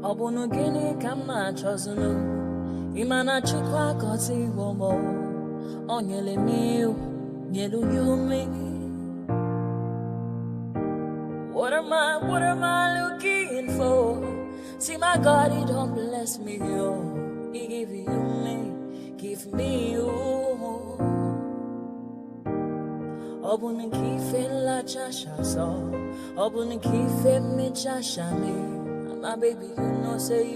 Obunu gini kama chozunu Imana chukwa koti womo Onyele miu Nyelu yumi What am I looking for? See my God, he don't bless me, yo. He give you me, give me you. Obunu kife la chasha so Obunu kife me chasha me. My baby, you know, say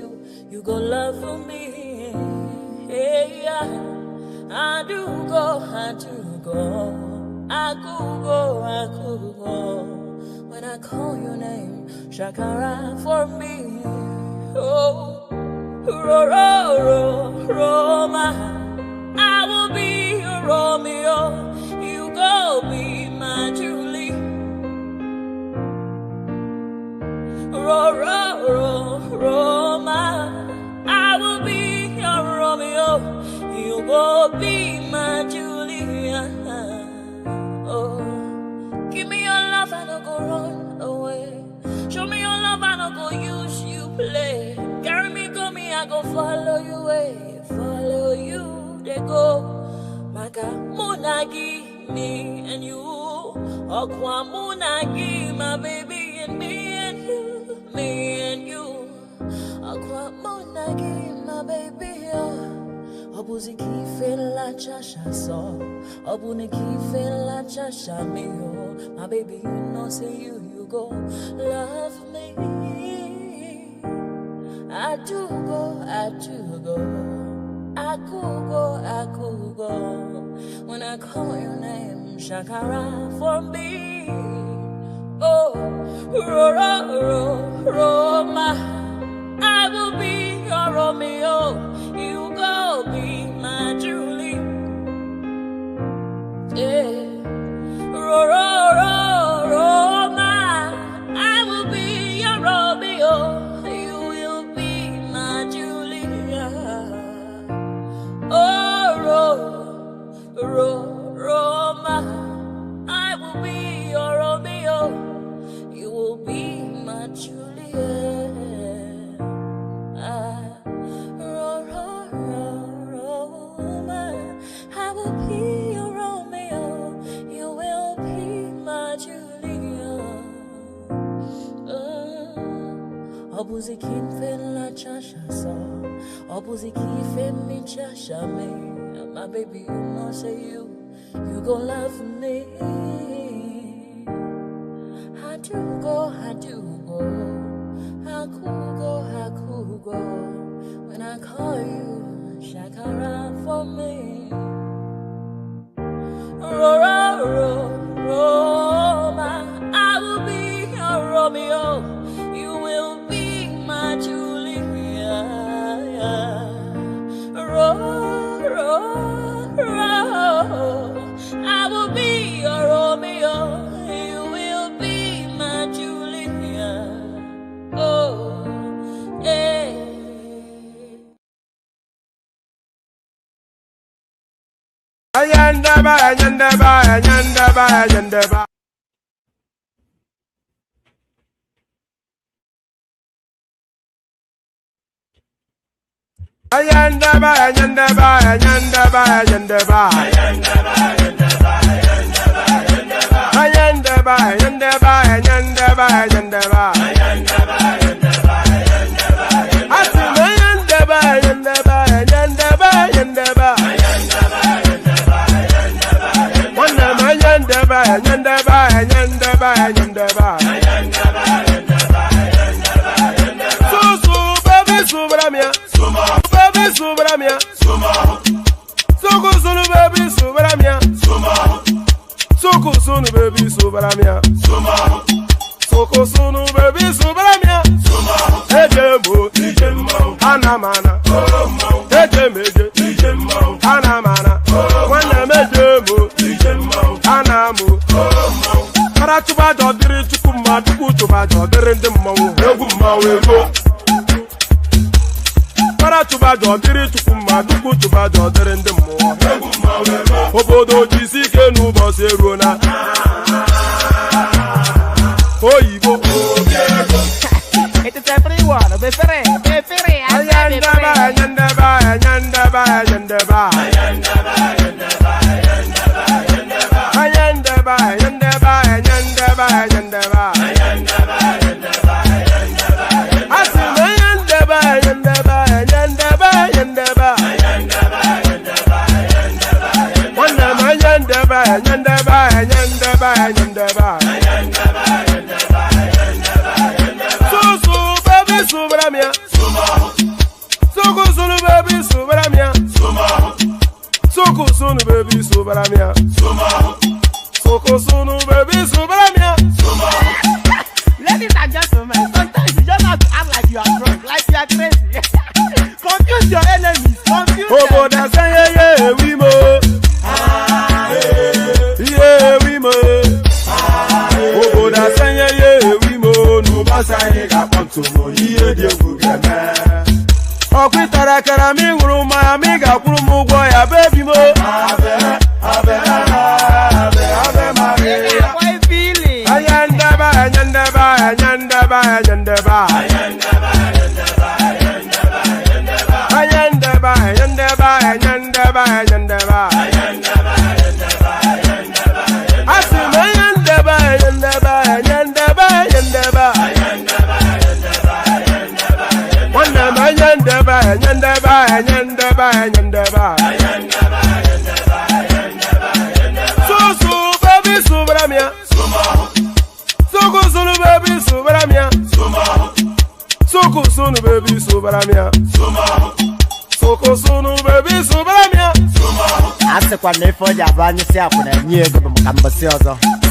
you go love for me. Hey, yeah. I do go. I could go. When I call your name, Shakara for me. Oh, Roma. I will be your Romeo. You go be my Julie. Roma, I will be your Romeo. You go be my Julia. Oh, give me your love and I'll go run away. Show me your love and I'll go use you play. Carry me, go me, I go follow you way. Follow you, they go. Maka Munagi, me and you. Okwa Munagi, my baby and me and you. Me and you, Aqua Monagi, my baby. Obuzi kife la chasha so, Obuni kife la chasha me. My baby, you know, say you go love me. I do go. I could go. When I call your name, Shakara for me. Oh, Roma, I will be your Romeo. You go be my Julie. Yeah, Roma, I will be your Romeo. You will be my Julia. Oh, Roma, I will be your Romeo. You will be my Juliet. Roma, I will be your Romeo. You will be my Juliet. Obuzi kife la chasha so, Obuzi kife mi chasha me. My baby, you know, say you gon' love me. I do go. I could go. When I call you, Shakara for me. Roma, I will be your Romeo. You will be my Julia. I will be your Romeo. You will be my Julia. Oh, yeah. Ayandaba. Obodo jisike n'ụbọchị eruo na oyibo. It's everyone, Ladies and gentlemen, sometimes you just have to act like you are drunk, like you are crazy. Confuse your enemies, confuse them.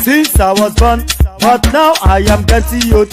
Since I was born, but now I am getting old.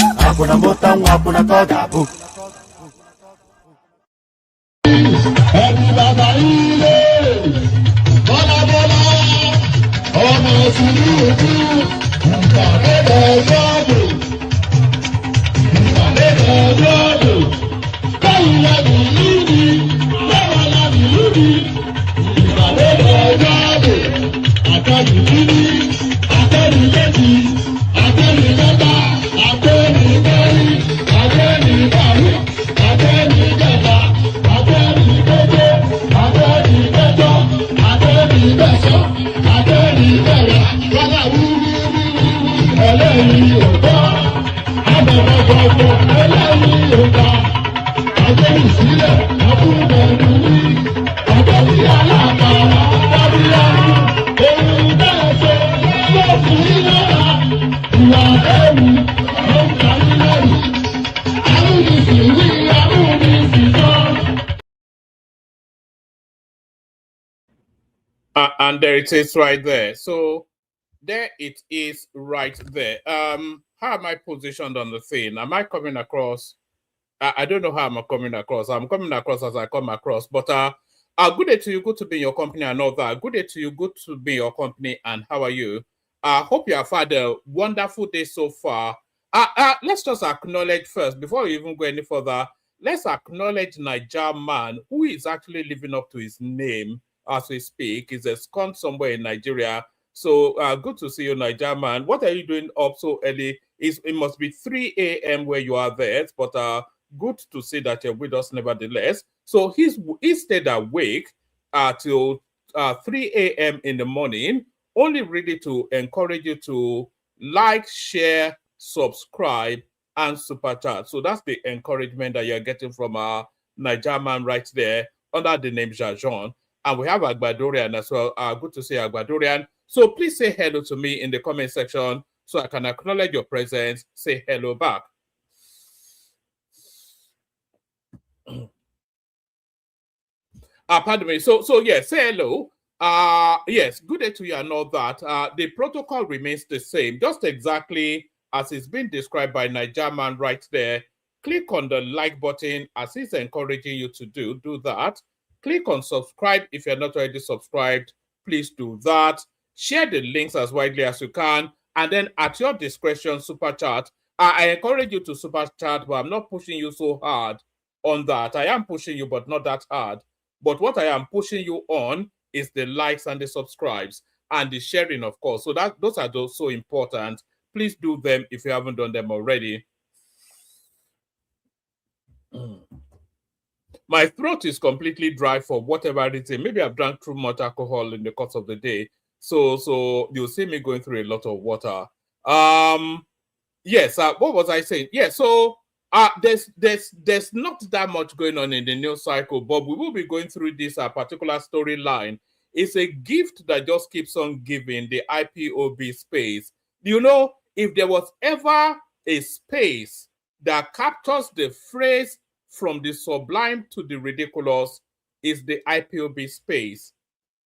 And there it is right there. So there it is right there. How am I positioned on the thing? Am I coming across? I don't know how I'm coming across. I'm coming across as I come across. But good day to you. Good to be in your company and all that. Good day to you. Good to be in your company. And how are you? I hope you have had a wonderful day so far. Let's just acknowledge first, before we even go any further, let's acknowledge Nigerian man who is actually living up to his name as we speak. He's ensconced somewhere in Nigeria. So good to see you, Nigerian man. What are you doing up so early? It must be 3 a.m. where you are there, but good to see that you're with us nevertheless. So he stayed awake till 3 a.m. in the morning, only really to encourage you to like, share, subscribe, and super chat. So that's the encouragement that you're getting from our Nigerian man right there under the name Jajon. And we have Agbadorian as well. Good to see Agbadorian. So please say hello to me in the comment section so I can acknowledge your presence. Say hello back. Pardon me. So yes, say hello. Yes, good day to you and all that. The protocol remains the same, just exactly as it's been described by Nigerian man right there. Click on the like button as he's encouraging you to do that. Click on subscribe if you're not already subscribed. Please do that. Share the links as widely as you can. And then at your discretion, super chat. I encourage you to super chat, but I'm not pushing you so hard on that. I am pushing you, but not that hard. But what I am pushing you on is the likes and the subscribes and the sharing, of course. So those are so important. Please do them if you haven't done them already. My throat is completely dry for whatever reason. Maybe I've drank too much alcohol in the course of the day. So you'll see me going through a lot of water. Yes, what was I saying? Yeah, so there's not that much going on in the news cycle, but we will be going through this particular storyline. It's a gift that just keeps on giving, the IPOB space. You know, if there was ever a space that captures the phrase from the sublime to the ridiculous, is the IPOB space.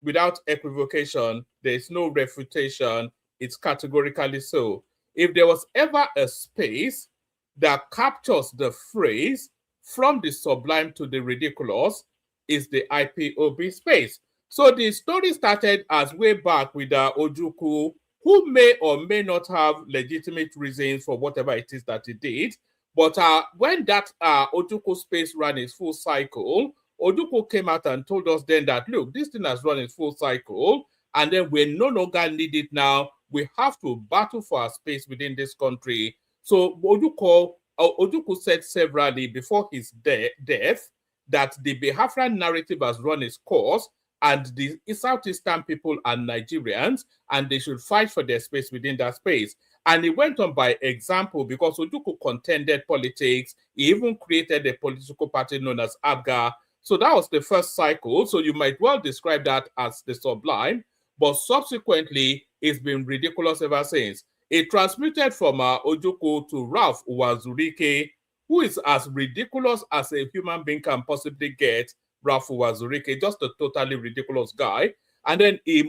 Without equivocation, there is no refutation. It's categorically so. If there was ever a space that captures the phrase from the sublime to the ridiculous, is the IPOB space. So the story started as way back with Ogechukwu, who may or may not have legitimate reasons for whatever it is that he did. But when that Ogechukwu space ran its full cycle, Ogechukwu came out and told us then that, look, this thing has run its full cycle, and then we no longer need it now. We have to battle for our space within this country. So Ogechukwu said severally before his death that the Biafra narrative has run its course, and the Southeastern people are Nigerians, and they should fight for their space within that space. And he went on by example, because Ogechukwu contended politics. He even created a political party known as ABGA. So that was the first cycle. So you might well describe that as the sublime, but subsequently it's been ridiculous ever since. It transmitted from Ogechukwu to Ralph Uwazurike, who is as ridiculous as a human being can possibly get. Ralph Uwazurike, just a totally ridiculous guy. And then he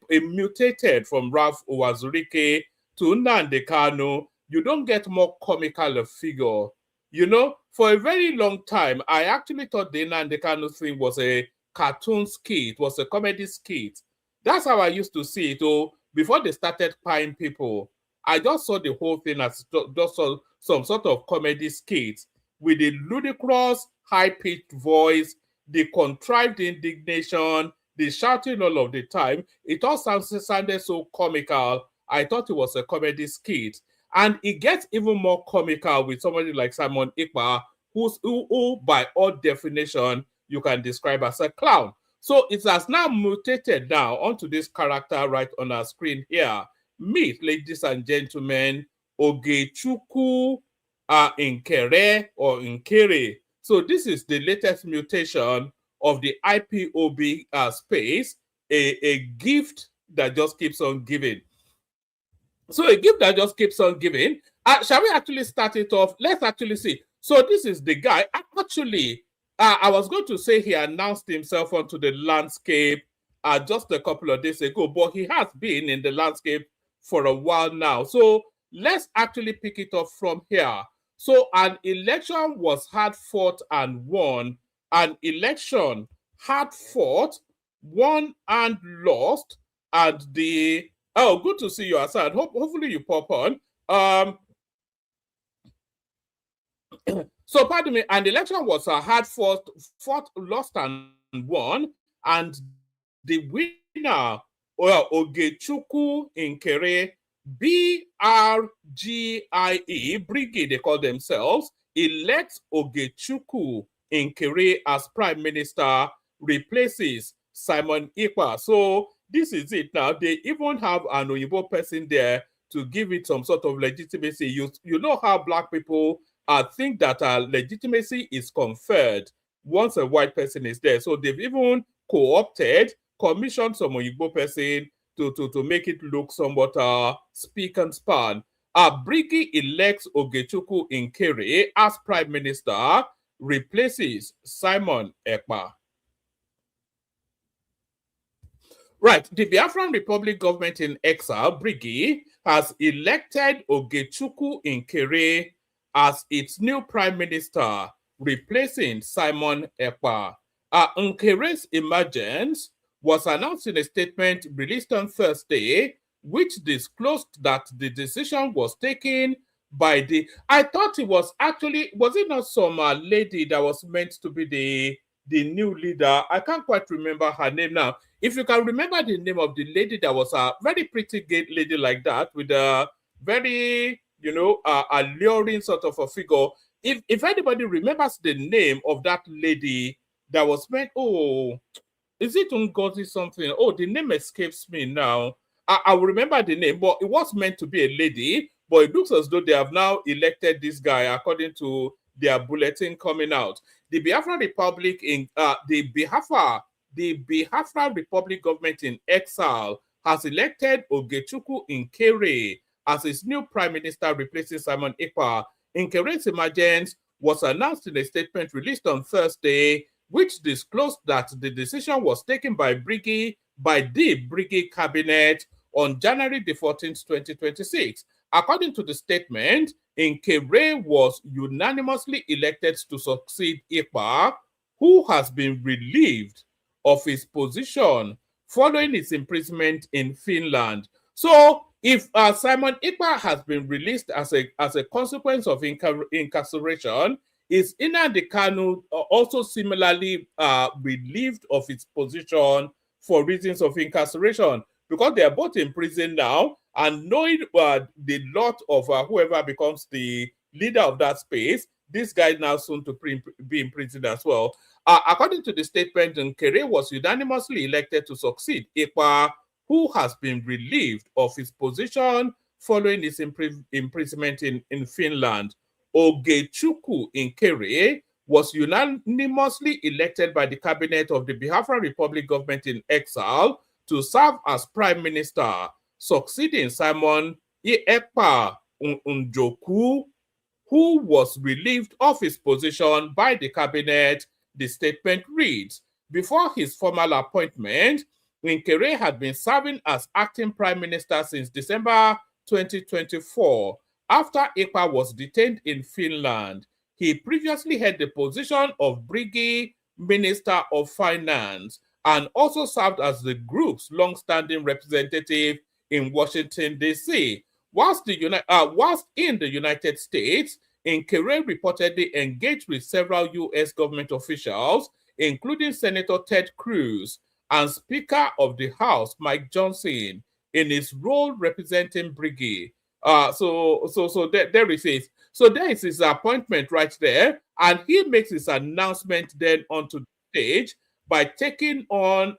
mutated from Ralph Uwazurike to Nnamdi Kanu. You don't get more comical a figure. You know, for a very long time, I actually thought the Nnamdi Kanu thing was a cartoon skit, was a comedy skit. That's how I used to see it. Oh, before they started paying people, I just saw the whole thing as just some sort of comedy skit with the ludicrous, high-pitched voice, the contrived indignation, the shouting all of the time. It all sounded so comical. I thought it was a comedy skit. And it gets even more comical with somebody like Simon Ekpa, who by all definition, you can describe as a clown. So it has now mutated now onto this character right on our screen here. Meet, ladies and gentlemen, Ogechukwu Nkere or Nkere. So this is the latest mutation of the IPOB space, a gift that just keeps on giving. So a gift that just keeps on giving. Shall we actually start it off? Let's actually see. So this is the guy. Actually, I was going to say he announced himself onto the landscape just a couple of days ago, but he has been in the landscape for a while now. So let's actually pick it up from here. So an election was hard fought and won. An election hard fought, won and lost. And the oh, good to see you, Assad. Hopefully you pop on. So pardon me, an election was hard fought, lost and won, and the winner, well, Ogechukwu Nkere, BRGIE, Brigade, they call themselves, elects Ogechukwu Nkere as Prime Minister, replaces Simon Ekpa. So this is it now. They even have an Oyibo person there to give it some sort of legitimacy. You know how black people think that legitimacy is conferred once a white person is there. So they've even co-opted, commissioned some Oyibo person to make it look somewhat speak and span. Brigi elects Ogechukwu Nkere as Prime Minister, replaces Simon Ekpa. Right, the Biafran Republic government in exile, Brigi, has elected Ogechukwu Nkere as its new prime minister, replacing Simon Ekpa. Nkere's emergence was announced in a statement released on Thursday, which disclosed that the decision was taken by the... I thought it was actually... Was it not some lady that was meant to be the new leader? I can't quite remember her name now. If you can remember the name of the lady that was a very pretty gay lady like that, with a very, you know, alluring sort of a figure. If anybody remembers the name of that lady that was meant, oh, is it Ngozi something? Oh, the name escapes me now. I will remember the name, but it was meant to be a lady but it looks as though they have now elected this guy according to their bulletin coming out. The Biafra Republic in the Biafra Republic government in exile has elected Ogechukwu Nkere as its new prime minister, replacing Simon Ekpa. Nkere's emergence was announced in a statement released on Thursday, which disclosed that the decision was taken by the Brigade cabinet on January the 14th, 2026. According to the statement, Nkere was unanimously elected to succeed Ekpa, who has been relieved of his position following his imprisonment in Finland. So, if Simon Ekpa has been released as a consequence of incarceration, is Nnamdi Kanu also similarly relieved of his position for reasons of incarceration? Because they are both in prison now, and knowing the lot of whoever becomes the leader of that space, this guy now soon to be in prison as well. According to the statement, Nkere was unanimously elected to succeed Ekpa, who has been relieved of his position following his imprisonment in Finland. Ogechukwu Nkere was unanimously elected by the cabinet of the Biafra Republic government in exile to serve as prime minister, succeeding Simon Ekpa Njoku, who was relieved of his position by the cabinet. The statement reads, before his formal appointment, Nkere had been serving as acting prime minister since December 2024. After Ekpa was detained in Finland, he previously held the position of Brigade Minister of Finance and also served as the group's long-standing representative in Washington, D.C. Whilst in the United States, Nkere reportedly engaged with several U.S. government officials, including Senator Ted Cruz and Speaker of the House Mike Johnson, in his role representing Brigade. There is it. So there is his appointment right there, and he makes his announcement then onto the stage by taking on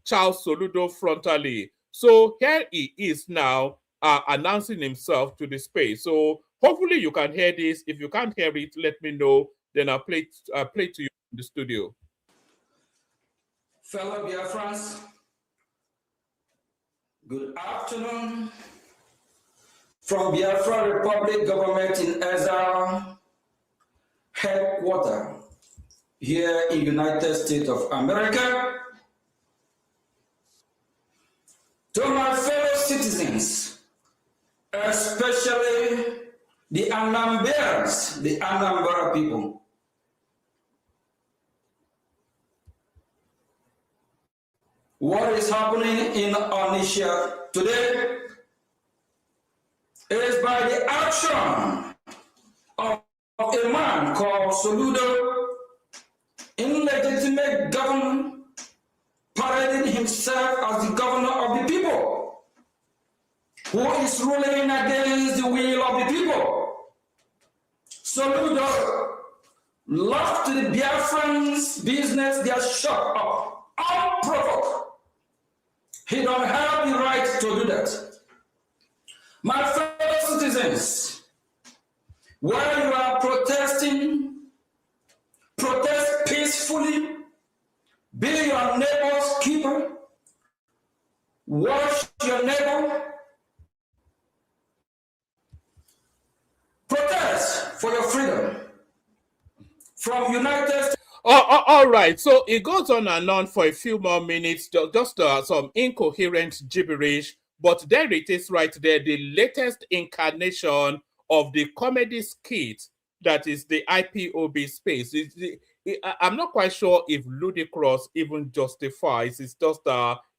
Charles Soludo frontally. So here he is now announcing himself to the space. So hopefully you can hear this. If you can't hear it, let me know. Then I'll play to you in the studio. Fellow Biafrans, good afternoon. From Biafra Republic government in exile headquarters here in United States of America, to my fellow citizens, especially the Anambras, the Anambra people. What is happening in Onitsha today is by the action of a man called Soludo, illegitimate governor, parading himself as the governor of the people, who is ruling against the will of the people. Soludo left the Biafrans' business their shop up, unprovoked. He don't have the right to do that. My fellow citizens, while you are protesting, protest peacefully, be your neighbor's keeper, watch your neighbor, protest for your freedom from United States. All right, so it goes on and on for a few more minutes, just some incoherent gibberish. But there it is right there, the latest incarnation of the comedy skit that is the IPOB space. I'm not quite sure if ludicrous even justifies. It's just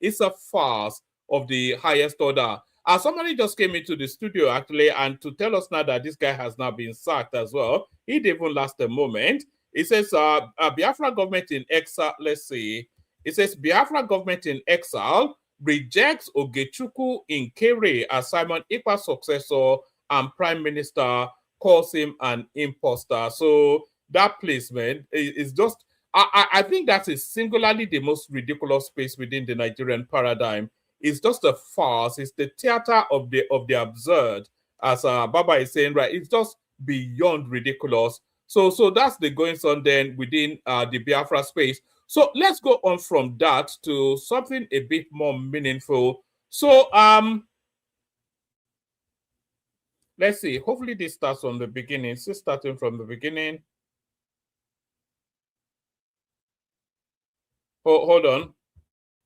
it's a farce of the highest order. Somebody just came into the studio actually, and to tell us now that this guy has now been sacked as well. It didn't even last a moment. It says Biafra government in exile. Let's see. It says Biafra government in exile rejects Ogechukwu Nkere as Simon Ekpa's successor and prime minister, calls him an imposter. So that placement is just, I think that is singularly the most ridiculous space within the Nigerian paradigm. It's just a farce. It's the theater of the absurd. as Baba is saying, right, it's just beyond ridiculous. So that's the goings on then within the Biafra space. So let's go on from that to something a bit more meaningful. So let's see. Hopefully this starts from the beginning. So starting from the beginning. Oh, hold on.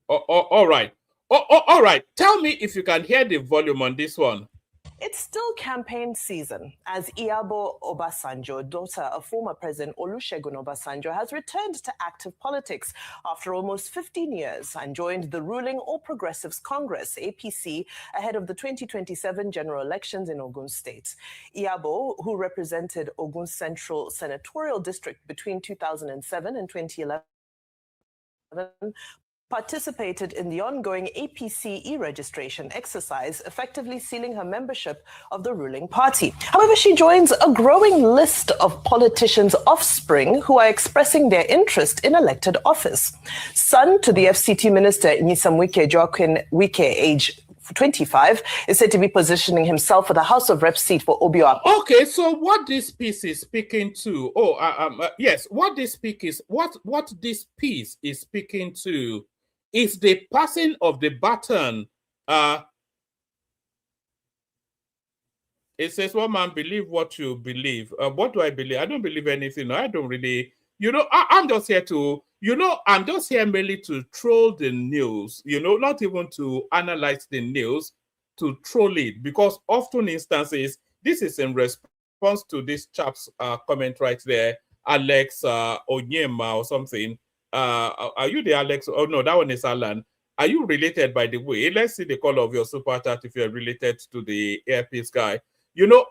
All right. All right. Tell me if you can hear the volume on this one. It's still campaign season as Iyabo Obasanjo, daughter of former President Olusegun Obasanjo, has returned to active politics after almost 15 years and joined the ruling All Progressives Congress, APC, ahead of the 2027 general elections in Ogun State. Iyabo, who represented Ogun Central Senatorial District between 2007 and 2011, participated in the ongoing APC e-registration exercise, effectively sealing her membership of the ruling party. However, she joins a growing list of politicians' offspring who are expressing their interest in elected office. Son to the FCT minister Nyisamwike Joaquin Wike, age 25, is said to be positioning himself for the House of Reps seat for Obio. Okay, so what this piece is speaking to? Yes, what this piece is speaking to is the passing of the baton. It says, "One man believe what you believe." What do I believe? I don't believe anything. I don't really. I'm just here to. I'm just here merely to troll the news. Not even to analyze the news, to troll it, because often instances this is in response to this chap's comment right there, Alex Onyema or something. Are you the Alex? Oh no, that one is Alan. Are you related, by the way? Let's see the color of your super chat if you're related to the earpiece guy.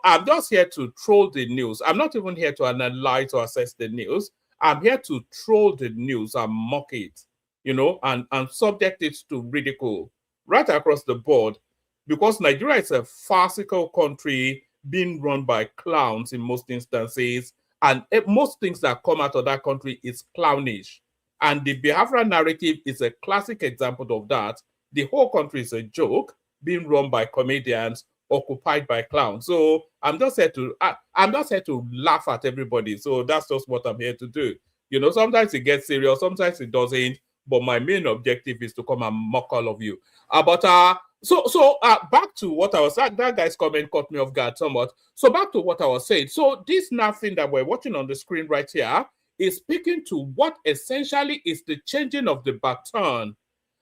I'm just here to troll the news. I'm not even here to analyze or assess the news. I'm here to troll the news and mock it, and subject it to ridicule right across the board, because Nigeria is a farcical country being run by clowns in most instances, and most things that come out of that country is clownish. And the Biafra narrative is a classic example of that. The whole country is a joke being run by comedians, occupied by clowns. So I'm just here to laugh at everybody. So that's just what I'm here to do. Sometimes it gets serious, sometimes it doesn't. But my main objective is to come and mock all of you. So back to what I was saying. That guy's comment caught me off guard somewhat. So back to what I was saying. So this nothing that we're watching on the screen right here is speaking to what essentially is the changing of the baton.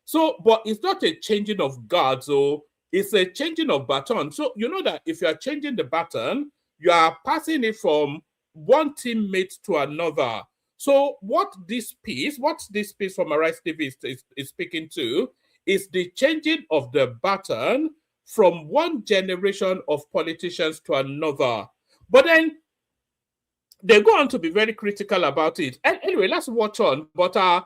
So, but it's not a changing of guard, so it's a changing of baton. So you know that if you are changing the baton, you are passing it from one teammate to another. So what this piece from Arise TV is speaking to is the changing of the baton from one generation of politicians to another. But then they go on to be very critical about it. And anyway, let's watch on. But I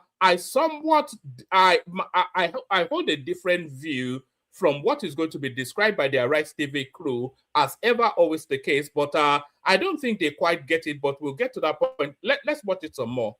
hold a different view from what is going to be described by the Arise TV crew, as ever always the case. But I don't think they quite get it. But we'll get to that point. Let's watch it some more.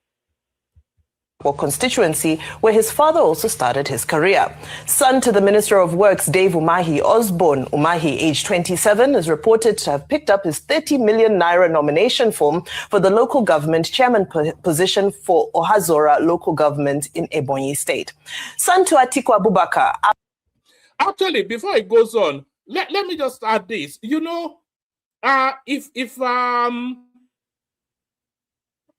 Constituency, where his father also started his career. Son to the Minister of Works, Dave Umahi, Osborne Umahi, age 27, is reported to have picked up his 30 million naira nomination form for the local government chairman position for Ohazora local government in Ebonyi State. Son to Atiku Abubakar. Actually, before it goes on, let me just add this.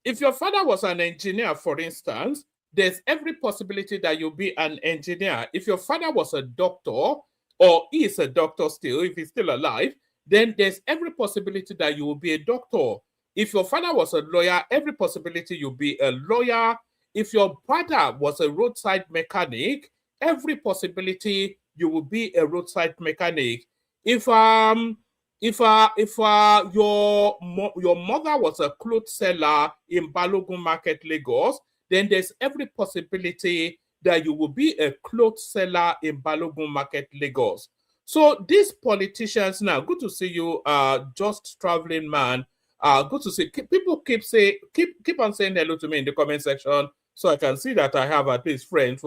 If your father was an engineer, for instance, there's every possibility that you'll be an engineer. If your father was a doctor, or is a doctor still, if he's still alive, then there's every possibility that you will be a doctor. If your father was a lawyer, every possibility you'll be a lawyer. If your brother was a roadside mechanic, every possibility you will be a roadside mechanic. If your mother was a clothes seller in Balogun Market, Lagos, then there's every possibility that you will be a clothes seller in Balogun Market, Lagos. So these politicians now, good to see you, Just Traveling Man. Good to see. People keep on saying hello to me in the comment section, so I can see that I have at least friends.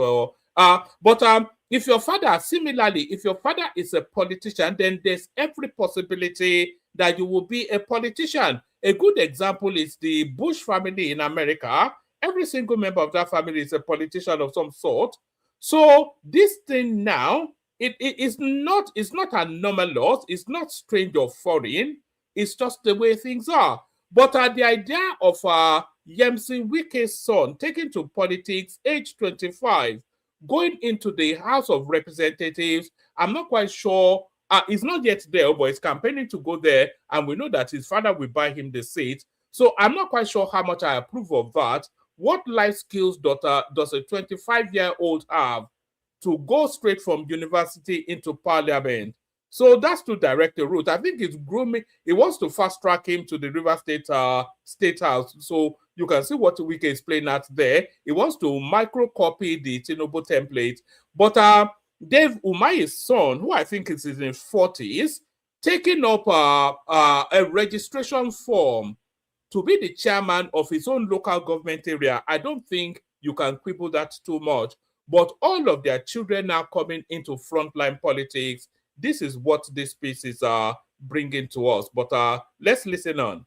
if your father, similarly, if your father is a politician, then there's every possibility that you will be a politician. A good example is the Bush family in America. Every single member of that family is a politician of some sort. So this thing now, it's not anomalous, it's not strange or foreign, it's just the way things are. But the idea of Yemisi Wike's son taken to politics, age 25, going into the House of Representatives, I'm not quite sure. He's not yet there, but he's campaigning to go there, and we know that his father will buy him the seat. So I'm not quite sure how much I approve of that. What life skills does a 25-year-old have to go straight from university into parliament? So that's to direct the route. I think it's grooming. It wants to fast track him to the River State House. So you can see what Wike is playing at there. He wants to microcopy the Tinubu template. But Dave Umahi's son, who I think is in his 40s, taking up a registration form to be the chairman of his own local government area. I don't think you can quibble that too much. But all of their children are coming into frontline politics. This is what this piece is bringing to us. But let's listen on.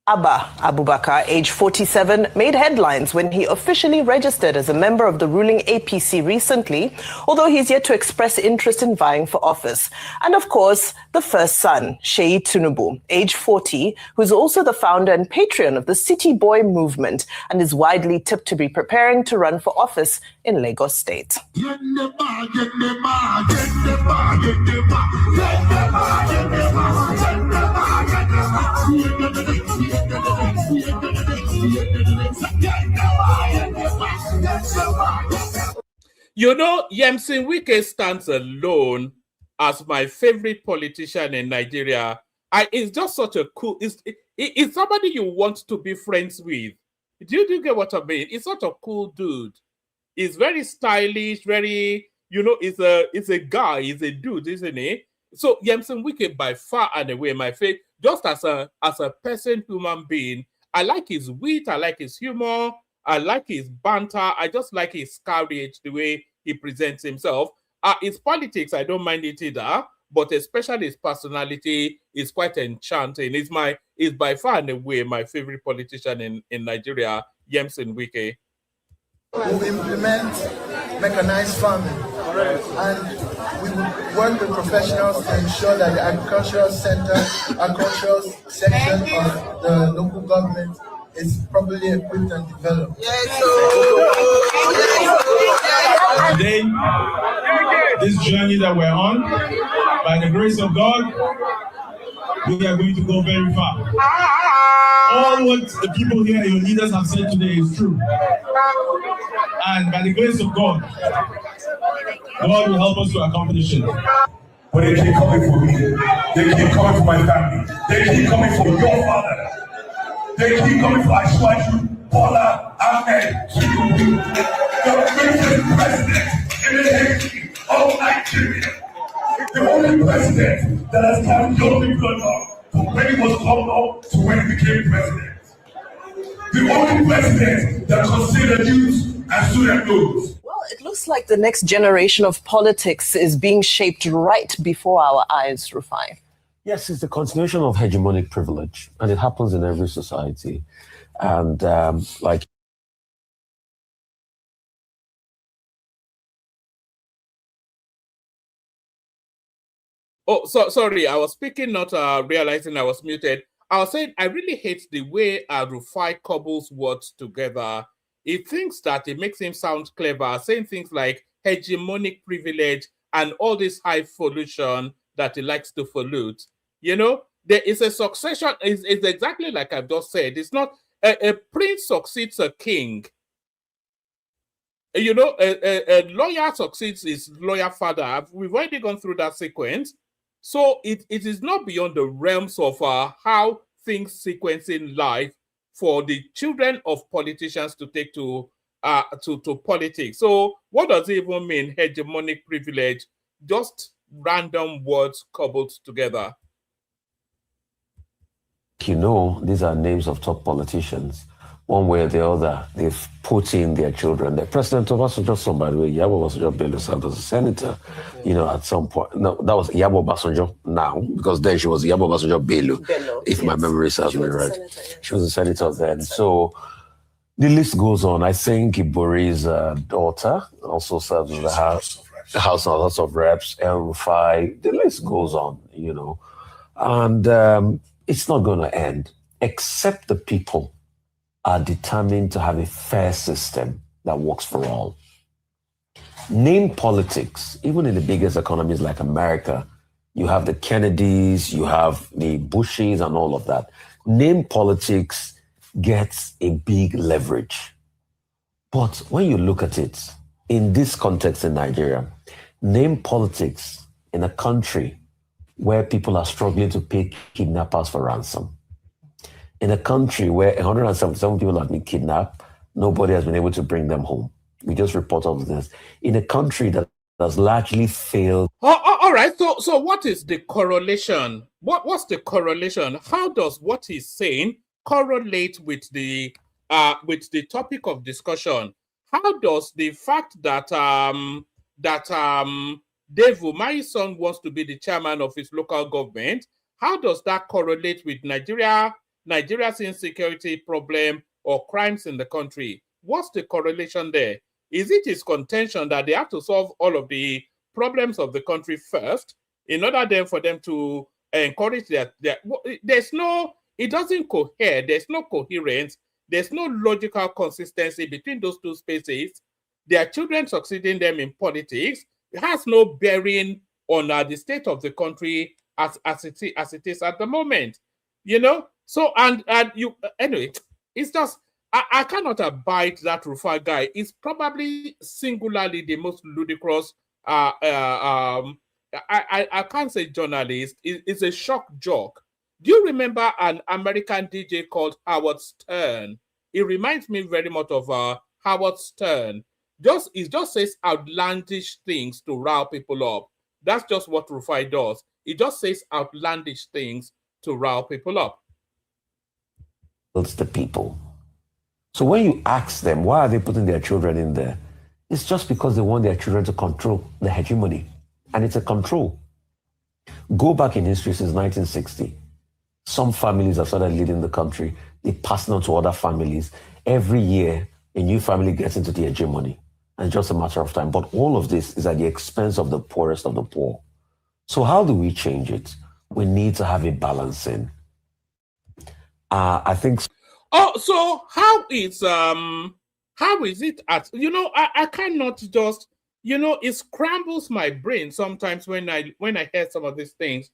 Abba Abubakar, age 47, made headlines when he officially registered as a member of the ruling APC recently, although he's yet to express interest in vying for office. And of course, the first son, Sheyi Tinubu, age 40, who's also the founder and patron of the City Boy movement and is widely tipped to be preparing to run for office in Lagos State. You know, Yemisi Wike stands alone as my favorite politician in Nigeria. It's just such a cool, it's somebody you want to be friends with. Do you get what I mean? It's such a cool dude. He's very stylish, very, you know, he's a guy, he's a dude, isn't he? So Yemisi Wike by far and away my favorite, just as a person, human being. I like his wit, I like his humor, I like his banter, I just like his courage, the way he presents himself. His politics, I don't mind it either, but especially his personality is quite enchanting. He's by far and away my favorite politician in Nigeria, Yemisi Wike. We implement mechanized farming, and we will work with professionals to ensure that the agricultural section of the local government is properly equipped and developed. Today, this journey that we're on, by the grace of God, we are going to go very far. All what the people here, your leaders have said today is true. And by the grace of God, God will help us to accomplish it. But they keep coming for me. They keep coming for my family. They keep coming for your father. They keep coming for Ashwaju, Bola, Ahmed, Tinubu, the greatest president in the history of Nigeria. The only president that has carried your people up from when he was governor to when he became president. The only president that considered youth and student loans. Well, it looks like the next generation of politics is being shaped right before our eyes, Rufai. Yes, it's the continuation of hegemonic privilege, and it happens in every society. And Oh, sorry, I was speaking, not realizing I was muted. I was saying I really hate the way Rufai cobbles words together. He thinks that it makes him sound clever, saying things like hegemonic privilege and all this highfalutin that he likes to pollute. You know, there is a succession. It's exactly like I've just said. It's not a prince succeeds a king. You know, a lawyer succeeds his lawyer father. We've already gone through that sequence. So it is not beyond the realms of how things sequence in life for the children of politicians to take to politics. So what does it even mean, hegemonic privilege? Just random words cobbled together. you know, these are names of top politicians one way or the other, they've put in their children. The President Obasanjo, son, by the way, Yabo Obasanjo Bello served as a senator, you know, at some point. No, that was Yabo Obasanjo now, because then she was Yabo Obasanjo Bello, if my memory serves me right. She was a senator then. So the list goes on. I think Ibori's daughter also serves in the House of Reps, El Rufai. The list goes on, you know. And it's not going to end, except the people are determined to have a fair system that works for all. Name politics, even in the biggest economies like America, you have the Kennedys, you have the Bushes and all of that. Name politics gets a big leverage. But when you look at it, in this context in Nigeria, name politics in a country where people are struggling to pay kidnappers for ransom, in a country where 177 people have been kidnapped, nobody has been able to bring them home. We just report all of this. In a country that has largely failed. All right. So what is the correlation? What's the correlation? How does what he's saying correlate with the topic of discussion? How does the fact that Dave Umahi's son wants to be the chairman of his local government, how does that correlate with Nigeria's insecurity problem or crimes in the country? What's the correlation there? Is it his contention that they have to solve all of the problems of the country first in order then for them to encourage their it doesn't cohere, there's no coherence, there's no logical consistency between those two spaces. Their children succeeding them in politics, it has no bearing on the state of the country as it is at the moment, you know. So and you anyway, it's just I cannot abide that Rufai guy. It's probably singularly the most ludicrous. I can't say journalist. It's a shock joke. Do you remember an American DJ called Howard Stern? It reminds me very much of Howard Stern. It just says outlandish things to rile people up. That's just what Rufai does. It just says outlandish things to rile people up. It's the people. So when you ask them, why are they putting their children in there? It's just because they want their children to control the hegemony. And it's a control. Go back in history since 1960. Some families have started leading the country. They pass on to other families. Every year, a new family gets into the hegemony. And it's just a matter of time. But all of this is at the expense of the poorest of the poor. So how do we change it? We need to have a balancing. I think. Oh, so how is it at, you know, I cannot just, you know, it scrambles my brain sometimes when I hear some of these things.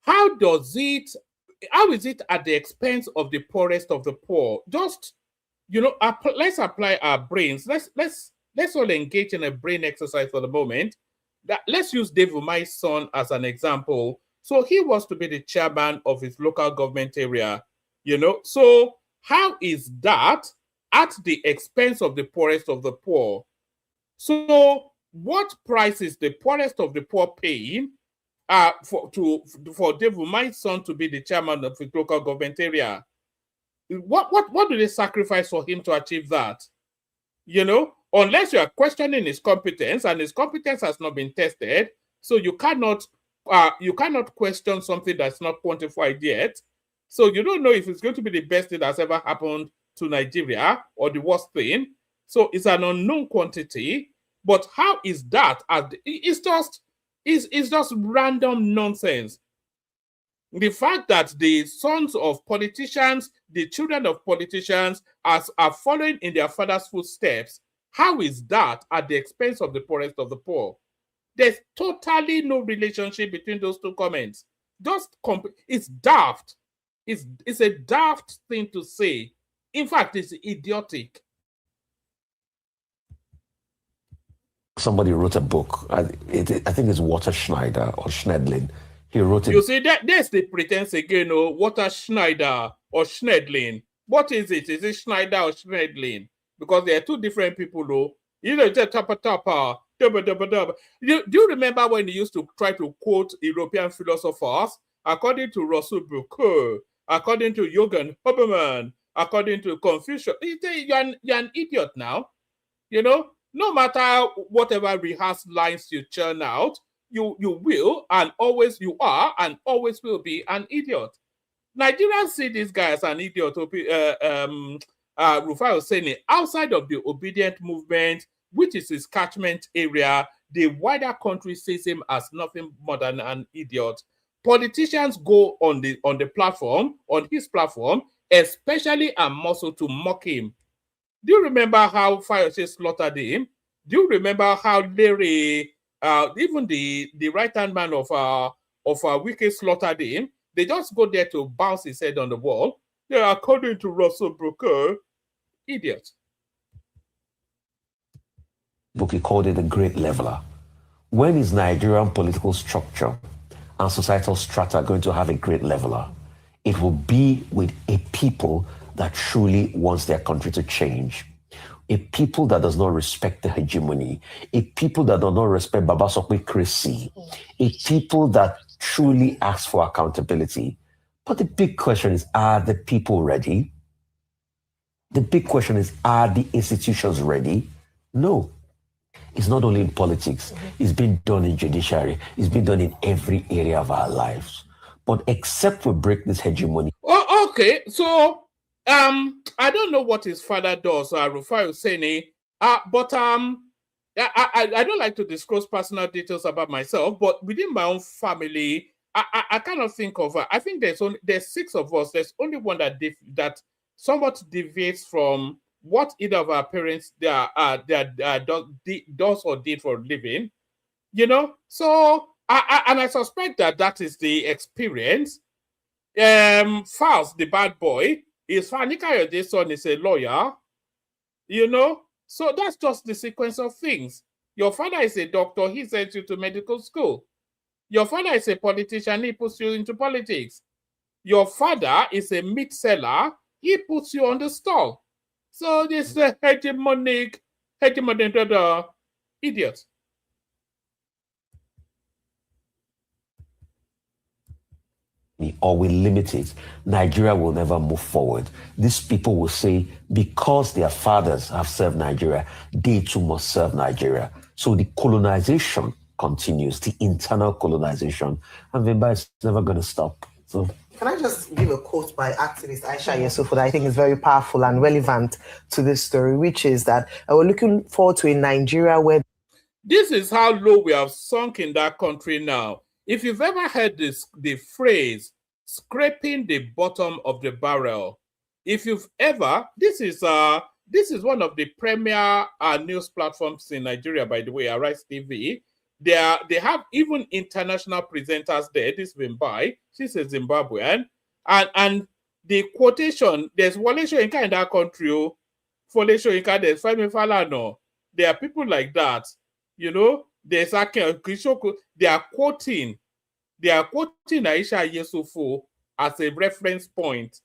How is it at the expense of the poorest of the poor? Just, you know, let's apply our brains. Let's all engage in a brain exercise for the moment. Let's use Dave Umahi's son as an example. So he wants to be the chairman of his local government area, you know. So how is that at the expense of the poorest of the poor? So what price is the poorest of the poor paying for Dave Umahi's son to be the chairman of his local government area? What do they sacrifice for him to achieve that? You know, unless you are questioning his competence, and his competence has not been tested, so you cannot question something that's not quantified yet. So you don't know if it's going to be the best thing that's ever happened to Nigeria or the worst thing. So it's an unknown quantity. But how is that? It's just random nonsense. The fact that the sons of politicians, the children of politicians, are following in their father's footsteps, how is that at the expense of the poorest of the poor? There's totally no relationship between those two comments. It's daft. It's a daft thing to say. In fact, it's idiotic. Somebody wrote a book. I think it's Walter Schneider or Schnedlin. He wrote it. You see, there's the pretense again, Walter Schneider or Schnedlin. What is it? Is it Schneider or Schnedlin? Because there are two different people, though. You know, just tapa. Do you remember when he used to try to quote European philosophers? According to Russell Boucault, according to Jürgen Habermas, according to Confucius. You're an idiot now. You know, no matter whatever rehearsed lines you churn out, you will and always you are and always will be an idiot. Nigerians see this guy as an idiot. Rufai Oseni, outside of the obedient movement, which is his catchment area, the wider country sees him as nothing more than an idiot. Politicians go on the platform, on his platform, especially and more so to mock him. Do you remember how Fayose slaughtered him? Do you remember how Larry, even the right-hand man of Wike slaughtered him? They just go there to bounce his head on the wall. Yeah, according to Russell Brooker, idiot. He called it a great leveler. When is Nigerian political structure and societal strata going to have a great leveler? It will be with a people that truly wants their country to change. A people that does not respect the hegemony. A people that does not respect Babasokwe-crissy. A people that truly asks for accountability. But the big question is, are the people ready? The big question is, are the institutions ready? No. It's not only in politics. It's been done in judiciary. It's been done in every area of our lives. But except we break this hegemony. Oh, okay. So, I don't know what his father does, Rufai Oseni, but I don't like to disclose personal details about myself, but within my own family, I cannot think of. I think there's 6 of us. There's only one that somewhat deviates from what either of our parents does or did for a living. You know, so I suspect that is the experience. Faust, the bad boy, is Fanikayode's son is a lawyer. You know, so that's just the sequence of things. Your father is a doctor, he sends you to medical school. Your father is a politician, he puts you into politics. Your father is a meat seller, he puts you on the stall. So this is a hegemonic idiot. Or we limit it, Nigeria will never move forward. These people will say, because their fathers have served Nigeria, they too must serve Nigeria. So the colonization continues, the internal colonization, and Vimba is never going to stop. So, can I just give a quote by activist Aisha Yusuf that I think is very powerful and relevant to this story, which is that we're looking forward to a Nigeria where... This is how low we have sunk in that country now. If you've ever heard the phrase, scraping the bottom of the barrel, if you've ever, this is one of the premier news platforms in Nigeria, by the way, Arise TV. They have even international presenters there. This Wimbai, she's a Zimbabwean, and the quotation, there's Wole Soyinka in that country, Wole Soyinka, there's Femi Falana. There are people like that, you know. There's they are quoting Aisha Yesufu as a reference point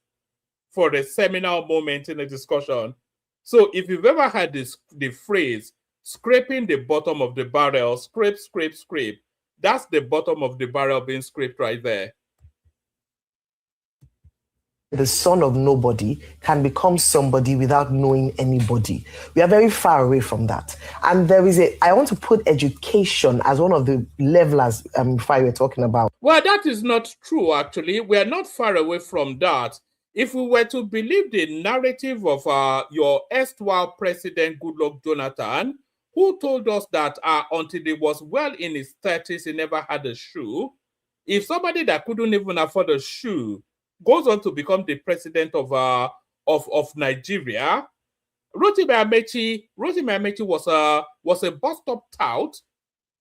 for a seminal moment in a discussion. So if you've ever had the phrase, scraping the bottom of the barrel, scrape, scrape, scrape, that's the bottom of the barrel being scraped right there. The son of nobody can become somebody without knowing anybody. We are very far away from that. And I want to put education as one of the levelers we're talking about. Well, that is not true, actually. We are not far away from that. If we were to believe the narrative of your erstwhile president, Goodluck Jonathan, who told us that until he was well in his 30s, he never had a shoe. If somebody that couldn't even afford a shoe goes on to become the president of Nigeria, Rotimi Amechi was a bus-stop tout.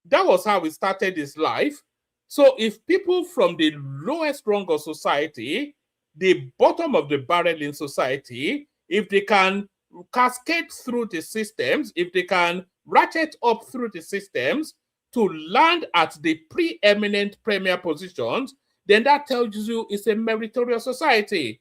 That was how he started his life. So if people from the lowest rung of society, the bottom of the barrel in society, if they can cascade through the systems, if they can ratchet up through the systems to land at the preeminent premier positions, then that tells you it's a meritorious society.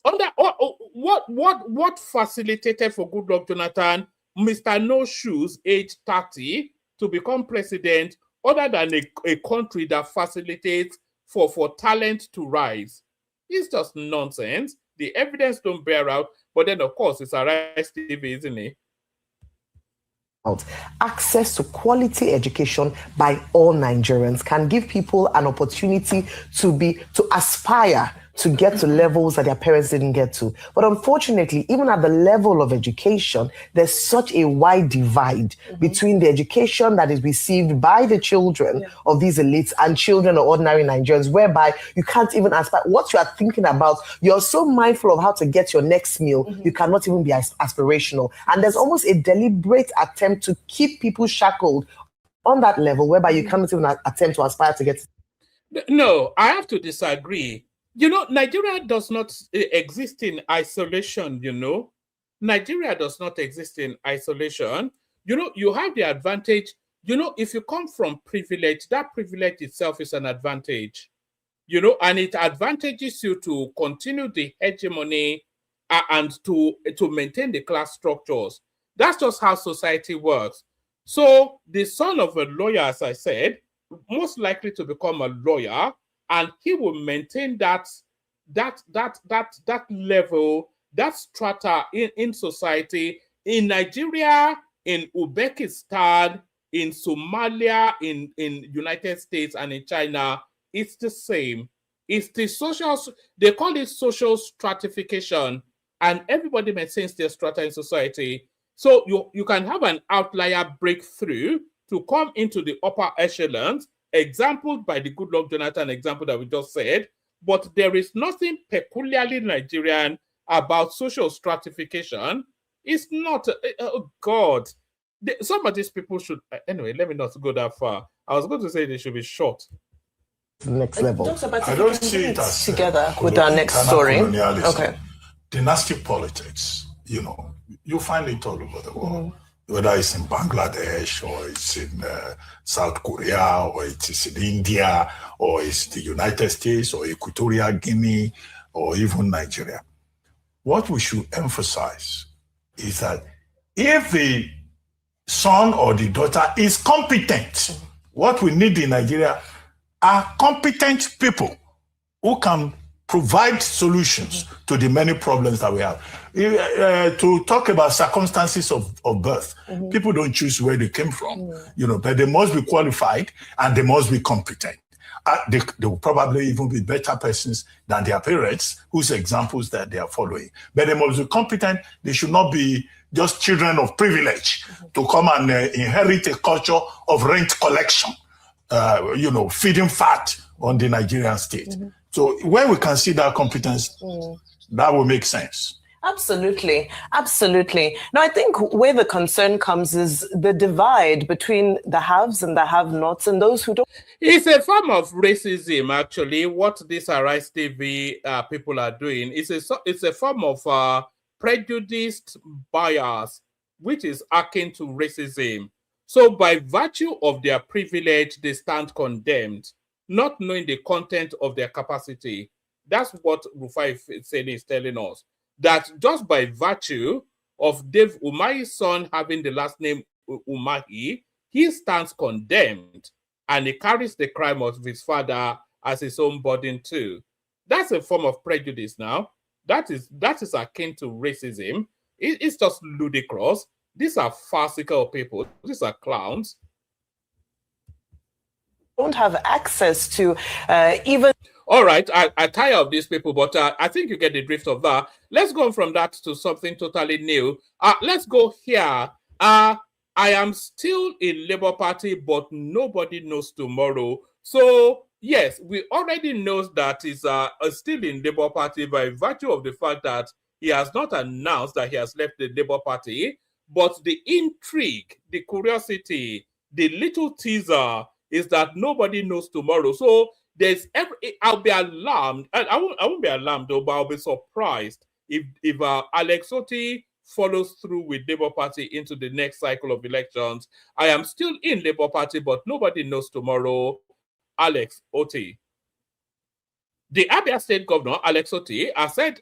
What facilitated for Goodluck Jonathan, Mr. No Shoes, age 30, to become president, other than a country that facilitates for talent to rise? It's just nonsense. The evidence don't bear out. But then, of course, it's Arise TV, isn't it? Access to quality education by all Nigerians can give people an opportunity to aspire to get to levels that their parents didn't get to. But unfortunately, even at the level of education, there's such a wide divide between the education that is received by the children of these elites and children of ordinary Nigerians, whereby you can't even aspire. What you are thinking about, you're so mindful of how to get your next meal, you cannot even be aspirational. And there's almost a deliberate attempt to keep people shackled on that level, whereby you cannot even attempt to aspire to get. No, I have to disagree. You know, Nigeria does not exist in isolation, you know. Nigeria does not exist in isolation. You know, you have the advantage. You know, if you come from privilege, that privilege itself is an advantage. You know, and it advantages you to continue the hegemony and to maintain the class structures. That's just how society works. So the son of a lawyer, as I said, most likely to become a lawyer, and he will maintain that level, that strata in society, in Nigeria, in Uzbekistan, in Somalia, in United States, and in China. It's the same. It's the social, they call it social stratification, and everybody maintains their strata in society. So you can have an outlier breakthrough to come into the upper echelons, exampled by the Goodluck Jonathan example that we just said, but there is nothing peculiarly Nigerian about social stratification. It's not, oh God, some of these people should, anyway, let me not go that far. I was going to say they should be short. Next level. I don't see it as together with our next story. Okay. Dynastic politics, you know, you find it all over the world. Whether it's in Bangladesh, or it's in South Korea, or it is in India, or it's the United States, or Equatorial Guinea, or even Nigeria. What we should emphasize is that if the son or the daughter is competent, what we need in Nigeria are competent people who can provide solutions to the many problems that we have. To talk about circumstances of birth, people don't choose where they came from, you know, but they must be qualified and they must be competent. They will probably even be better persons than their parents, whose examples that they are following. But they must be competent. They should not be just children of privilege to come and inherit a culture of rent collection, you know, feeding fat on the Nigerian state. So when we can see that competence, that will make sense. Absolutely. Absolutely. Now, I think where the concern comes is the divide between the haves and the have-nots and those who don't. It's a form of racism, actually. What this Arise TV people are doing is it's a form of prejudiced bias, which is akin to racism. So by virtue of their privilege, they stand condemned, not knowing the content of their capacity. That's what Rufai Seni is telling us. That just by virtue of Dave Umahi's son having the last name Umahi, he stands condemned and he carries the crime of his father as his own burden too. That's a form of prejudice now. That is akin to racism. It's just ludicrous. These are farcical people. These are clowns. Don't have access to even... All right, I tire of these people, but I think you get the drift of that. Let's go from that to something totally new. Let's go here. I am still in Labour Party, but nobody knows tomorrow. So, yes, we already know that he's still in Labour Party by virtue of the fact that he has not announced that he has left the Labour Party. But the intrigue, the curiosity, the little teaser is that nobody knows tomorrow. So, I'll be alarmed. I won't be alarmed though, but I'll be surprised if Alex Otti follows through with Labour Party into the next cycle of elections. I am still in Labour Party, but nobody knows tomorrow. Alex Otti. The Abia State Governor Alex Otti has said.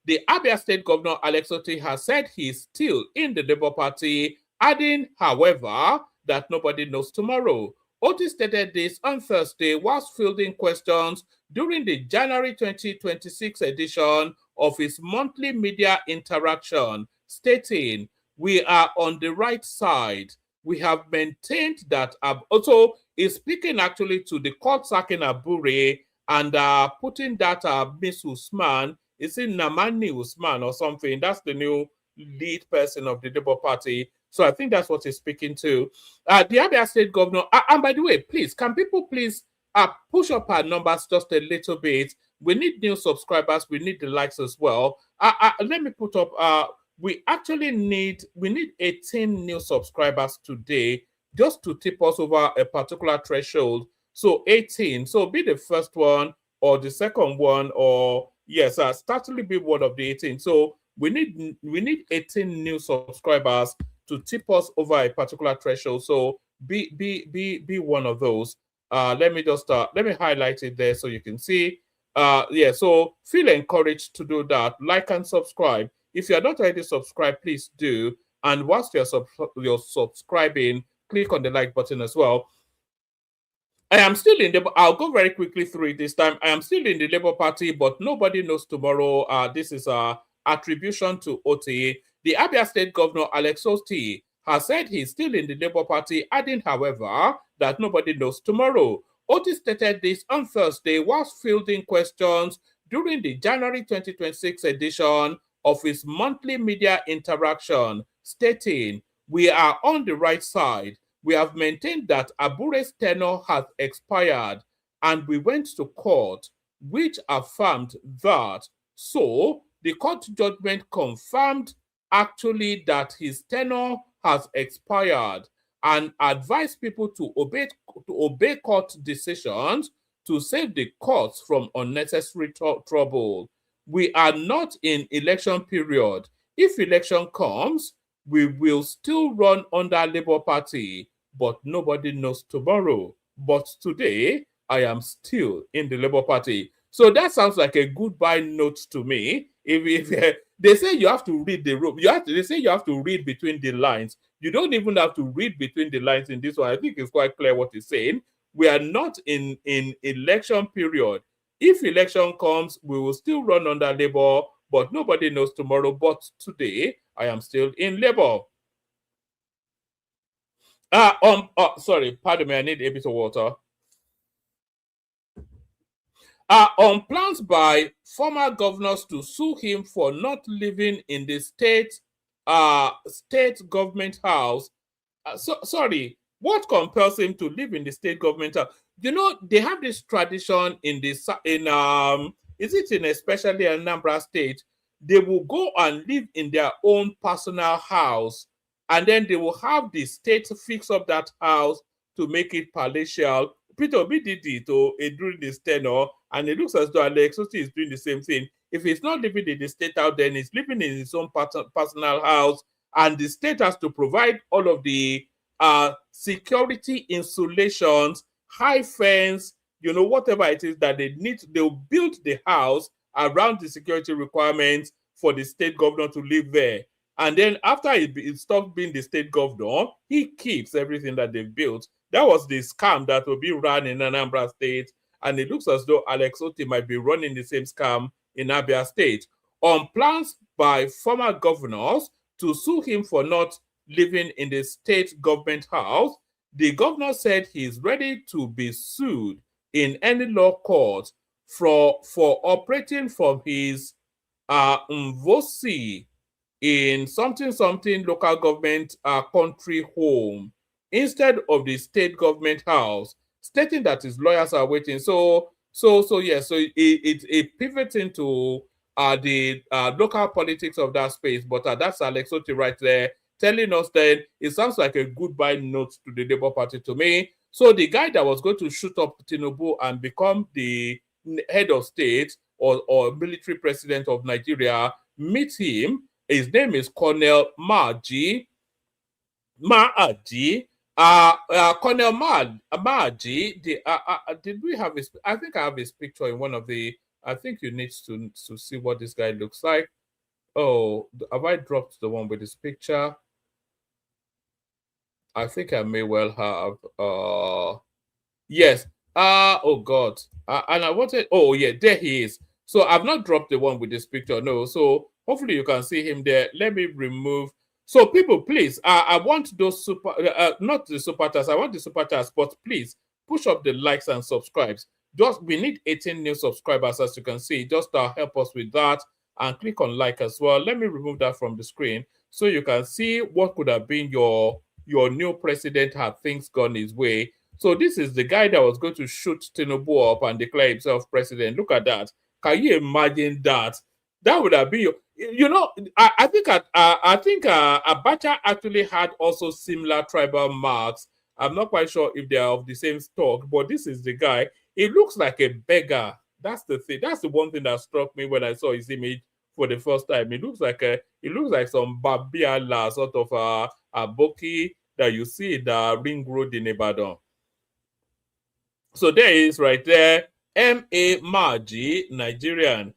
The Abia State Governor Alex Otti has said he's still in the Labour Party, adding, however, that nobody knows tomorrow. Otti stated this on Thursday whilst fielding questions during the January 2026 edition of his monthly media interaction, stating, "We are on the right side. We have maintained that." Also, is speaking actually to the court sacking Abure and putting that Miss Usman, is it Namani Usman or something? That's the new lead person of the Labour Party. So I think that's what he's speaking to. The Abia State Governor, and by the way, please, can people please push up our numbers just a little bit? We need new subscribers. We need the likes as well. Let me put up, we actually need 18 new subscribers today just to tip us over a particular threshold. So 18, so be the first one or the second one, or yes, certainly be one of the 18. So we need 18 new subscribers to tip us over a particular threshold. So be one of those. Let me just let me highlight it there so you can see. Yeah, so feel encouraged to do that. Like and subscribe. If you're not already subscribed, please do. And whilst you're subscribing, click on the like button as well. I am still in the, I'll go very quickly through it this time. I am still in the Labour Party, but nobody knows tomorrow. This is attribution to OTA. The Abia State Governor, Alex Oti, has said he's still in the Labour Party, adding, however, that nobody knows tomorrow. Oti stated this on Thursday whilst fielding questions during the January 2026 edition of his monthly media interaction, stating, "We are on the right side. We have maintained that Abure's tenure has expired, and we went to court, which affirmed that. So the court judgment confirmed actually that his tenure has expired and advised people to obey court decisions to save the courts from unnecessary trouble. We are not in election period. If election comes, we will still run under Labour Party, but nobody knows tomorrow. But today, I am still in the Labour Party." So that sounds like a goodbye note to me. If they say you have to read the room, they say you have to read between the lines. You don't even have to read between the lines in this one. I think it's quite clear what he's saying. We are not in election period. If election comes, we will still run under Labour, but nobody knows tomorrow. But today, I am still in Labour. Sorry, pardon me, I need a bit of water. On plans by former governors to sue him for not living in the state government house. Sorry, what compels him to live in the state government house? You know, they have this tradition in this is it in especially Anambra State? They will go and live in their own personal house, and then they will have the state fix up that house to make it palatial. Peter Obi did it during this tenure, and it looks as though Alex Oti is doing the same thing. If he's not living in the state house, then he's living in his own personal house, and the state has to provide all of the security insulations, high fence, you know, whatever it is that they need. They'll build the house around the security requirements for the state governor to live there. And then after it stops being the state governor, he keeps everything that they've built. That was the scam that will be run in Anambra State. And it looks as though Alex Oti might be running the same scam in Abia State. On plans by former governors to sue him for not living in the state government house, the governor said he is ready to be sued in any law court for operating from his Mvosi in something local government country home instead of the state government house, stating that his lawyers are waiting. So it pivots into the local politics of that space. But that's Alex Oti right there telling us that it sounds like a goodbye note to the Labour Party to me. So the guy that was going to shoot up Tinubu and become the head of state or military president of Nigeria, meet him. His name is Colonel Maaji. Colonel Maaji. Did we have his? I think I have his picture in one of the. I think you need to see what this guy looks like. Oh, have I dropped the one with his picture? I think I may well have. Yes. Oh God. And I wanted. Oh yeah, there he is. So I've not dropped the one with this picture, no. So hopefully you can see him there. Let me remove. So people, please, I want those super, not the super chats. I want the super chats, but please push up the likes and subscribes. We need 18 new subscribers, as you can see. Just help us with that and click on like as well. Let me remove that from the screen so you can see what could have been your new president had things gone his way. So this is the guy that was going to shoot Tinubu up and declare himself president. Look at that. Can you imagine that? That would have been, I think Abacha actually had also similar tribal marks. I'm not quite sure if they are of the same stock, but this is the guy. It looks like a beggar. That's the thing. That's the one thing that struck me when I saw his image for the first time. It looks like some Babiala sort of a Boki that you see in the Ring Road in Ibadan. So there he is right there. M.A. Maji, Nigerian.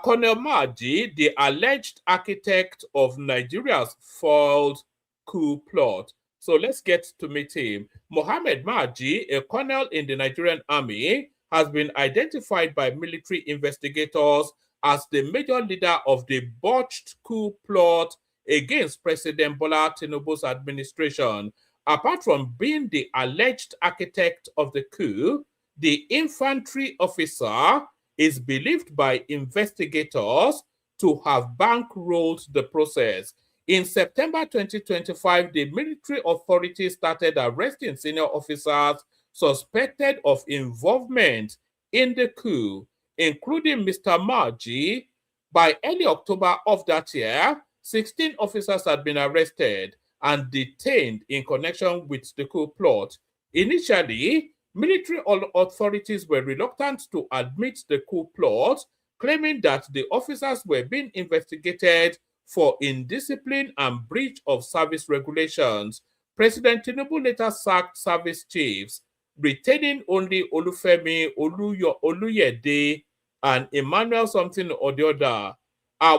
Colonel Maji, the alleged architect of Nigeria's failed coup plot. So let's get to meet him. Mohammed Maji, a colonel in the Nigerian army, has been identified by military investigators as the major leader of the botched coup plot against President Bola Tinubu's administration. Apart from being the alleged architect of the coup, the infantry officer is believed by investigators to have bankrolled the process. In September 2025, the military authorities started arresting senior officers suspected of involvement in the coup, including Mr. Maji. By early October of that year, 16 officers had been arrested and detained in connection with the coup plot. Initially, military authorities were reluctant to admit the coup plot, claiming that the officers were being investigated for indiscipline and breach of service regulations. President Tinubu later sacked service chiefs, retaining only Olufemi Oluyede and Emmanuel something or the other.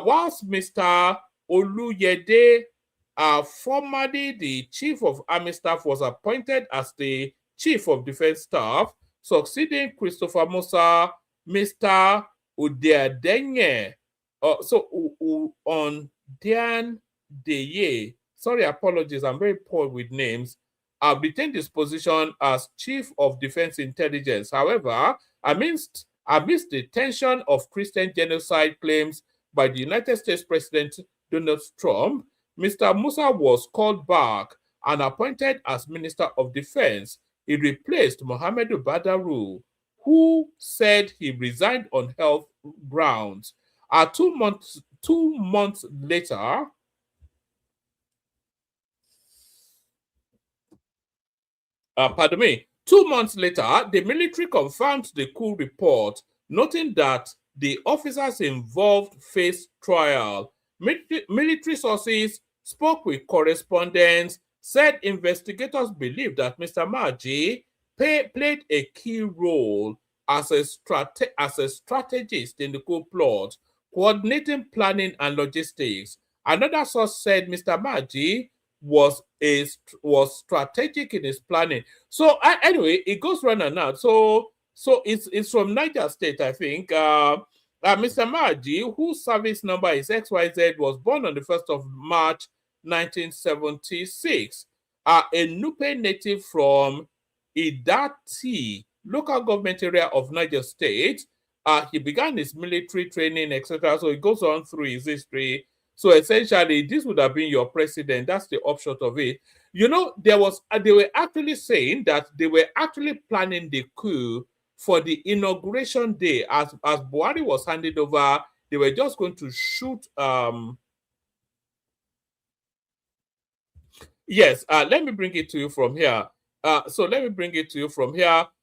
Whilst Mr. Oluyede, formerly the chief of army staff, was appointed as the chief of defense staff, succeeding Christopher Musa, Mr. Udeadenye. On Dian Deye, sorry, apologies, I'm very poor with names, retained his position as Chief of Defense Intelligence. However, amidst the tension of Christian genocide claims by the United States President Donald Trump, Mr. Musa was called back and appointed as Minister of Defense. He replaced Mohamedou Badaru, who said he resigned on health grounds. 2 months later, pardon me, 2 months later, the military confirmed the coup report, noting that the officers involved faced trial. Military sources spoke with correspondents, said investigators believe that Mr. Maji played a key role as a strategist in the coup plot, coordinating planning and logistics. Another source said Mr. Maji was strategic in his planning. So anyway, it goes round and out. So it's from Niger State, I think. Mr. Maji, whose service number is XYZ, was born on the 1st of March 1976. A Nupe native from Idati, local government area of Niger State. He began his military training, etc. So it goes on through his history. So essentially, this would have been your president. That's the upshot of it. You know, they were actually saying that they were actually planning the coup for the inauguration day. As Buhari was handed over, they were just going to shoot. Yes, let me bring it to you from here.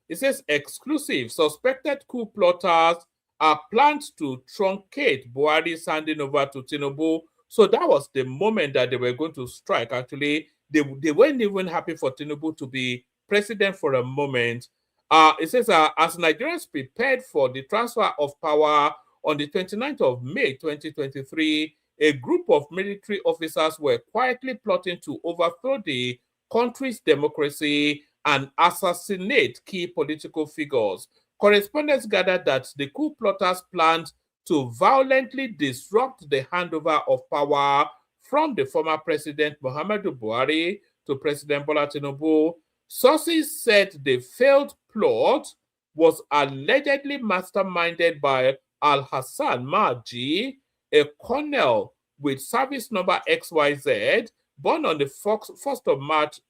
It says exclusive. Suspected coup plotters are planned to truncate Buhari's handing over to Tinubu. So that was the moment that they were going to strike. Actually, they weren't even happy for Tinubu to be president for a moment. It says, as Nigerians prepared for the transfer of power on the 29th of May 2023, a group of military officers were quietly plotting to overthrow the country's democracy and assassinate key political figures. Correspondents gathered that the coup plotters planned to violently disrupt the handover of power from the former President Muhammadu Buhari to President Bola Tinubu. Sources said the failed plot was allegedly masterminded by Al-Hassan Maji, a colonel with service number XYZ, born on the 1st of March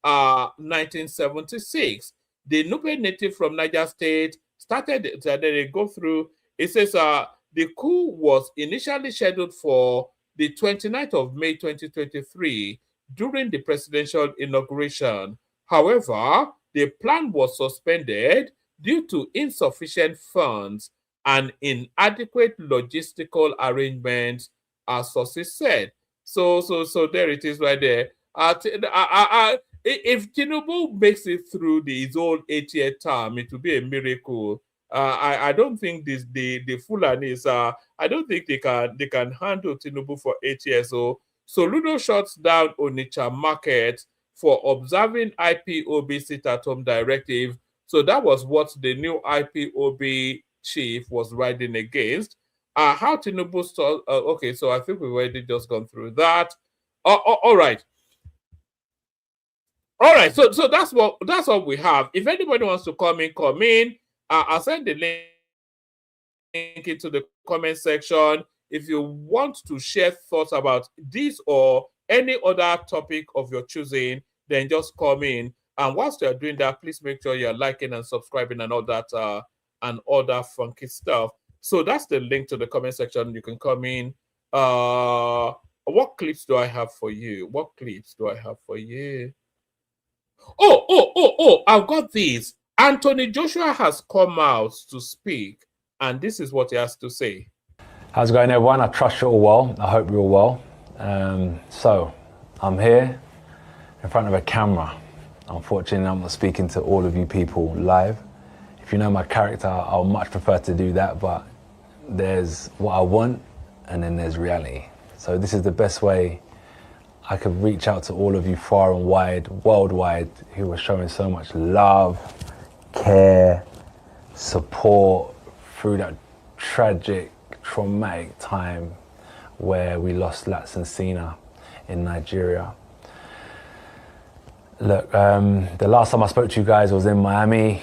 1976. The Nupe native from Niger State started, they go through, it says the coup was initially scheduled for the 29th of May 2023 during the presidential inauguration. However, the plan was suspended due to insufficient funds and inadequate logistical arrangements, as sources said. So there it is right there. If Tinubu makes it through his own 8-year term, it will be a miracle. I don't think the Fulanis I don't think they can handle Tinubu for 8 years. So Soludo shuts down Onitsha market for observing IPOB sit-at-home directive. So that was what the new IPOB chief was riding against. How Tinubu stole, okay, so I think we've already just gone through that. All right. All right, so that's what we have. If anybody wants to come in. I'll send the link into the comment section. If you want to share thoughts about this or any other topic of your choosing, then just come in. And whilst you're doing that, please make sure you're liking and subscribing and all that funky stuff. So that's the link to the comment section. You can come in. What clips do I have for you? Oh, I've got these. Anthony Joshua has come out to speak, and this is what he has to say. How's it going, everyone? I trust you're all well. I hope you're all well. So, I'm here in front of a camera. Unfortunately, I'm not speaking to all of you people live. If you know my character, I'll much prefer to do that, but there's what I want, and then there's reality. So this is the best way I could reach out to all of you far and wide, worldwide, who are showing so much love, care, support through that tragic, traumatic time where we lost Lats and Sina in Nigeria. Look, the last time I spoke to you guys was in Miami.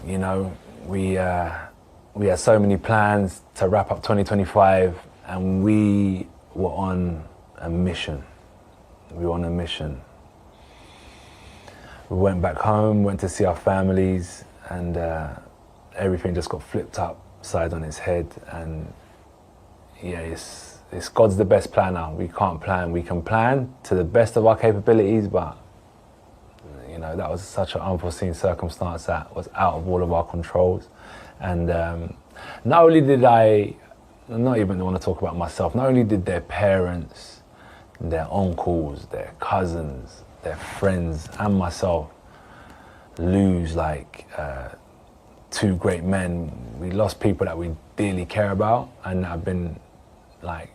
You know, we had so many plans to wrap up 2025, and we were on a mission. We went back home, went to see our families, and everything just got flipped upside on its head. And yeah, it's God's the best planner. We can't plan. We can plan to the best of our capabilities, but you know, that was such an unforeseen circumstance that was out of all of our controls. And not only did I not even want to talk about myself, not only did their parents, their uncles, their cousins, their friends, and myself lose like two great men. We lost people that we dearly care about and have been like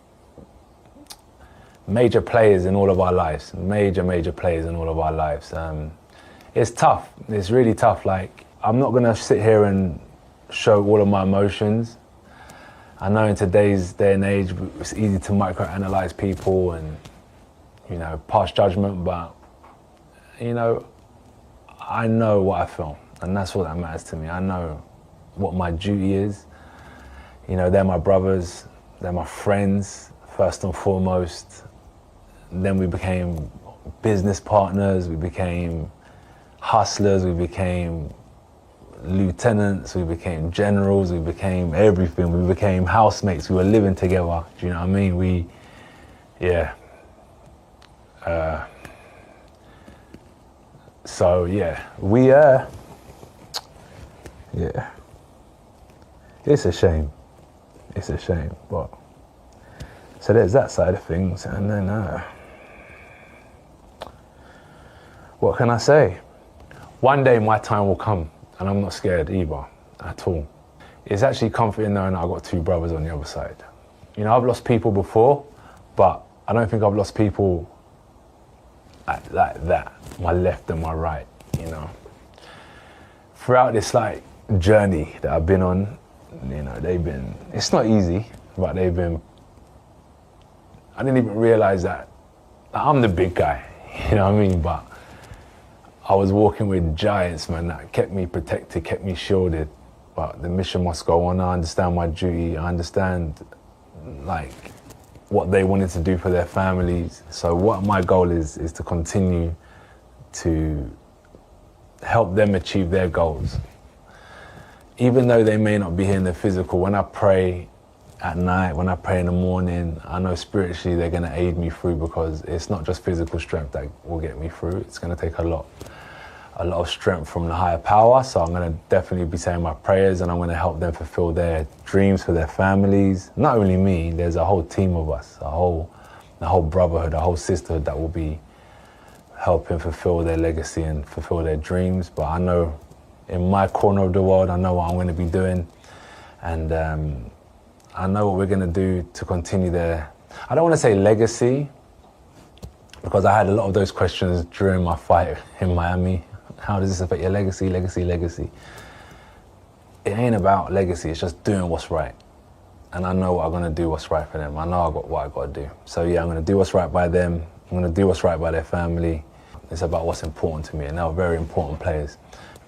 major players in all of our lives, major players in all of our lives. It's tough, it's really tough. Like, I'm not gonna sit here and show all of my emotions. I know in today's day and age, it's easy to microanalyze people and, you know, pass judgment, but, you know, I know what I feel, and that's all that matters to me. I know what my duty is. You know, they're my brothers, they're my friends, first and foremost. Then we became business partners, we became hustlers, we became lieutenants, we became generals, we became everything. We became housemates, we were living together. Do you know what I mean? So yeah, it's a shame. It's a shame, but so there's that side of things. And then what can I say? One day my time will come, and I'm not scared either, at all. It's actually comforting knowing that I've got two brothers on the other side. You know, I've lost people before, but I don't think I've lost people like that, my left and my right, you know. Throughout this like journey that I've been on, You know, they've been, it's not easy, but they've been, I didn't even realize that I'm the big guy, you know what I mean? But I was walking with giants, man, that kept me protected, kept me shielded. But the mission must go on. I understand my duty. I understand, like, what they wanted to do for their families. So what my goal is to continue to help them achieve their goals. Even though they may not be here in the physical, when I pray at night, when I pray in the morning, I know spiritually they're going to aid me through, because it's not just physical strength that will get me through. It's going to take a lot of strength from the higher power. So I'm going to definitely be saying my prayers, and I'm going to help them fulfill their dreams for their families. Not only me, there's a whole team of us, the whole brotherhood, a whole sisterhood that will be helping fulfill their legacy and fulfill their dreams. But I know in my corner of the world, I know what I'm going to be doing, and I know what we're going to do to continue their, I don't want to say legacy, because I had a lot of those questions during my fight in Miami. How does this affect your legacy, legacy? It ain't about legacy, it's just doing what's right. And I know I'm going to do what's right for them. I know what I got to do. So yeah, I'm going to do what's right by them. I'm going to do what's right by their family. It's about what's important to me. And they were very important players,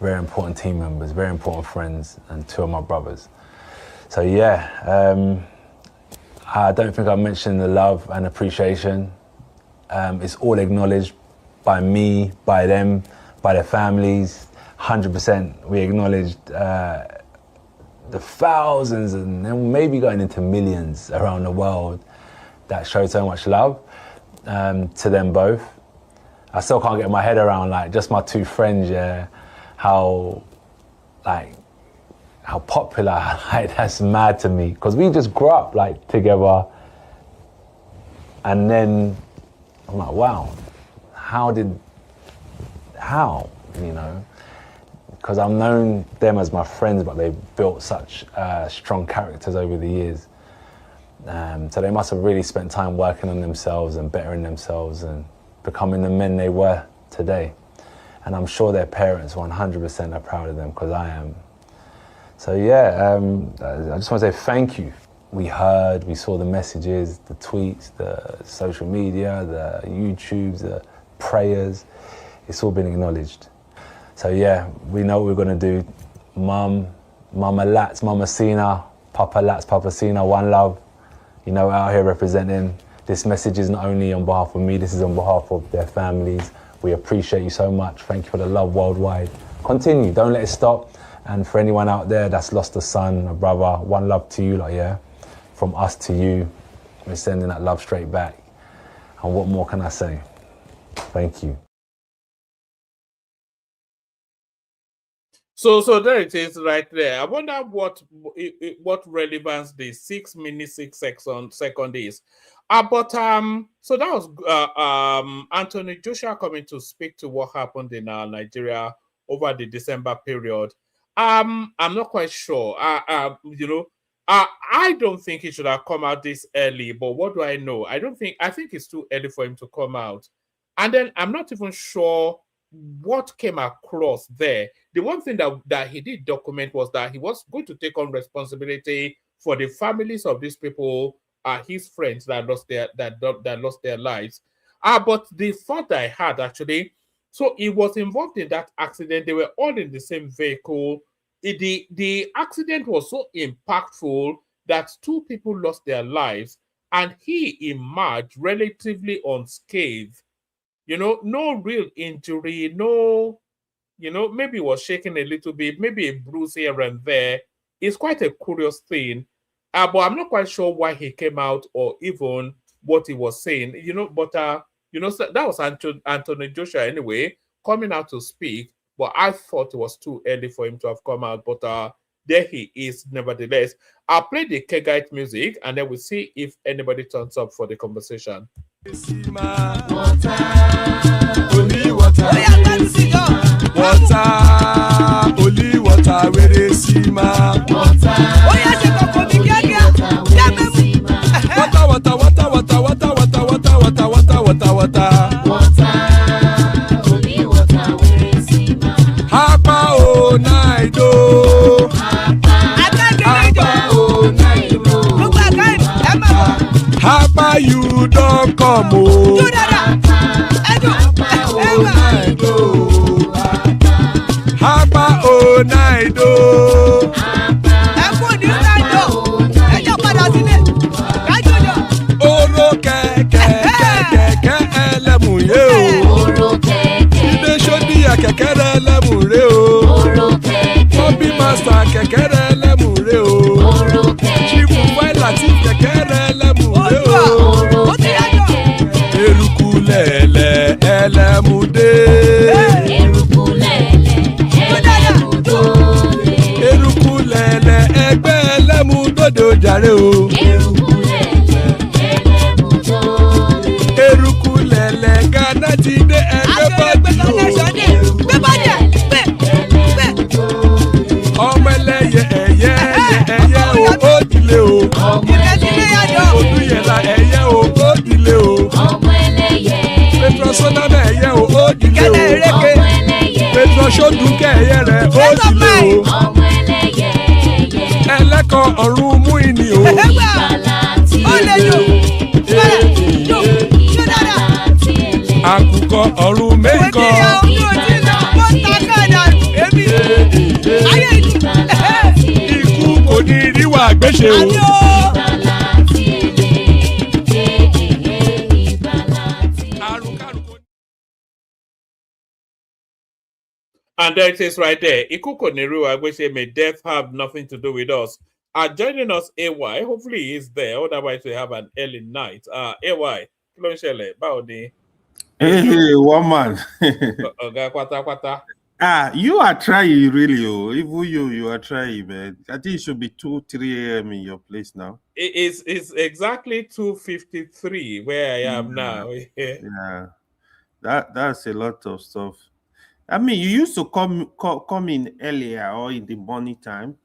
very important team members, very important friends, and two of my brothers. So yeah, I don't think I mentioned the love and appreciation. It's all acknowledged by me, by them, by their families. 100% we acknowledged the thousands and then maybe going into millions around the world that showed so much love to them both. I still can't get my head around, like, just my two friends, yeah, how popular, like, that's mad to me, because we just grew up, like, together, and then I'm like, wow, how, you know? Because I've known them as my friends, but they've built such strong characters over the years. So they must have really spent time working on themselves and bettering themselves and becoming the men they were today. And I'm sure their parents 100% are proud of them, because I am. So yeah, I just want to say thank you. We heard, we saw the messages, the tweets, the social media, the YouTubes, the prayers. It's all been acknowledged. So yeah, we know what we're going to do. Mama Lats, Mama Sina, Papa Lats, Papa Sina, one love. You know, out here representing. This message is not only on behalf of me, this is on behalf of their families. We appreciate you so much. Thank you for the love worldwide. Continue, don't let it stop. And for anyone out there that's lost a son, a brother, one love to you, like, yeah. From us to you, we're sending that love straight back. And what more can I say? Thank you. So there it is right there. I wonder what relevance the 6 minute 6 second is. So that was Anthony Joshua coming to speak to what happened in Nigeria over the December period. I'm not quite sure. You know, I don't think he should have come out this early, but what do I know? I think it's too early for him to come out. And then I'm not even sure what came across there. The one thing that he did document was that he was going to take on responsibility for the families of these people, his friends that lost their lives. But the thought I had, actually, so he was involved in that accident. They were all in the same vehicle. The accident was so impactful that 2 people lost their lives, and he emerged relatively unscathed. You know, no real injury, no, you know, maybe he was shaking a little bit, maybe a bruise here and there. It's quite a curious thing. But I'm not quite sure why he came out or even what he was saying, you know, but, you know, so that was Anthony Joshua anyway, coming out to speak, but I thought it was too early for him to have come out, but there he is nevertheless. I'll play the Kegite music and then we'll see if anybody turns up for the conversation. Water, only water, only water, where they see my water. Hapa o night o, hapa Hapa you don't come oh. Hapa oh night oh. Oro kẹ̀kẹ́ ẹlẹ́mù yé o. Ilé sọ́dí kẹ̀kẹ́ ẹlẹ́mù ré o. Bobby master kẹ̀kẹ́ ẹlẹ́mù ré o. Chifu Faila ti kẹ̀kẹ́ ẹlẹ́mù ré o. Eruku lẹ̀lẹ̀ ẹlẹ́mù dé. Eruku lẹ̀lẹ̀ ẹgbẹ́ ẹlẹ́mù dòde ojàre o. Eruku lẹ̀lẹ̀ Ghana ti dé ẹgbẹ́ bọ́dì o. Ọmọ ẹlẹ́yẹ ẹ̀yẹ o ó dìlé o. Odúyẹ̀lá ẹ̀yẹ o ó dìlé o. Petrosonana ẹ̀yẹ o ó dìlé o. Petrosodúnkẹ́ ẹ̀yẹ rẹ̀ ó dìlé o. Ẹlẹ́kọ̀ ọ̀run mú ìní o. Àkùkọ ọ̀run mẹ́kọ̀. Ikú kò ní ríwà gbéṣe o. And there it is right there. Ikú kò ní ríwà gbéṣe, may death have nothing to do with us. Joining us, AY. Hopefully he's there. Otherwise, we have an early night. AY. Kí ló ń ṣẹlẹ̀? Báwo ni? Hey, one man. Ọ̀gá kwata. You are trying really, oh. Even you are trying, man. I think it should be 2-3 a.m. in your place now. It's exactly 2:53 where I am now. Yeah, that's a lot of stuff. I mean, you used to come in earlier or in the morning time.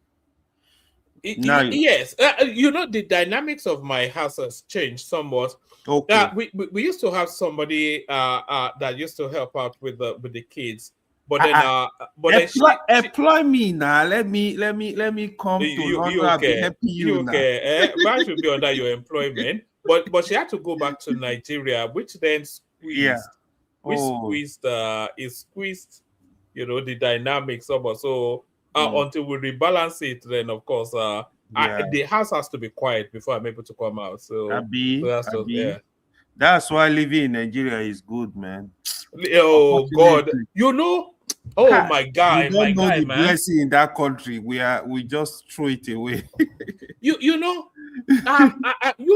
Yes, the dynamics of my house has changed somewhat. Okay. We used to have somebody that used to help out with the kids, but then employ me now. Let me come to London and be helping you now. Okay, mine should be under your employment, but she had to go back to Nigeria, which then squeezed. It squeezed, the dynamics of us. So until we rebalance it, then of course, the house has to be quiet before I'm able to come out. So, that's why living in Nigeria is good, man. Oh God, oh my God, you don't know the blessing in that country. We just throw it away. you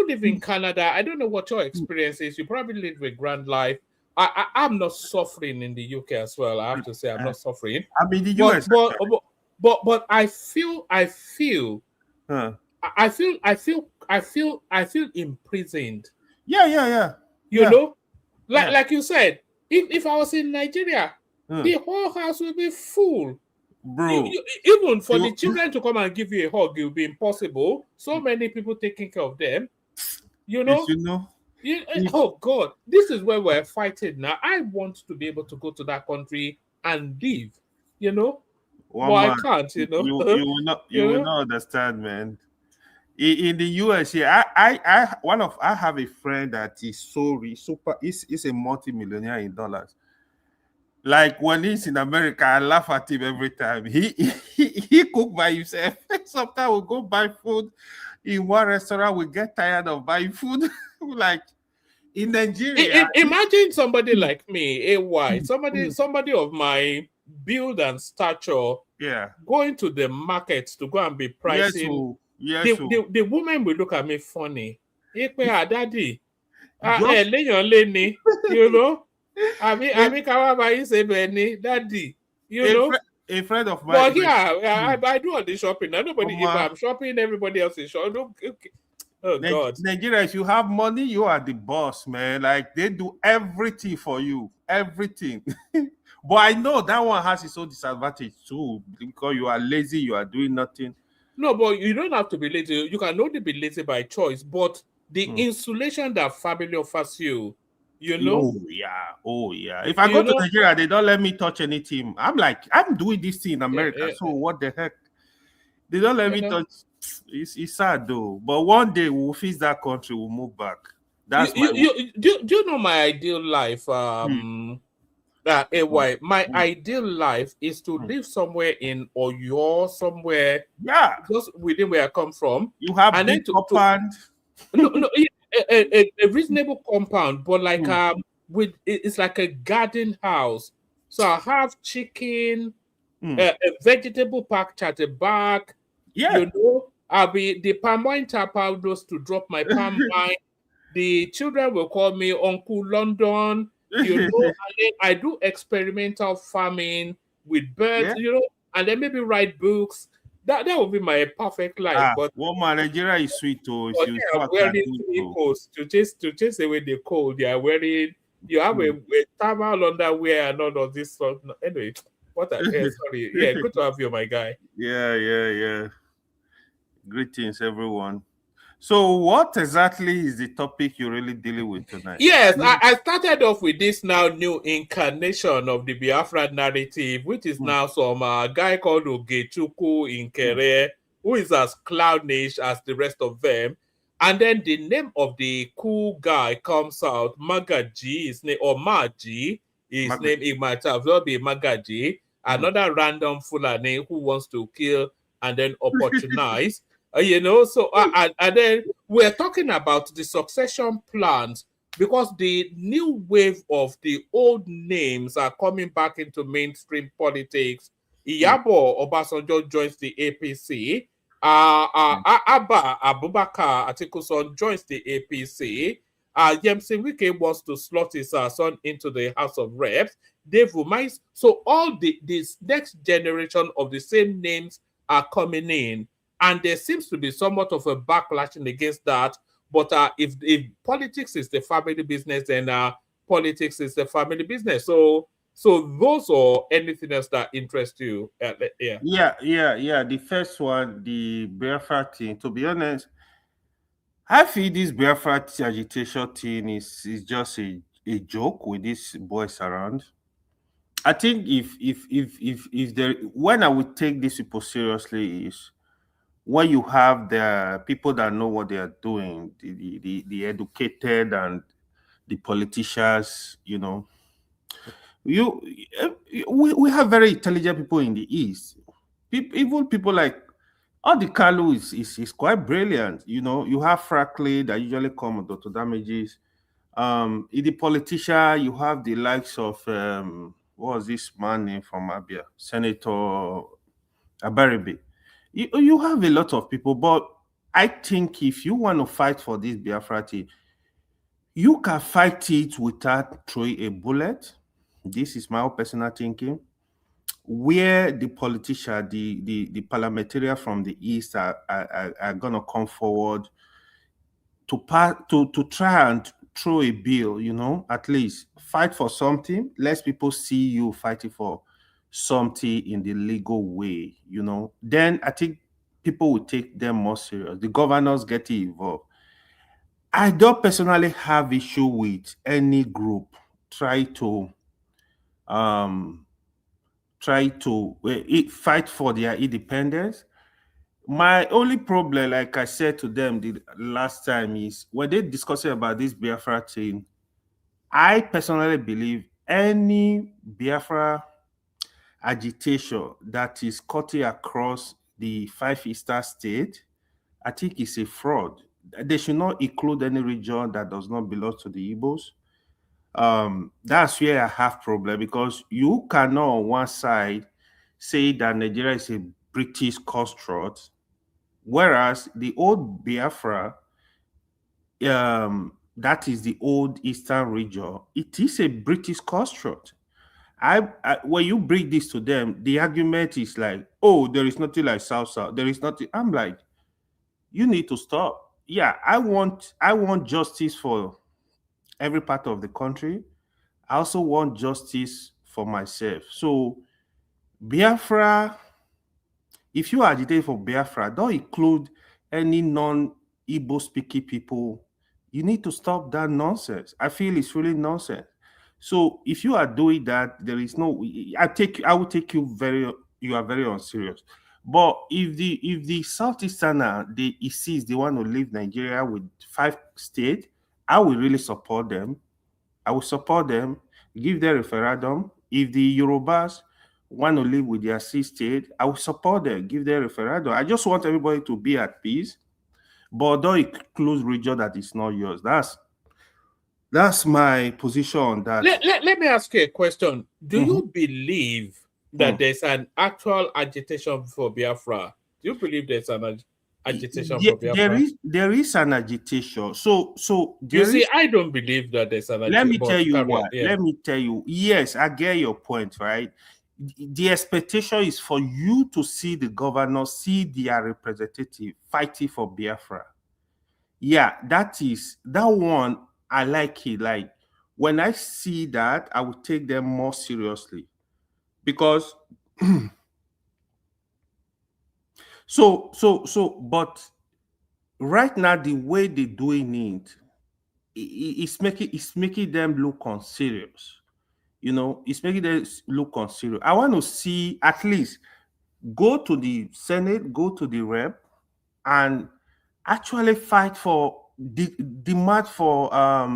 live in Canada. I don't know what your experience is. You probably live a grand life. I'm not suffering in the UK as well. I have to say I'm not suffering. I mean, the US, but I feel imprisoned. Yeah. Like you said, if I was in Nigeria, the whole house will be full. Bro, even for the children to come and give you a hug, it will be impossible. So many people taking care of them. Oh God, this is where we're fighting now. I want to be able to go to that country and live, but I can't, You will not understand, man. In the US, I have a friend that is he's a multi-millionaire in dollars. Like when he's in America, I laugh at him every time. He cook by himself. Sometimes we'll go buy food in one restaurant, we get tired of buying food. Like in Nigeria. Imagine somebody like me, somebody of my build and stature, going to the market to go and be pricing. The woman will look at me funny. Daddy, daddy, a friend of mine. But I do all the shopping. Nobody, if I'm shopping, everybody else is shopping. Oh God. Nigeria, if you have money, you are the boss, man. Like they do everything for you. Everything. But I know that one has its own disadvantage too, because you are lazy, you are doing nothing. No, but you don't have to be lazy. You can only be lazy by choice, but the insulation that family offers you, Oh yeah. If I go to Nigeria, they don't let me touch anything. I'm like, I'm doing this thing in America, so what the heck? They don't let me touch. it's sad though. But one day we'll fix that country, we'll move back. That's do you know my ideal life? My ideal life is to live somewhere in Oyo, somewhere just within where I come from. You have and big compound. A reasonable compound, but like it's like a garden house. So I have chicken, a vegetable packed at the back. Yeah, you know, I'll be the palm wine tapper goes to drop my palm wine. The children will call me Uncle London. You know, and then I do experimental farming with birds. You know, and then maybe write books. That would be my perfect life. But Nigeria is sweet too. But they are wearing coats to chase away the cold. They are wearing. You have a thermal underwear and all of this stuff. Anyway, sorry. Yeah, good to have you, my guy. Yeah. Greetings, everyone. So, what exactly is the topic you're really dealing with tonight? Yes, I started off with this now new incarnation of the Biafra narrative, which is now some guy called Ogechukwu Nkere, who is as clownish as the rest of them. And then the name of the cool guy comes out, Magaji, his name, or Maji, his name, it might have well be Magaji, another random Fulani who wants to kill and then opportunize. You know, so and then we're talking about the succession plans because the new wave of the old names are coming back into mainstream politics. Iyabo Obasanjo joins the APC. Abba Abubakar Atikuson joins the APC. Yemsin Wike wants to slot his son into the House of Reps. Dave Umais. So all this next generation of the same names are coming in. And there seems to be somewhat of a backlashing against that. But if politics is the family business, then politics is the family business. So those or anything else that interests you? Yeah. The first one, the Biafra thing. To be honest, I feel this Biafra agitation thing is just a joke with these boys around. I think if there, when I would take these people seriously is when you have the people that know what they are doing, the educated and the politicians, you know. We have very intelligent people in the East. Even people like all the Kanu is quite brilliant. You know, you have Franklin that usually come with Dr. Damages. In the politician, you have the likes of what was this man name from Abia? Senator Abaribe. You have a lot of people, but I think if you want to fight for this Biafra thing, you can fight it without throwing a bullet. This is my own personal thinking. Where the politician, the parliamentarian from the East are gonna come forward to try and throw a bill, you know, at least fight for something. Let people see you fighting for something in the legal way, you know, then I think people will take them more serious. The governors get involved. I don't personally have issue with any group try to fight for their independence. My only problem, like I said to them the last time, is when they discussing about this Biafra thing, I personally believe any Biafra agitation that is cutting across the 5 eastern states, I think it's a fraud. They should not include any region that does not belong to the Igbos. That's where I have problem, because you cannot on one side say that Nigeria is a British construct, whereas the old Biafra, that is the old eastern region, it is a British construct. When you bring this to them, the argument is like, oh, there is nothing like South. There is nothing. I'm like, you need to stop. Yeah, I want justice for every part of the country. I also want justice for myself. So Biafra, if you agitate for Biafra, don't include any non-Igbo speaking people. You need to stop that nonsense. I feel it's really nonsense. So if you are doing that, there is no, you are very unserious. But if the Southeasterner they insist they want to leave Nigeria with 5 states, I will really support them. I will support them, give them referendum. If the Yorubas want to live with their 6 states, I will support them, give them referendum. I just want everybody to be at peace, but don't include region that is not yours. That's my position on that. Let me ask you a question. Do you believe that there's an actual agitation for Biafra? Do you believe there's an agitation for Biafra? There is an agitation. So you see, I don't believe that there's an agitation. Let me tell you why. Yeah. Let me tell you. Yes, I get your point, right? The expectation is for you to see the governor, see their representative fighting for Biafra. Yeah, that one. I like it. Like when I see that, I will take them more seriously because but right now the way they're doing it's making them look unserious. You know, it's making them look unserious. I want to see at least go to the Senate, go to the rep, and actually fight for demand for a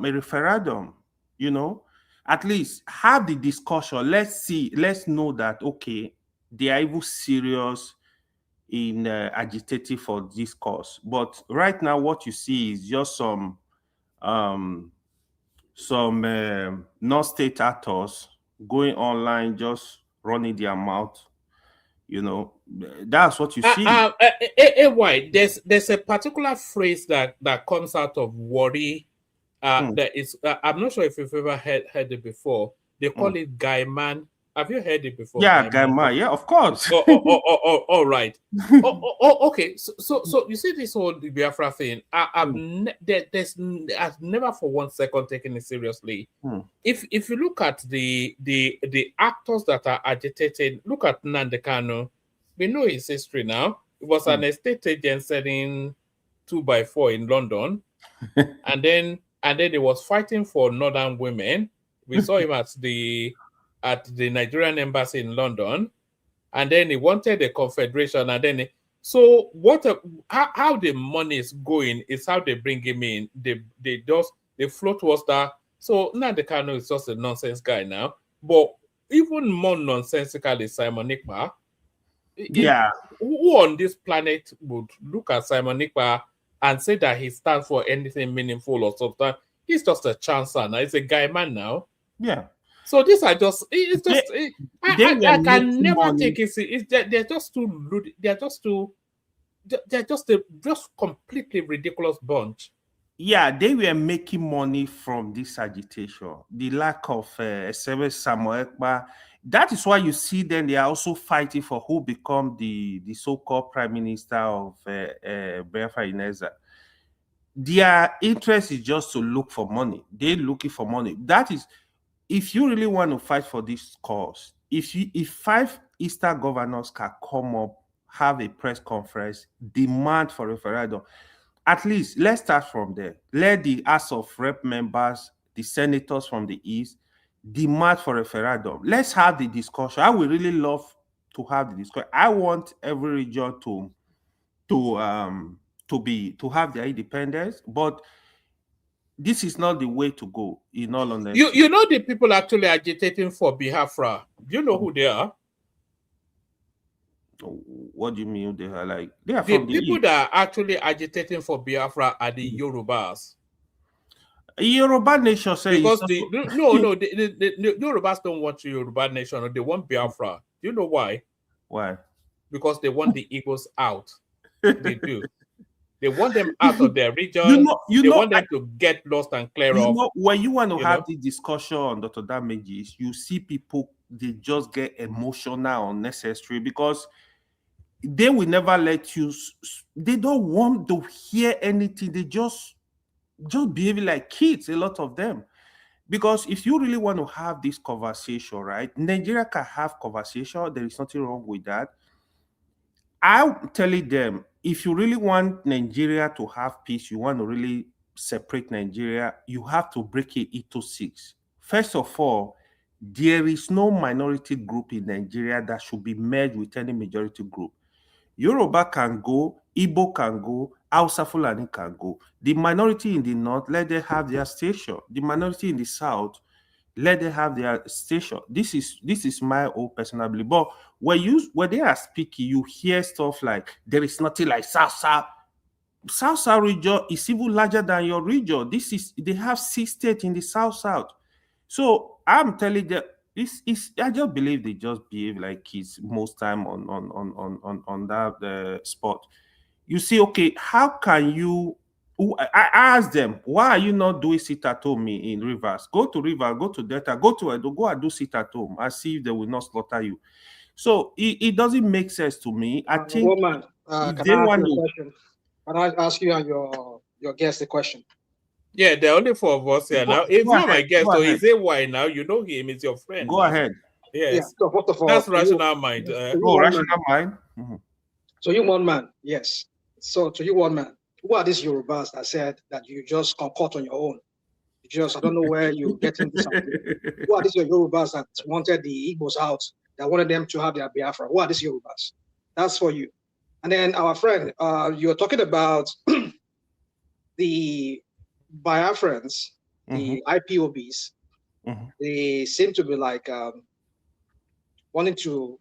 referendum. You know, at least have the discussion. Let's know that okay, they are even serious in agitating for this cause. But right now, what you see is just some non-state actors going online, just running their mouth. You know, that's what you see. Why? There's a particular phrase that comes out of Warri. That is, I'm not sure if you've ever heard it before. They call it Guy Man. Have you heard it before? Yeah, Guy Man. Yeah, of course. All right. Okay. So you see this whole Biafra thing. I've never for 1 second taken it seriously. If you look at the actors that are agitating, look at Nnamdi Kanu. We know his history now. He was an estate agent selling 2x4 in London, and then he was fighting for northern women. We saw him at the Nigerian embassy in London, and then he wanted a confederation, and then how the money is going is how they bring him in. They float towards that. So Nnamdi Kanu is just a nonsense guy now. But even more nonsensical is Simon Ekpa. Yeah. Who on this planet would look at Simon Ekpa and say that he stands for anything meaningful or something? He's just a chancer now. He's a guy man now. Yeah. So these are just, I can never take it. They're just too, they're just a completely ridiculous bunch. Yeah, they were making money from this agitation. The lack of Simon Ekpa. That is why you see them. They are also fighting for who become the so-called prime minister of Biafra Ineza. Their interest is just to look for money. They're looking for money. That is, if you really want to fight for this cause, if 5 Eastern governors can come up, have a press conference, demand for referendum, at least let's start from there. Let the House of Rep members, the senators from the East, demand for referendum. Let's have the discussion. I would really love to have the discussion. I want every region to have their independence, but this is not the way to go, in all honesty. You know the people actually agitating for Biafra. Do you know who they are? What do you mean they are? Like, they are the from people that are actually agitating for Biafra are the Yorubas. Yoruba nation says because the Yorubas don't want Yoruba nation, they want Biafra. Do you know why? Why? Because they want the Igbos out. They do. They want them out of their region. They want them to get lost and clear off. When you want to have the discussion on Dr. Damages, you see people, they just get emotional, unnecessary, because they will never let you. They don't want to hear anything. They just behave like kids, a lot of them. Because if you really want to have this conversation, right, Nigeria can have conversation. There is nothing wrong with that. I'm telling them, if you really want Nigeria to have peace, you want to really separate Nigeria, you have to break it into 6. First of all, There is no minority group in Nigeria that should be merged with any majority group. Yoruba can go, Igbo can go, Hausa Fulani can go. The minority in the north, let them have their station. The minority in the south, let them have their station. This is my own personal belief. But when they are speaking, you hear stuff like there is nothing like South region is even larger than your region. They have 6 states in the South. So I'm telling them, I just believe they just behave like kids most time on that spot. You see, okay, how can you? I asked them, why are you not doing sit at home in Rivers? Go to Rivers, go to Delta, go to Edo, go and do sit at home and see if they will not slaughter you. So it doesn't make sense to me. I think Woman, if can they I ask want you a to, question? Can I ask you and your guest a question? Yeah, there are only 4 of us here now. If you're my guest, so is it why now? You know him, is your friend. Go ahead. Yes. Yeah. So first of all, that's rational mind. Rational mind. Mm-hmm. So you one man, yes. So to you one man, who are these Yorubas that said that you just concoct on your own? I don't know where you get into something. Who are these Yorubas that wanted the Igbos out, that wanted them to have their Biafra? Who are these Yorubas? That's for you. And then our friend, you're talking about the Biafrans, the IPOBs. They seem to be like wanting to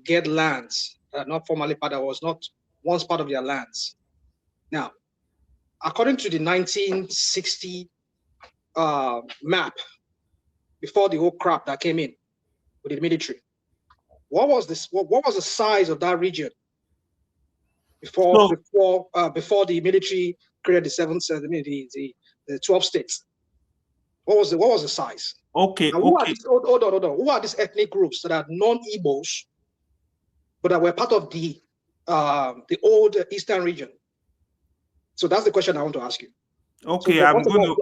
get lands not formally part that was not once part of their lands. Now, according to the 1960 map, before the whole crap that came in with the military, what was the size of that region before the military created the 12 states? What was the size? Okay. Now, hold on. Who are these ethnic groups that are non-Igbos, but that were part of the old Eastern region? So that's the question I want to ask you. Okay, so I'm going to.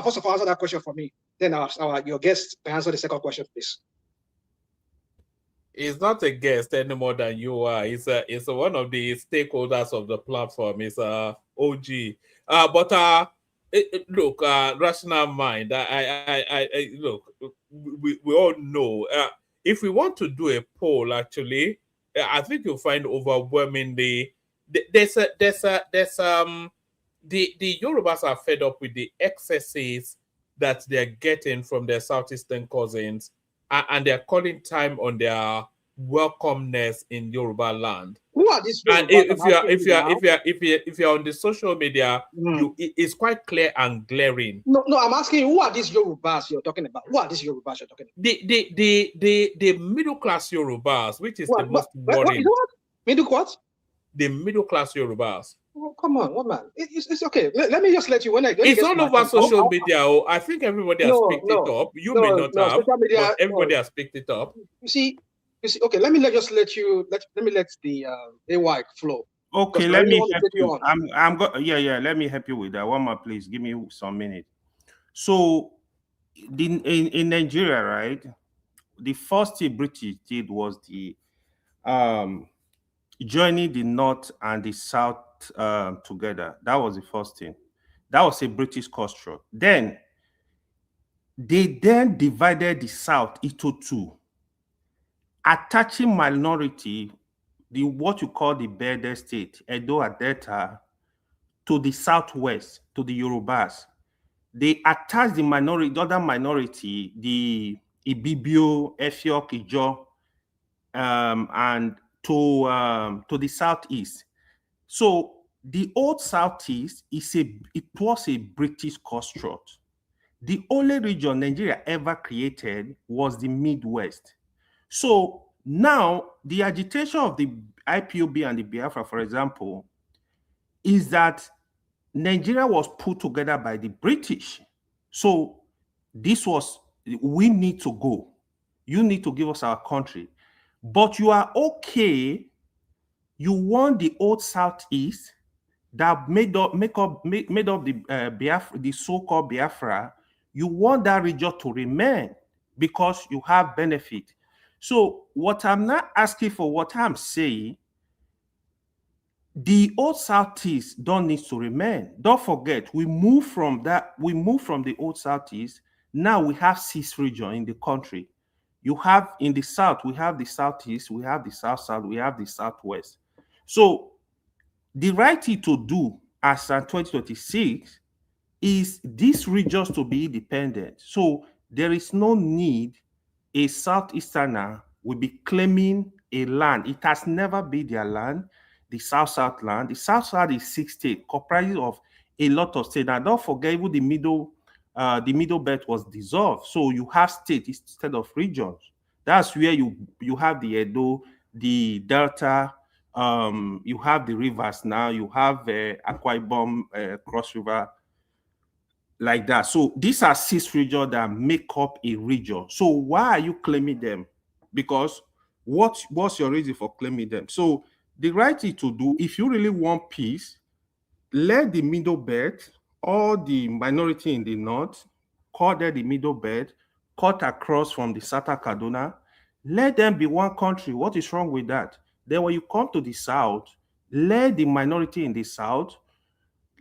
First of all, answer that question for me. Then your guest can answer the second question, please. It's not a guest any more than you are. It's one of the stakeholders of the platform. It's OG. Look, rational mind. I look. We all know. If we want to do a poll, actually, I think you'll find overwhelmingly the Yorubas are fed up with the excesses that they're getting from their southeastern cousins, and they're calling time on their welcomeness in Yoruba land. Who are these And Yorubas? if you're on the social media, it's quite clear and glaring. No, I'm asking you, who are these Yorubas you're talking about? Who are these Yorubas you're talking about? The middle class Yorubas, which is the most worrying. Middle what? The middle class Yorubas. Oh, come on, what man? It's okay. Let me just let you it's all over social media. I think everybody has picked it up. You may not have, social media, but everybody has picked it up. You see. Okay, let me let the AY flow. Okay, let me help you. Let me help you with that. One more, please. Give me some minutes. So, in Nigeria, right? The first thing British did was the joining the North and the South together. That was the first thing. That was a British construct. Then they divided the South into 2. Attaching minority, what you call the Bede state, Edo and Delta, to the southwest, to the Yorubas. They attach the other minority, the Ibibio, Efiok, Ijo, and to the southeast. So the old southeast was a British construct. The only region Nigeria ever created was the Midwest. So now the agitation of the IPOB and the Biafra, for example, is that Nigeria was put together by the British. So we need to go. You need to give us our country. But you are okay. You want the old Southeast that made up the Biafra, the so-called Biafra. You want that region to remain because you have benefit. So what I'm not asking for, what I'm saying, the old Southeast don't need to remain. Don't forget, we moved from the old Southeast. Now we have 6 regions in the country. You have in the south, we have the southeast, we have the south-south, we have the southwest. So the right thing to do as at 2026 is these regions to be independent. So there is no need a southeasterner will be claiming a land. It has never been their land, the south-south land. The south-south is 6 states, comprising of a lot of states. Now, don't forget, even the middle belt was dissolved. So you have states instead of regions. That's where you have the Edo, the Delta, you have the rivers now, you have Akwa Ibom, Cross River, like that. So these are 6 regions that make up a region. So why are you claiming them? Because what's your reason for claiming them? So the right thing to do, if you really want peace, let the middle belt or the minority in the north, call them the middle belt, cut across from the Sata Kaduna, let them be one country. What is wrong with that? Then when you come to the south, let the minority in the south,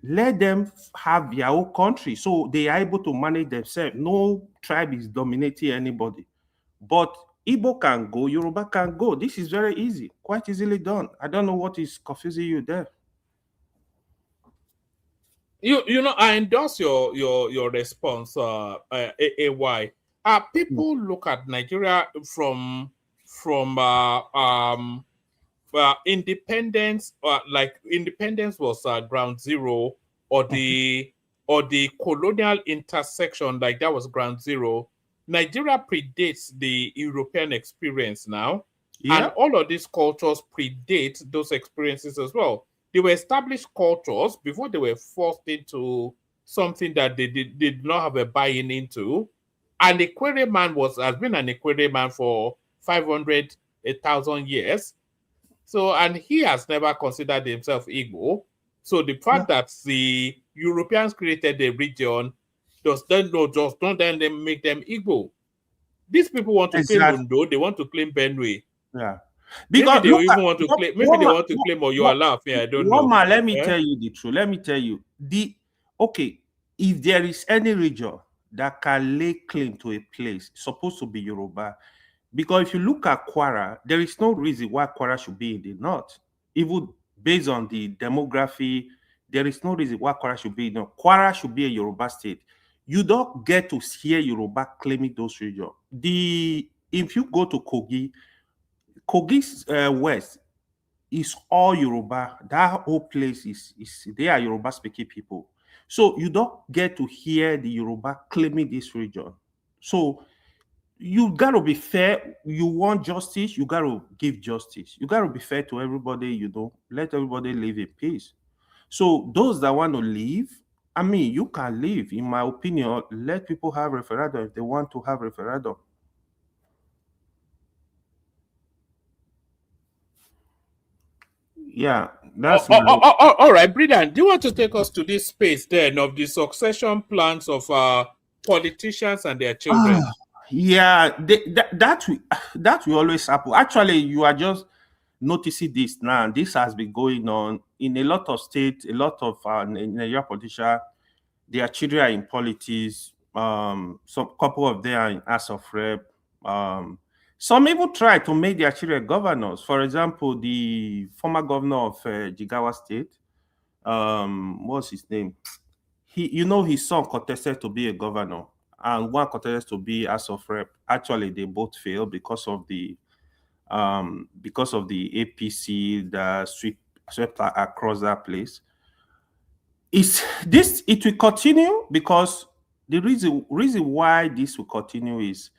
let them have their own country so they are able to manage themselves. No tribe is dominating anybody. But Igbo can go, Yoruba can go. This is very easy, quite easily done. I don't know what is confusing you there. You know, I endorse your response, AY. People look at Nigeria from independence, like independence was ground zero, or the colonial intersection, like that was ground zero. Nigeria predates the European experience now, and all of these cultures predate those experiences as well. They were established cultures before they were forced into something that they did not have a buy-in into. And the Equere man has been an Equere man for 500, 1,000 years. So, and he has never considered himself Igbo. So the fact that the Europeans created a region just don't then make them Igbo. These people want to claim Ondo, they want to claim Benue. Yeah. Because maybe they even want to claim, maybe they want to claim Oyo-Alaafin, I don't know. Man, let me tell you the truth. Let me tell you. If there is any region that can lay claim to a place, it's supposed to be Yoruba. Because if you look at Kwara, there is no reason why Kwara should be in the north. Even based on the demography, there is no reason why Kwara should be in the north. Kwara should be a Yoruba state. You don't get to hear Yoruba claiming those regions. If you go to Kogi's west is all Yoruba. That whole place is they are Yoruba speaking people. So you don't get to hear the Yoruba claiming this region. So you gotta be fair. You want justice, you gotta give justice. You gotta be fair to everybody, let everybody live in peace. So those that want to leave, I mean, you can leave. In my opinion, let people have referendum if they want to have referendum. Yeah, that's all right, brilliant. Do you want to take us to this space then of the succession plans of politicians and their children? Yeah, that will always happen. Actually, you are just noticing this now. This has been going on in a lot of states, a lot of Nigerian politicians. Their children are in politics. Some couple of them are in House of Rep. Some even try to make their children governors. For example, the former governor of Jigawa State, what's his name? His son contested to be a governor, and one contested to be House of Rep. Actually, they both failed because of the APC that swept across that place. It will continue because the reason why this will continue is,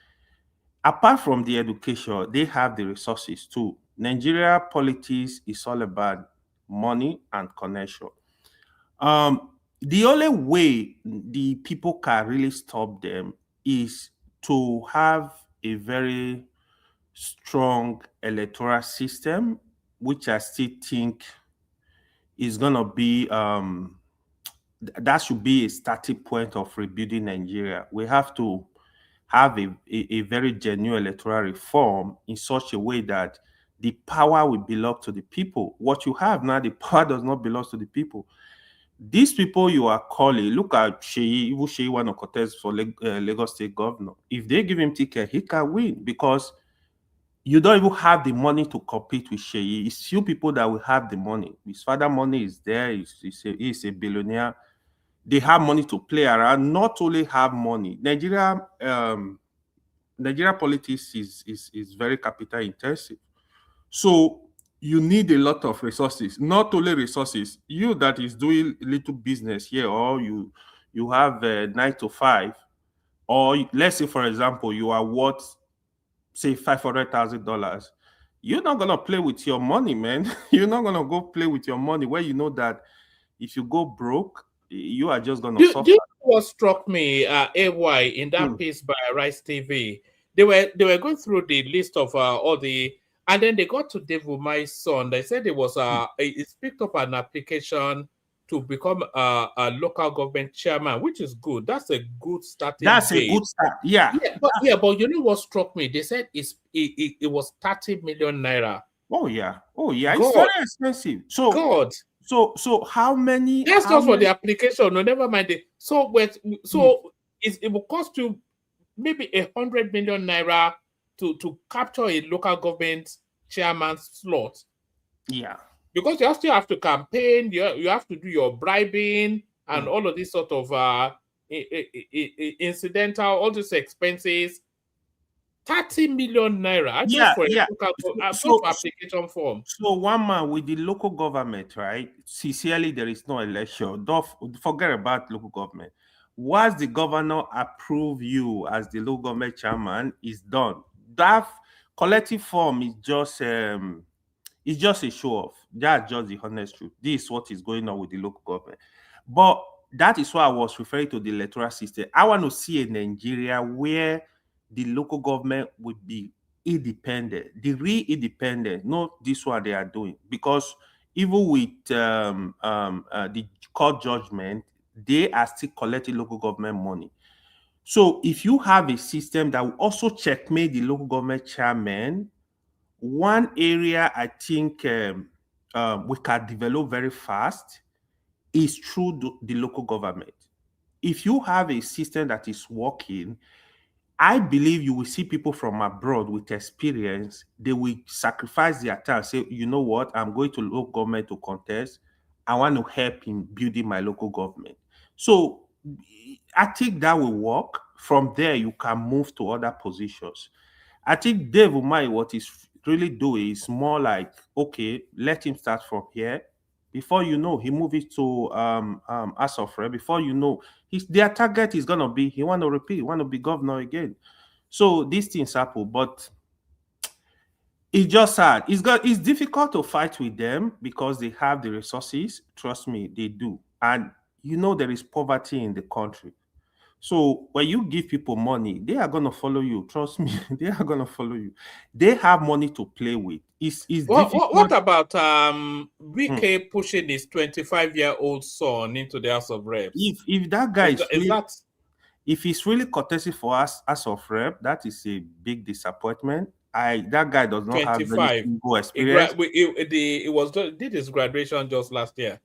apart from the education, they have the resources too. Nigeria politics is all about money and connection. The only way the people can really stop them is to have a very strong electoral system, which I still think is going to be, that should be a starting point of rebuilding Nigeria. We have to have a very genuine electoral reform in such a way that the power will belong to the people. What you have now, the power does not belong to the people. These people you are calling, look at Sheyi, even Sheyi want to contest for Lagos State Governor. If they give him ticket, he can win because you don't even have the money to compete with Sheyi. It's few people that will have the money. His father money is there. He's a billionaire. They have money to play around. Not only have money. Nigeria politics is very capital intensive. So you need a lot of resources. Not only resources. You that is doing little business here, or you have 9 to 5, or let's say for example you are worth say $500,000. You're not gonna play with your money, man. You're not gonna go play with your money where you know that if you go broke, you are just gonna suffer. Do you know what struck me, AY, in that piece by Rice TV? They were going through the list of all the, and then they got to Dave Umai's son. They said it was he picked up an application to become a local government chairman, which is good. That's a good starting. That's a good start. Yeah. But you know what struck me? They said it was 30 million naira. Oh yeah. God. It's very expensive. So how many? That's just for the application. No, never mind it. So it will cost you maybe 100 million naira to capture a local government chairman slot. Yeah. Because you still have to campaign, you have to do your bribing and all of this sort of incidental, all these expenses. 30 million naira just for a application form. So one man with the local government, right? Sincerely, there is no election. Don't forget about local government. Once the governor approve you as the local government chairman, is done. That collective form is just it's just a show off. That's just the honest truth. This is what is going on with the local government. But that is why I was referring to the electoral system. I want to see a Nigeria where the local government would be independent, the real independent, not this one they are doing. Because even with the court judgment, they are still collecting local government money. So if you have a system that will also checkmate the local government chairman, one area I think we can develop very fast is through the local government. If you have a system that is working, I believe you will see people from abroad with experience. They will sacrifice their time, say, you know what, I'm going to local government to contest. I want to help in building my local government. So I think that will work. From there, you can move to other positions. I think Dave Umai, what he's really doing is more like, okay, let him start from here. Before you know, he moves it to House of Rep. Before you know, their target is gonna be he want to repeat, he want to be governor again. So these things happen, but it's just sad. It's difficult to fight with them because they have the resources. Trust me, they do. And you know there is poverty in the country. So when you give people money, they are gonna follow you. Trust me, they are gonna follow you. They have money to play with. What about Wike pushing his 25-year-old son into the House of Reps? If that guy if he's really courtesy for us House of Rep, that is a big disappointment. That guy does not 25. Have any single experience. He did his graduation just last year.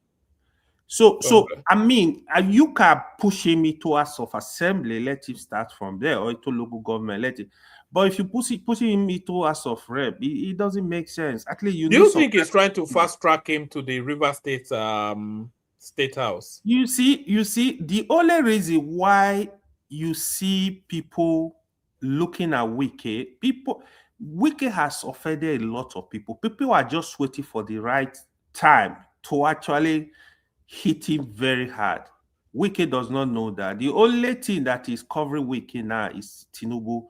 So I mean, you can push him into House of Assembly, let him start from there, or into local government, let it. But if you push him into House of Rep, it doesn't make sense. Actually, do you think he's trying to fast track him to the River State State House? You see, the only reason why you see people looking at Wike has offended a lot of people. People are just waiting for the right time to actually hit him very hard. Wike does not know that. The only thing that is covering Wike now is Tinubu.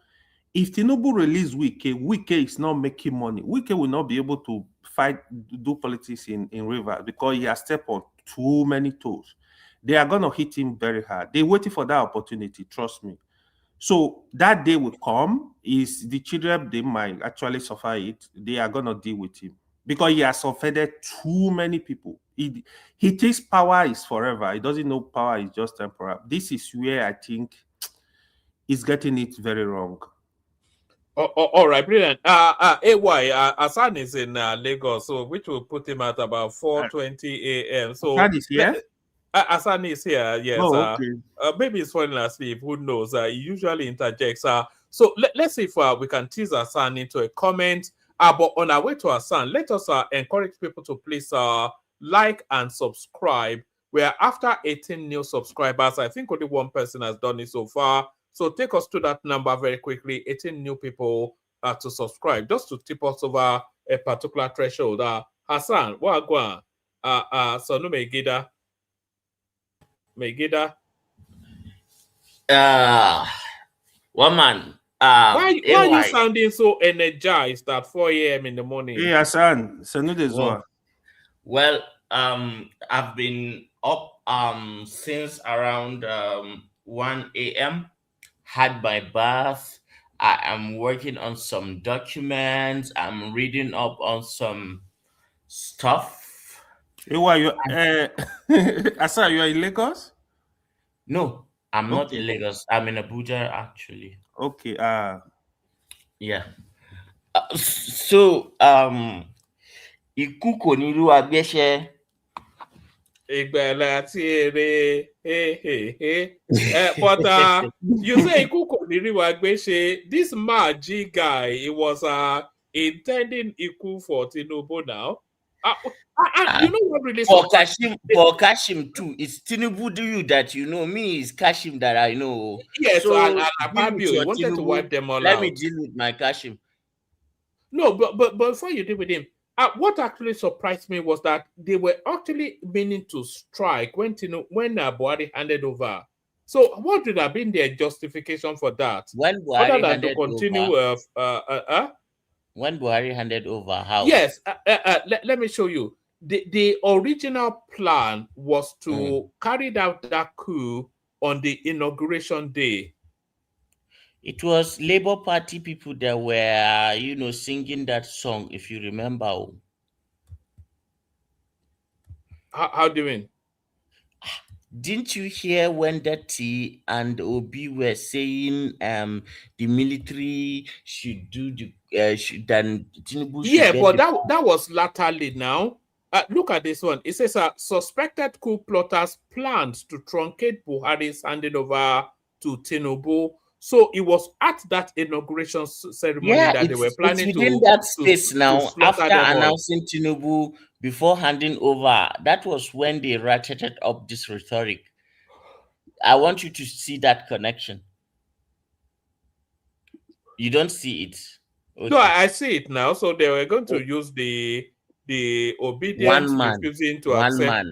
If Tinubu release Wike is not making money. Wike will not be able to do politics in Rivers because he has stepped on too many toes. They are going to hit him very hard. They're waiting for that opportunity, trust me. So that day will come, is the children, they might actually suffer it. They are going to deal with him because he has offended too many people. He thinks power is forever. He doesn't know power is just temporary. This is where I think he's getting it very wrong. All right, brilliant. AY, Hassan is in Lagos, so which will put him at about 4:20 a.m. So Hassan is here? Hassan is here, yes. Oh, okay. Maybe he's falling asleep, who knows? He usually interjects. So let's see if we can tease Hassan into a comment. But on our way to Hassan, let us encourage people to please like and subscribe. We're after 18 new subscribers. I think only one person has done it so far. So take us to that number very quickly. 18 new people to subscribe, just to tip us over a particular threshold. Hassan, what go on? So no Megida. Woman. Why are you sounding so energized at 4 a.m. in the morning? Hey, Hassan, well, I've been up since around 1 a.m. Had my bath. I am working on some documents. I'm reading up on some stuff. Hey, why you? Hassan, you are in Lagos? No, I'm not in Lagos. I'm in Abuja, actually. Okay. Yeah. So, Ikuko niru agbese. But you say Ikuko niru agbese. This Maji guy, he was intending Iku for Tinubu now. You know what really for Kashim too. It's Tinubu do you that you know. Me is Kashim that I know. Yes, so and Fabio, he wanted Tinubu, to wipe them all let out. me deal with my Kashim. No, but before you deal with him, what actually surprised me was that they were actually meaning to strike when Buhari handed over. So what would have been their justification for that? When Buhari handed to continue over, when Buhari handed over, how? Yes, let me show you. The original plan was to carry out that coup on the inauguration day. It was Labour Party people that were, singing that song, if you remember. How do you mean? Didn't you hear when Dati and Obi were saying the military should do Tinubu? Yeah, but that was latterly now. Look at this one. It says suspected coup plotters planned to truncate Buhari's handing over to Tinubu. So it was at that inauguration ceremony that they were planning within that space now. After announcing Tinubu, before handing over, that was when they ratcheted up this rhetoric. I want you to see that connection. You don't see it. Okay. No, I see it now. So they were going to use the obedience refusing to accept.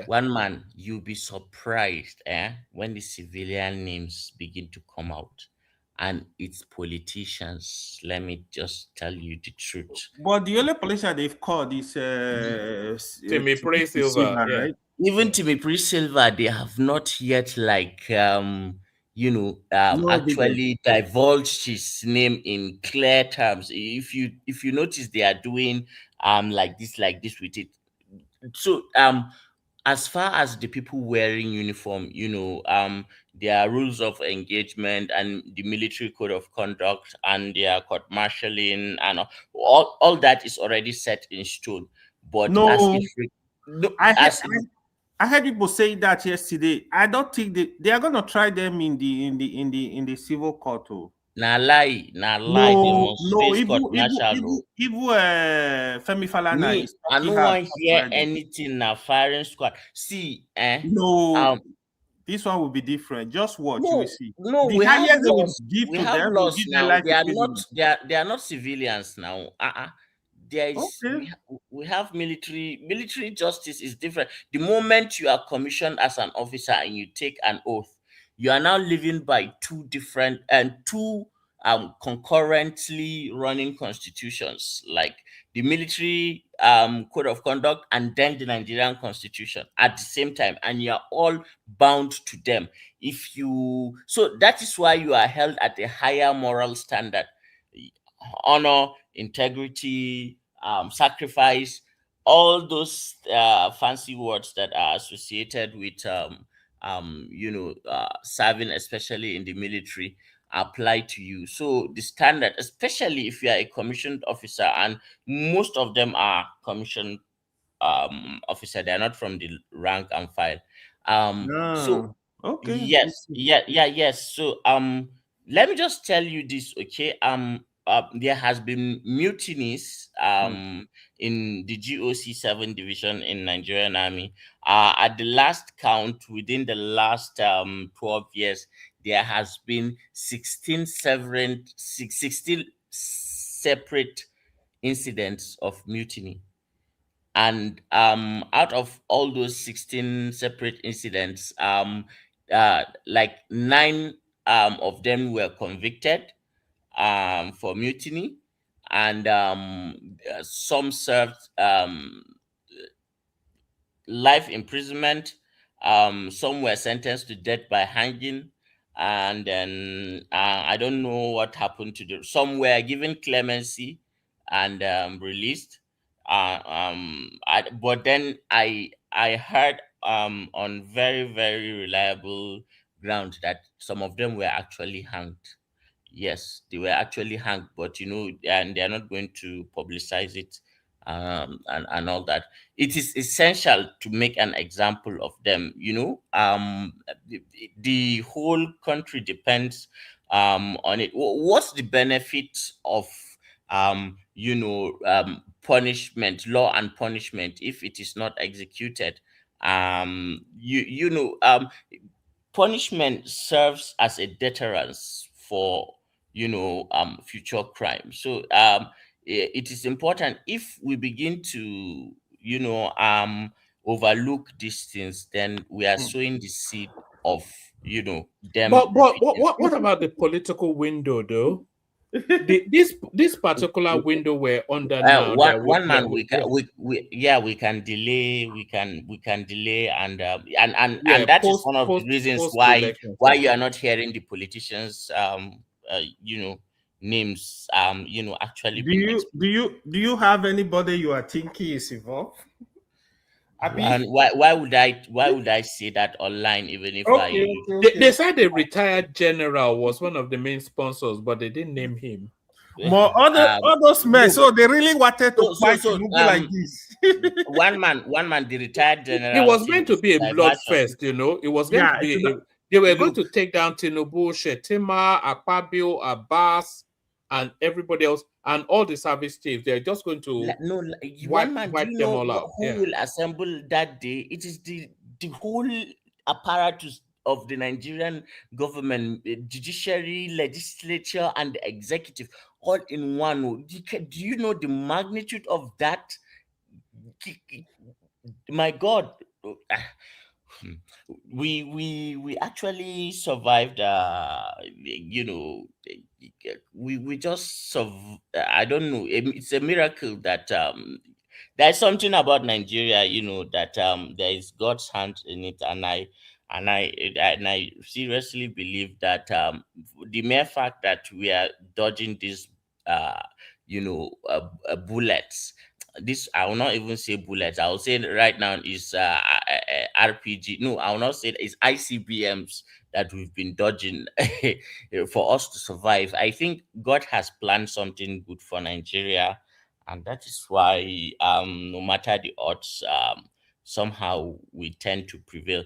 One man, you'll be surprised when the civilian names begin to come out. And it's politicians. Let me just tell you the truth. But the only politician they've called is Timmy Silva, right? Even Timmy Silva, they have not yet actually divulged his name in clear terms. If you notice, they are doing like this with it. So as far as the people wearing uniform, there are rules of engagement and the military code of conduct and their court martialing and all that is already set in stone. But I heard people say that yesterday. I don't think they are gonna try them in the civil court. Nah lie. No, Femi Falana is I don't want to hear anything now. Firing squad. See, no, this one will be different. Just watch, you will see. No, we have lost now. They are not civilians now. We have military justice is different. The moment you are commissioned as an officer and you take an oath, you are now living by two different and concurrently running constitutions, like the military code of conduct and then the Nigerian constitution at the same time, and you are all bound to them. So that is why you are held at a higher moral standard. Honor, integrity, sacrifice, all those fancy words that are associated with serving, especially in the military, apply to you. So the standard, especially if you are a commissioned officer, and most of them are commissioned officer, they are not from the rank and file. Ah, okay. Yes, yes. So let me just tell you this, okay? There has been mutinies in the GOC 7 division in Nigerian Army. At the last count, within the last 12 years, there has been 16 separate incidents of mutiny. And out of all those 16 separate incidents, like 9 of them were convicted for mutiny, and some served life imprisonment. Some were sentenced to death by hanging, and then I don't know what happened to them. Some were given clemency and released. But then I heard on very reliable ground that some of them were actually hanged. Yes, they were actually hanged, but and they are not going to publicize it, and all that. It is essential to make an example of them. The whole country depends on it. What's the benefit of punishment, law and punishment, if it is not executed? Punishment serves as a deterrence for future crime. So it is important. If we begin to overlook these things, then we are sowing the seed of them. But what about the political window though? This particular window we're under now. One man, we can delay, we can delay, and that is one of the reasons why you are not hearing the politicians names actually do you have anybody you are thinking is involved? And why would I say that online, even if They said the retired general was one of the main sponsors, but they didn't name him. More others men, so they really wanted to fight like this. one man, the retired general. It was meant to be a bloodfest, It was going to be. They were going to take down Tinubu, Shetima, Akpabio, Abbas, and everybody else, and all the service chiefs. They're just going to wipe them all out. Who will assemble that day? It is the whole apparatus of the Nigerian government, judiciary, legislature, and the executive, all in one. Do you know the magnitude of that? My God. We actually survived. We just I don't know. It's a miracle that there's something about Nigeria, that there is God's hand in it, and I seriously believe that the mere fact that we are dodging these bullets. This, I will not even say bullets. I will say right now is RPG. No, I will not say it's ICBMs that we've been dodging for us to survive. I think God has planned something good for Nigeria, and that is why no matter the odds, somehow we tend to prevail.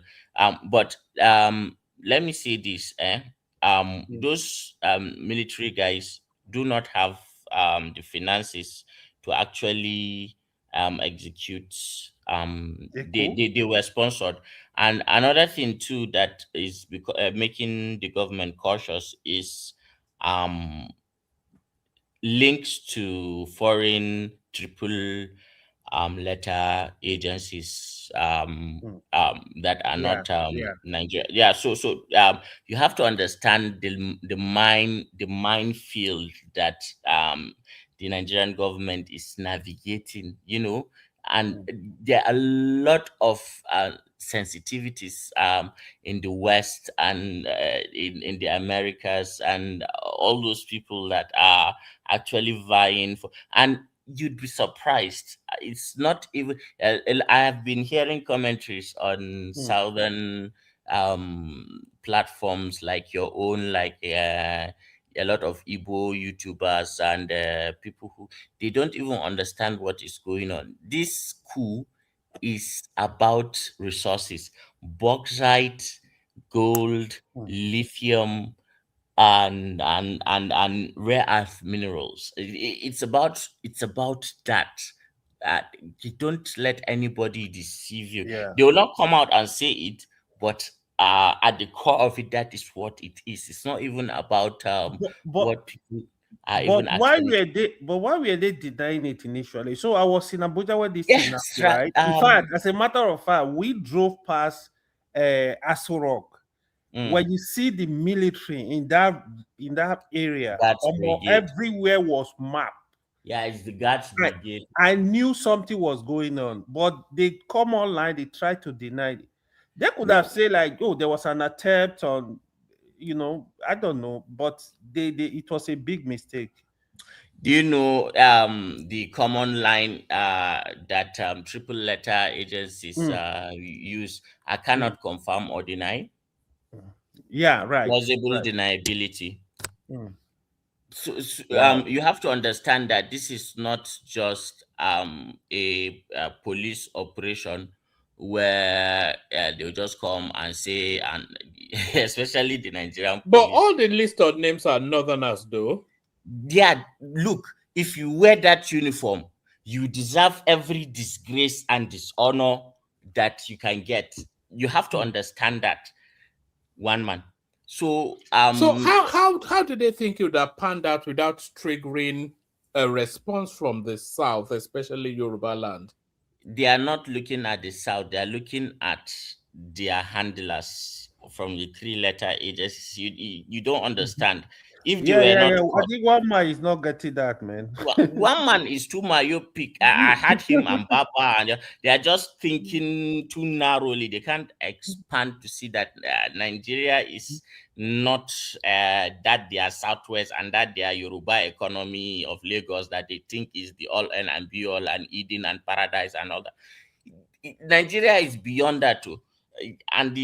But let me say this: those military guys do not have the finances to actually execute. They were sponsored. And another thing too that is making the government cautious is links to foreign triple letter agencies that are not Nigeria. Yeah, so you have to understand the minefield that the Nigerian government is navigating, and there are a lot of sensitivities in the West and in the Americas, and all those people that are actually vying for, and you'd be surprised. It's not even. I have been hearing commentaries on southern platforms like your own, like a lot of Igbo YouTubers and people who they don't even understand what is going on. This coup is about resources. bauxite, gold, lithium, and rare earth minerals. It's about that. You don't let anybody deceive you. Yeah. They will not come out and say it, but at the core of it, that is what it is. It's not even about what people are even actually. Why were they denying it initially? So I was in Abuja when this thing Yes, happened, right? In fact, as a matter of fact, we drove past Aso Rock. When you see the military in that area, Guards brigade. everywhere was mapped. Yeah, it's the guards brigade. I knew something was going on, but they come online, they try to deny it. They could have said like, oh, there was an attempt on, I don't know, but it was a big mistake. Do you know the common line that triple letter agencies use? I cannot confirm or deny. Yeah, right. Plausible right. deniability. So, Wow. you have to understand that this is not just a police operation where they'll just come and say, and especially the Nigerian But police. all the listed names are northerners, though. Yeah, look, if you wear that uniform, you deserve every disgrace and dishonor that you can get. You have to understand that, one man. So how do they think you would have panned out without triggering a response from the south, especially Yoruba land? They are not looking at the south, they are looking at their handlers from the three-letter agencies. You don't understand. If they were not I think one man is not getting that, man. one man is too myopic. I had him and Baba, and they are just thinking too narrowly. They can't expand to see that Nigeria is not that they are southwest and that they are Yoruba economy of Lagos that they think is the all end and be all and Eden and paradise and all that. Nigeria is beyond that too. And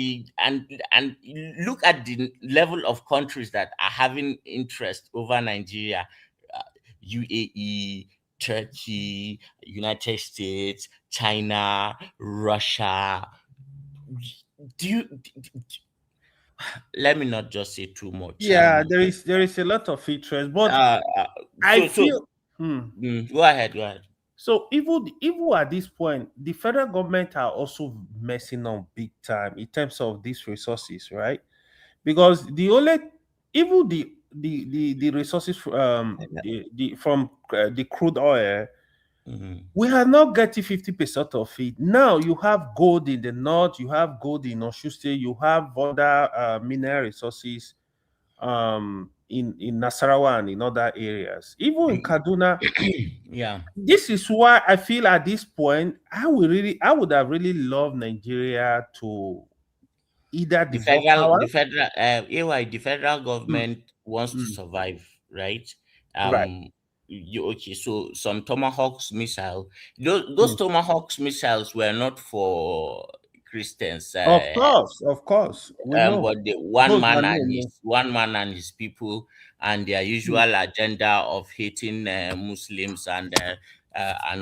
look at the level of countries that are having interest over Nigeria. UAE, Turkey, United States, China, Russia. Let me not just say too much. Yeah, there is a lot of interest, but I feel. Go ahead. So even at this point, the federal government are also messing up big time in terms of these resources, right? Because the resources from the crude oil, we are not getting 50% of it. Now you have gold in the north, you have gold in Osun State, you have other mineral resources in Nasarawa and in other areas, even in Kaduna. Yeah, this is why I feel at this point I would have really loved Nigeria to either the federal government wants to survive, right? Right. So some Tomahawks missile, those Tomahawks missiles were not for Christians. Of course. We know. But the one man and his people and their usual agenda of hating Muslims and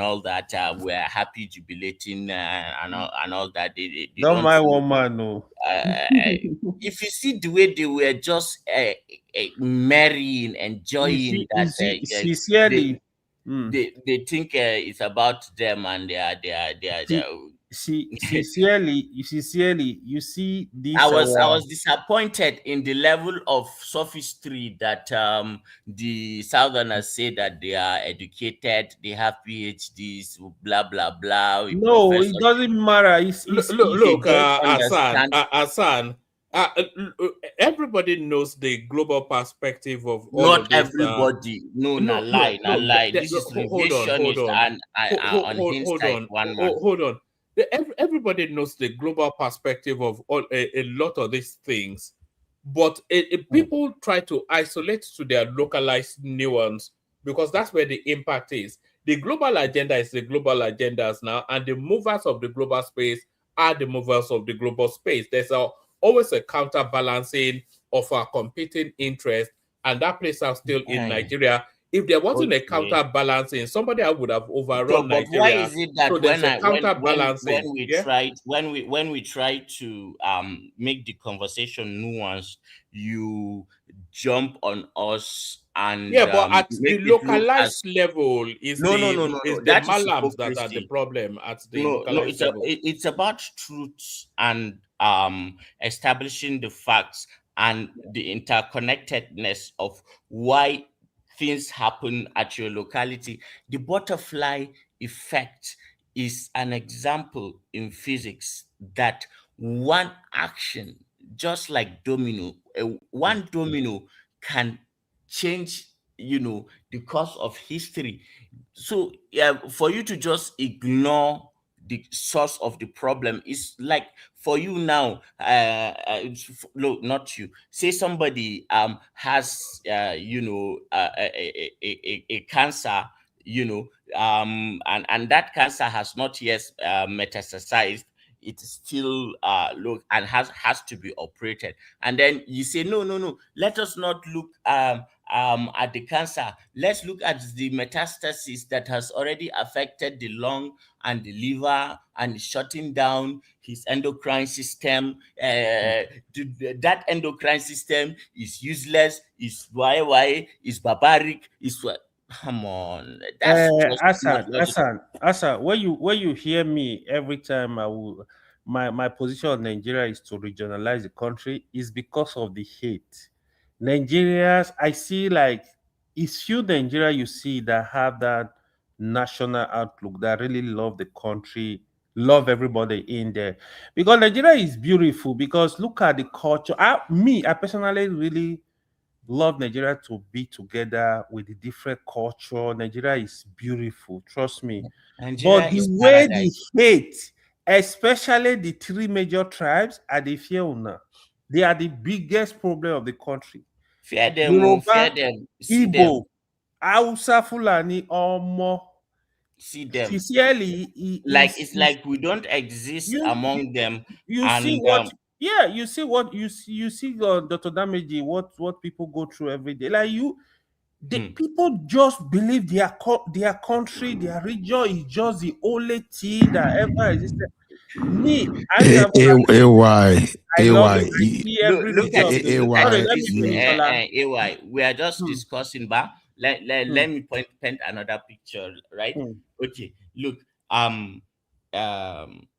all that, we're happy jubilating and all that. They don't mind one man, no. If you see the way they were just merrying, enjoying that, sincerely, they think it's about them and they are sincerely, you see this. I was disappointed in the level of sophistry that the Southerners say that they are educated, they have PhDs, blah blah blah. No, it doesn't matter. Look, Hassan. Everybody knows the global perspective of all not of this, everybody. No, lie. This is revisionist and on hindsight. Hold on. Everybody knows the global perspective of a lot of these things, but people try to isolate to their localized nuance because that's where the impact is. The global agenda is the global agendas now, and the movers of the global space are the movers of the global space. There's always a counterbalancing of our competing interests, and that plays out still in Nigeria. if there wasn't a counterbalancing, somebody would have overrun so, but Nigeria. why is it that so there's a counterbalancing? when we try to make the conversation nuanced, you jump on us and but at the localized level is the malams that are the problem at the localized level. It's about truth and establishing the facts and the interconnectedness of why things happen at your locality. The butterfly effect is an example in physics that one action, just like domino, one domino can change, the course of history. So for you to just ignore the source of the problem is like for you now, look, not you, say somebody has a cancer, and that cancer has not yet metastasized. It's still look and has to be operated, and then you say no, let us not look at the cancer. Let's look at the metastasis that has already affected the lung and the liver and shutting down his endocrine system. That endocrine system is useless, is is barbaric, is what? Come on, that's Hassan, when you hear me every time, my position on Nigeria is to regionalize the country is because of the hate. Nigerians, I see like it's few Nigeria you see that have that national outlook, that really love the country, love everybody in there. Because Nigeria is beautiful. Because look at the culture. I personally really love Nigeria to be together with the different culture. Nigeria is beautiful, trust me. Nigeria But the is way paradise. they hate, especially the three major tribes, are the fear una. They are the biggest problem of the country. Fear them, Yoruba, fear them, see Igbo, them, Hausa, Fulani, Omo. see them. Sincerely, It's like we don't exist among them. You and see what? Yeah, you see what you see Dr. Dameji, what people go through every day. Like people just believe their country, their region is just the only thing that ever existed. Me, I love look at AY. We are just discussing, but let me paint another picture, right? Okay, look,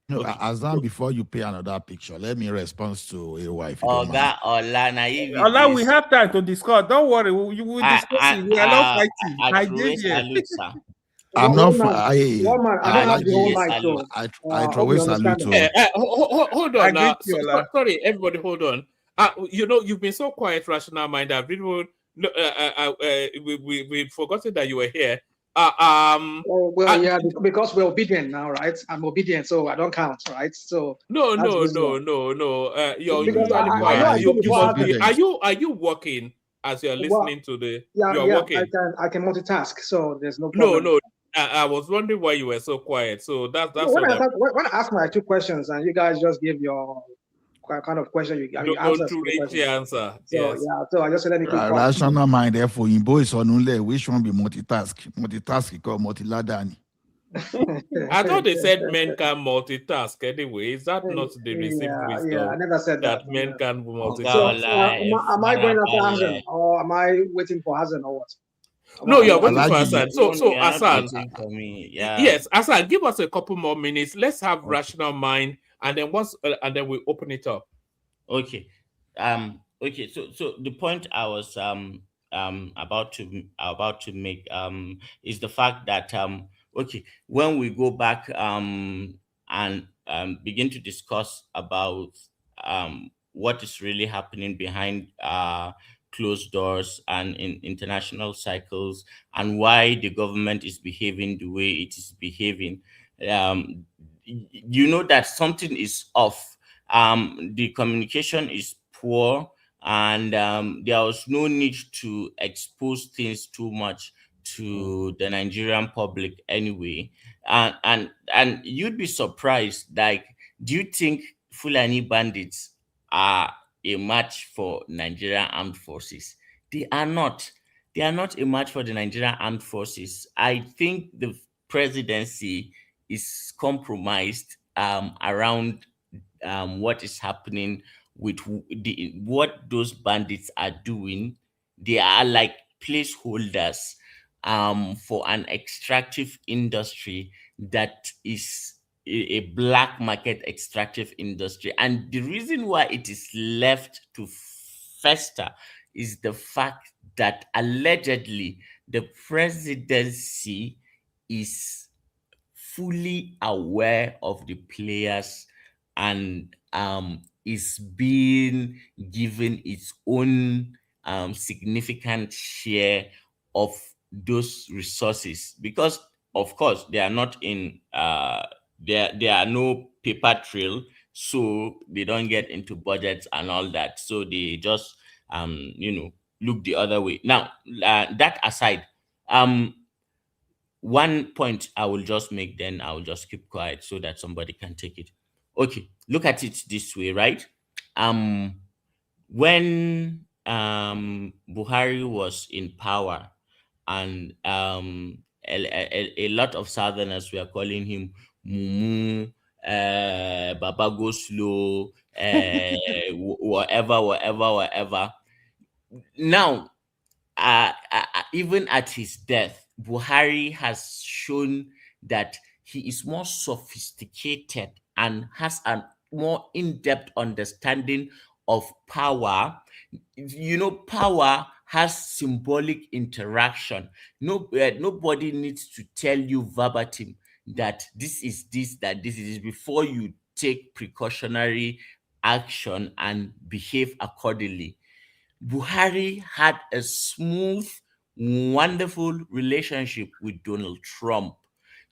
no, okay. Azam, before you pay another picture, let me respond to AY if you don't mind. Ola, we have time to discuss. Don't worry, we will discuss it. We are not fighting. I did it. I'm not for I don't have the whole mic, so I always salute to. Hold on. Sorry, everybody, hold on. You've been so quiet, rational mind. I've really we forgotten that you were here. Because we're obedient now, right? I'm obedient, so I don't count, right? So no. You're usually quiet. Are you working as you're listening to the? You're working. I can multitask, so there's no problem. No. I was wondering why you were so quiet. So that's when I ask my two questions and you guys just give your kind of question you answer. So yes. So I just said let me keep rational mind. Therefore, in boys on only which one be multitask? Multitask called multiladani. I thought they said men can multitask anyway. Is that not the received wisdom? Yeah, I never said that. Men can multitask. So, am I going after Hassan or am I waiting for Hassan or what? No, you're waiting for Hassan. So Hassan, yeah. Yes, Hassan, give us a couple more minutes. Let's have rational mind, and then we open it up. Okay. Okay. So the point I was about to make is the fact that okay, when we go back and begin to discuss about what is really happening behind closed doors and in international cycles, and why the government is behaving the way it is behaving, you know that something is off. The communication is poor, and there was no need to expose things too much to the Nigerian public anyway. And you'd be surprised, like, do you think Fulani bandits are a match for Nigerian armed forces? They are not. they are not a match for the Nigerian armed forces. I think the presidency is compromised around what is happening with what those bandits are doing. They are like placeholders for an extractive industry that is a black market extractive industry. And the reason why it is left to fester is the fact that allegedly the presidency is fully aware of the players and is being given its own significant share of those resources, because of course they are not in there are no paper trail, so they don't get into budgets and all that, so they just look the other way. Now that aside, one point I will just make, then I will just keep quiet so that somebody can take it. Okay, look at it this way, right? When Buhari was in power, and a lot of Southerners were calling him Mumu, Baba go slow, whatever. Now, even at his death, Buhari has shown that he is more sophisticated and has a more in-depth understanding of power. Power has symbolic interaction. Nobody needs to tell you verbatim that this is this, that this is this, before you take precautionary action and behave accordingly. Buhari had a smooth, wonderful relationship with Donald Trump,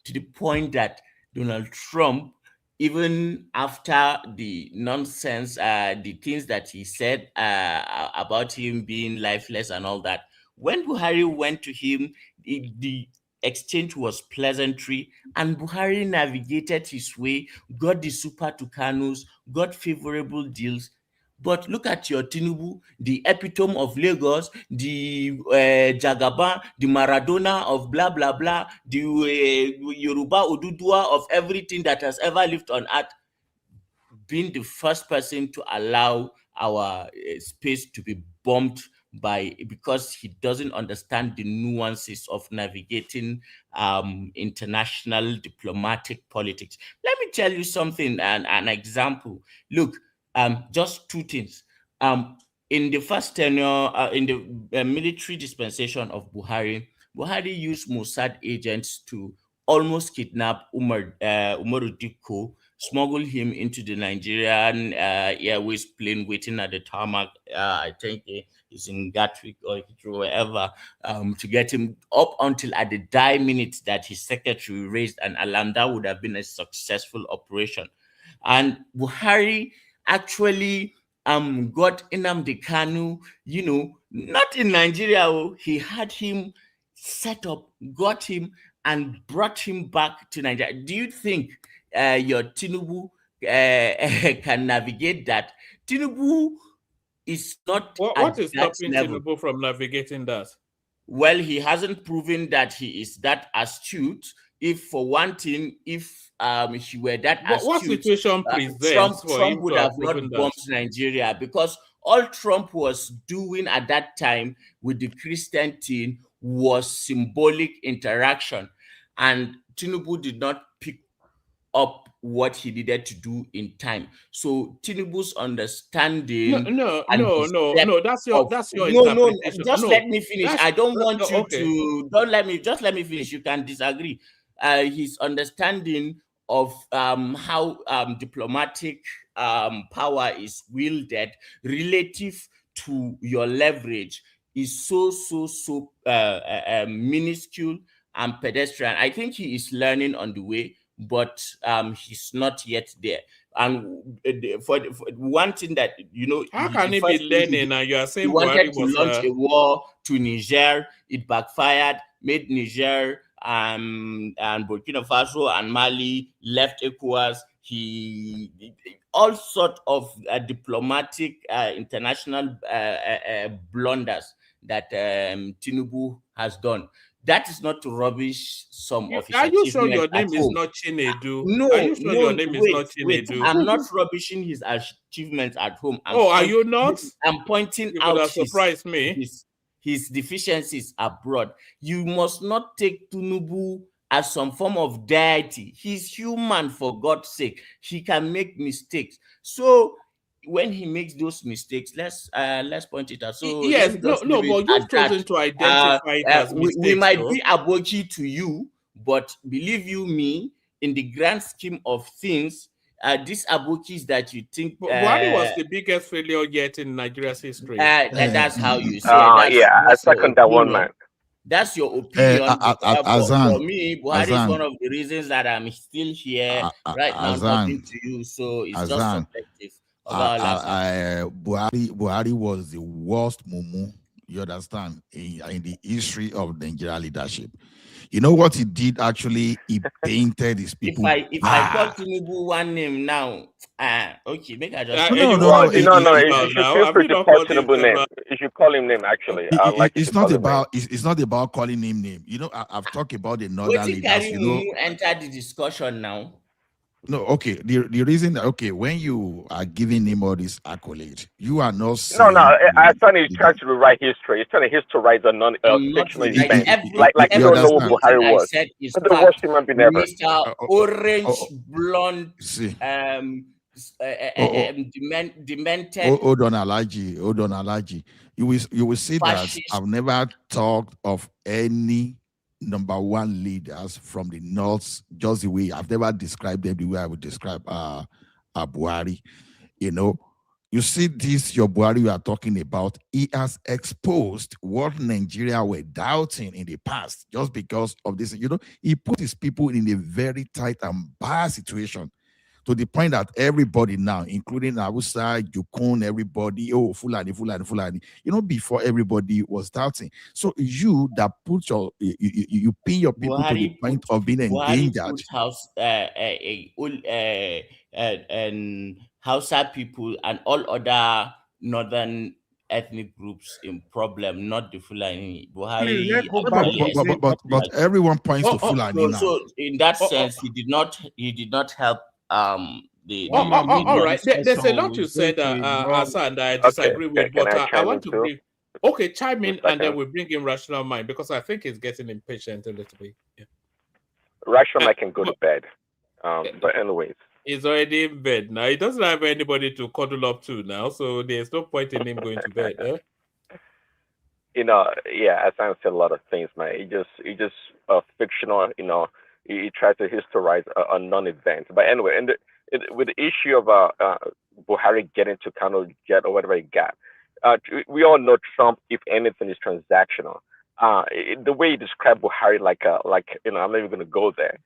to the point that Donald Trump, even after the nonsense, the things that he said about him being lifeless and all that, when Buhari went to him, the exchange was pleasantry, and Buhari navigated his way, got the super Tucanus, got favorable deals. But look at your Tinubu, the epitome of Lagos, the Jagaban, the Maradona of blah, blah, blah, the Yoruba Odudua of everything that has ever lived on earth, being the first person to allow our space to be bombed because he doesn't understand the nuances of navigating international diplomatic politics. Let me tell you something, an example. Look, just two things. In the first tenure, in the military dispensation of Buhari used Mossad agents to almost kidnap Umaru Dikko, smuggle him into the Nigerian Airways plane waiting at the tarmac. I think he's in Gatwick or wherever, to get him up until at the die minute that his secretary raised an alarm. That would have been a successful operation. And Buhari actually got Nnamdi Kanu, not in Nigeria. He had him set up, got him, and brought him back to Nigeria. Do you think your Tinubu can navigate that? Tinubu is not. What is stopping Tinubu from navigating that? Well, he hasn't proven that he is that astute. If for one thing, if he were that astute, what situation presents Trump would have not bombed Nigeria, because all Trump was doing at that time with the Christian thing was symbolic interaction, and Tinubu did not pick up what he needed to do in time. So Tinubu's understanding. No. That's your interpretation. Just let me finish. I don't want you to. Just let me finish. You can disagree. His understanding of how diplomatic power is wielded relative to your leverage is so minuscule and pedestrian. I think he is learning on the way, but he's not yet there. And for one thing that how can he be learning? And you are saying he wanted to launch a war to Niger. It backfired, made Niger and Burkina Faso and Mali left ECOWAS. He all sort of diplomatic international blunders. that Tinubu has done. That is not to rubbish some of his Are you sure achievements your name at is home. not Chinedu? No, Are you sure no, your name is wait, not wait. Chinedu? I'm not rubbishing his achievements at home. Are you not? I'm pointing You could out have surprised me. his deficiencies abroad. You must not take Tinubu as some form of deity. He's human, for God's sake. He can make mistakes. So when he makes those mistakes, let's point it out. So Yes, but you've chosen to identify it as mistakes. We might be aboki to you, but believe you me, in the grand scheme of things, these abokis that you think Buhari was the biggest failure yet in Nigeria's history. That's how you say it. I second that one, man. That's your opinion. For me, Buhari is one of the reasons that I'm still here right now talking to you. So it's just subjective. Buhari was the worst mumu, you understand, in the history of Nigeria leadership. You know what he did actually? He painted his people. If I call Tinubu one name now, okay, make I just no. You should feel free to call Tinubu name. You should call him name. Actually, it's not about calling him name. You know, I've talked about the northern leaders. You know, enter the discussion now. No, okay. The reason that when you are giving him all this accolade, you are not saying. No. I thought he's trying to rewrite history. He's trying to historize a fictional event. Like you don't know who Buhari was. That's the worst human being ever. Mr. Orange blonde. Demented. Hold on, Alaji. You will see that I've never talked of any number one leaders from the north just the way I've never described them the way I would describe Buhari. You know, you see this, your Buhari you are talking about, he has exposed what Nigeria were doubting in the past just because of this. You know, he put his people in a very tight and bad situation to the point that everybody now, including Awusa, Yukun, everybody, Fulani, you know, before everybody was doubting. So you that put you pin your people Buhari to the point of being endangered. And Hausa people and all other northern ethnic groups in problem, not the Fulani. Buhari, but everyone points to Fulani now. So in that sense, he did not help. All right. There's a lot you said, Hassan, that I disagree with, but I want to bring. Okay, chime in and then we bring in Rational Mind because I think he's getting impatient a little bit. Yeah. Rational Mind can go to bed. But anyways. He's already in bed now. He doesn't have anybody to cuddle up to now, so there's no point in him going to bed. You know, Hassan said a lot of things, man. He just fictional, you know. He tried to historize a non-event. But anyway, with the issue of Buhari getting to Kanu jet or whatever he got, we all know Trump, if anything, is transactional. The way he described Buhari, like you know, I'm not even going to go there,